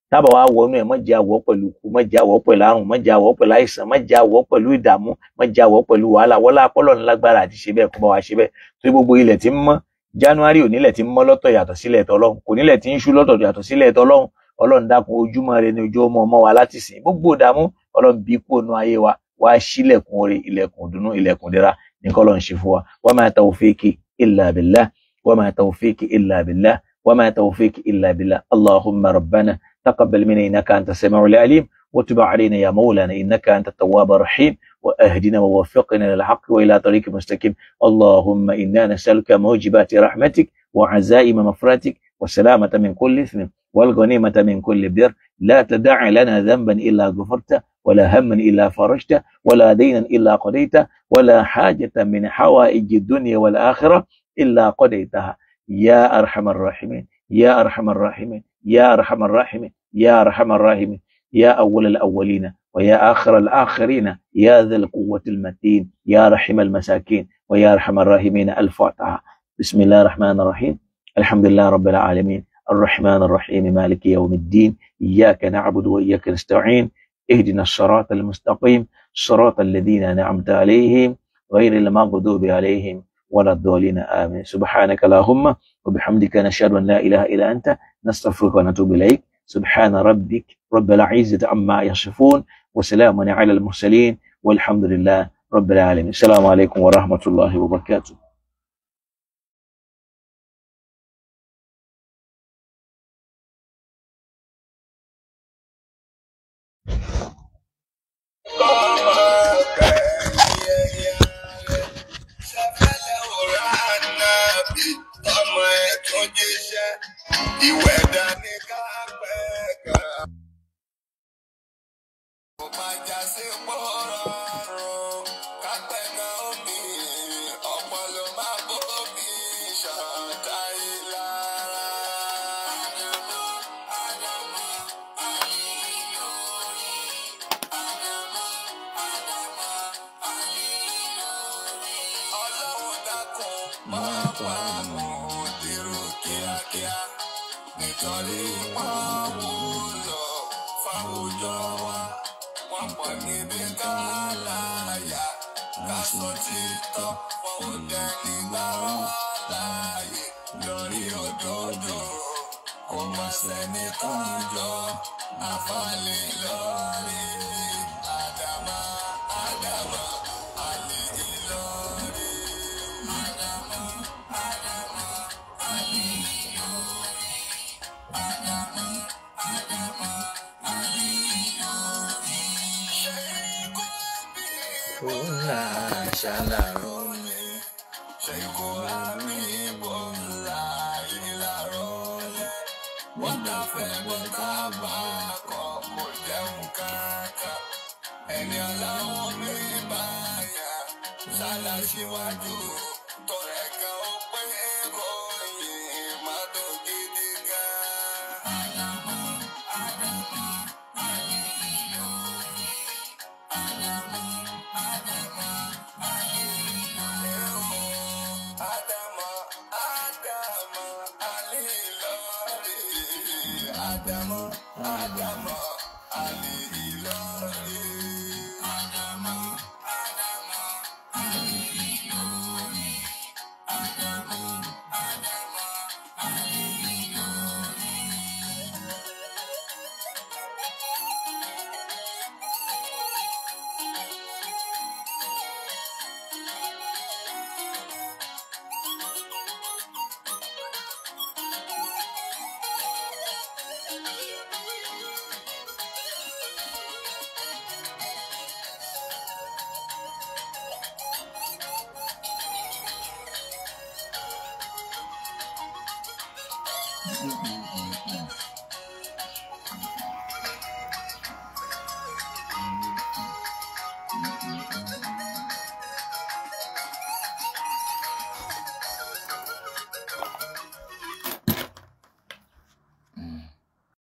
Tábà wá wọnú ẹ̀ má jẹ́ àwọ̀ pẹ̀lú ikú, má jẹ́ àwọ̀ pẹ̀lú àrùn, má jẹ́ àwọ̀ pẹ̀lú àìsàn, má jẹ́ àwọ̀ pẹ̀lú ìdààmú, má jẹ́ àwọ̀ pẹ̀lú wàhálà. Wọ́lá apọ́lọ̀ ńlágbára àti ṣe bẹ́ẹ̀ kó bá wa ṣe bẹ́ẹ̀. Torí gbogbo ilẹ̀ tí ń mọ́ January ò nílẹ̀ tí ń mọ́ lọ́tọ̀ yàtọ̀ sílẹ̀ tọ́lọ́run, kò nílẹ̀ tí ń ṣú lọ́tọ̀ yàtọ̀ sílẹ̀ tọ́lọ́run. Ọlọ́run dákun ojúmọ́ rẹ ni ojú ọmọ wa láti sìn. Gbogbo ìdààmú Ọlọ́run bí kú ònú ayé wa, wá ṣílẹ̀kùn oore, ilẹ̀kùn ìdùnnú, ilẹ̀kùn ìdẹ̀ra ní k'Ọlọ́run ṣe fún wa. Wa ma tawfiqi illa billah, wa ma tawfiqi illa billah, wa ma tawfiqi illa billah. Allahumma rabbana taqabbal minna innaka anta as-sami'ul 'alim wa tub 'alayna ya mawlana innaka anta at-tawwabur rahim wa ahdina wa waffiqna lil haqqi wa ila tariqin mustaqim. Allahumma inna nas'aluka mujibati rahmatik wa 'azaima maghfiratik wa salamata min kulli ithmin wal ghanimata min kulli birr. La tad'a lana dhanban illa ghafarta ولا هما إلا فرجته ولا دينا إلا قضيته ولا حاجة من حوائج الدنيا والآخرة إلا قضيتها يا أرحم الراحمين يا أرحم الراحمين يا أرحم الراحمين يا أرحم الراحمين يا أول الأولين ويا آخر الآخرين يا ذا القوة المتين يا رحم المساكين ويا أرحم الراحمين. الفاتحة. بسم الله الرحمن الرحيم. الحمد لله رب العالمين الرحمن الرحيم مالك يوم الدين إياك نعبد وإياك نستعين اهدنا الصراط المستقيم صراط الذين أنعمت عليهم غير المغضوب عليهم ولا الضالين آمين. سبحانك اللهم وبحمدك نشهد أن لا إله إلا أنت نستغفرك ونتوب إليك. سبحان ربك رب العزة عما يصفون وسلام على المرسلين والحمد لله رب العالمين. السلام عليكم ورحمة الله وبركاته. pẹ̀gàn omi ọpọlọ máa bómi ṣọ̀tá ìlara. Àdàmọ̀ àdàmọ̀ àlè lórí. Àdàmọ̀ àdàmọ̀ àlè lórí. Ọlọ́run dákun máa pa Mùdírù kíákíá nítorí pàwùlọ fáwùjọ wa. Wọ́n pọ̀ níbi ká láyà ká sọ títọ́, wọn ò dẹni gbà wá láàyè lórí òdodo. Kò mọ̀ sẹ́ni kan jọ àfàlẹ́ lórí. Àdàmọ̀ àdàmọ̀ àlè lórí. Àdàmọ̀ àdàmọ̀ àlè lórí. Àdàmọ̀ àdàmọ̀ àlè lórí. Ṣé ikú bí Kúnlá ṣàlàró mi? Ṣé ikú àmì bọ̀lá ìlàró lẹ̀? Wọ́n dáfẹ́ bọ́ tábà kọ̀ kò jẹun kankan. Ẹni ọlọ́run mi bá yà sálà síwájú. Tọrẹ kan ó pé kòyìn má tó gidi gan. Àdàmọ̀ àdàmọ̀ àlè lórí. Àdàmọ̀ àdàmọ̀ àlè lórí. Àdàmọ̀ àdàmọ̀ àlè lórí. Àdàmọ̀ àdàmọ̀ àlè lórí. Àdàmọ̀ àdàmọ̀ àlè lórí. Àdàmọ̀ àdàmọ̀ àlè lórí.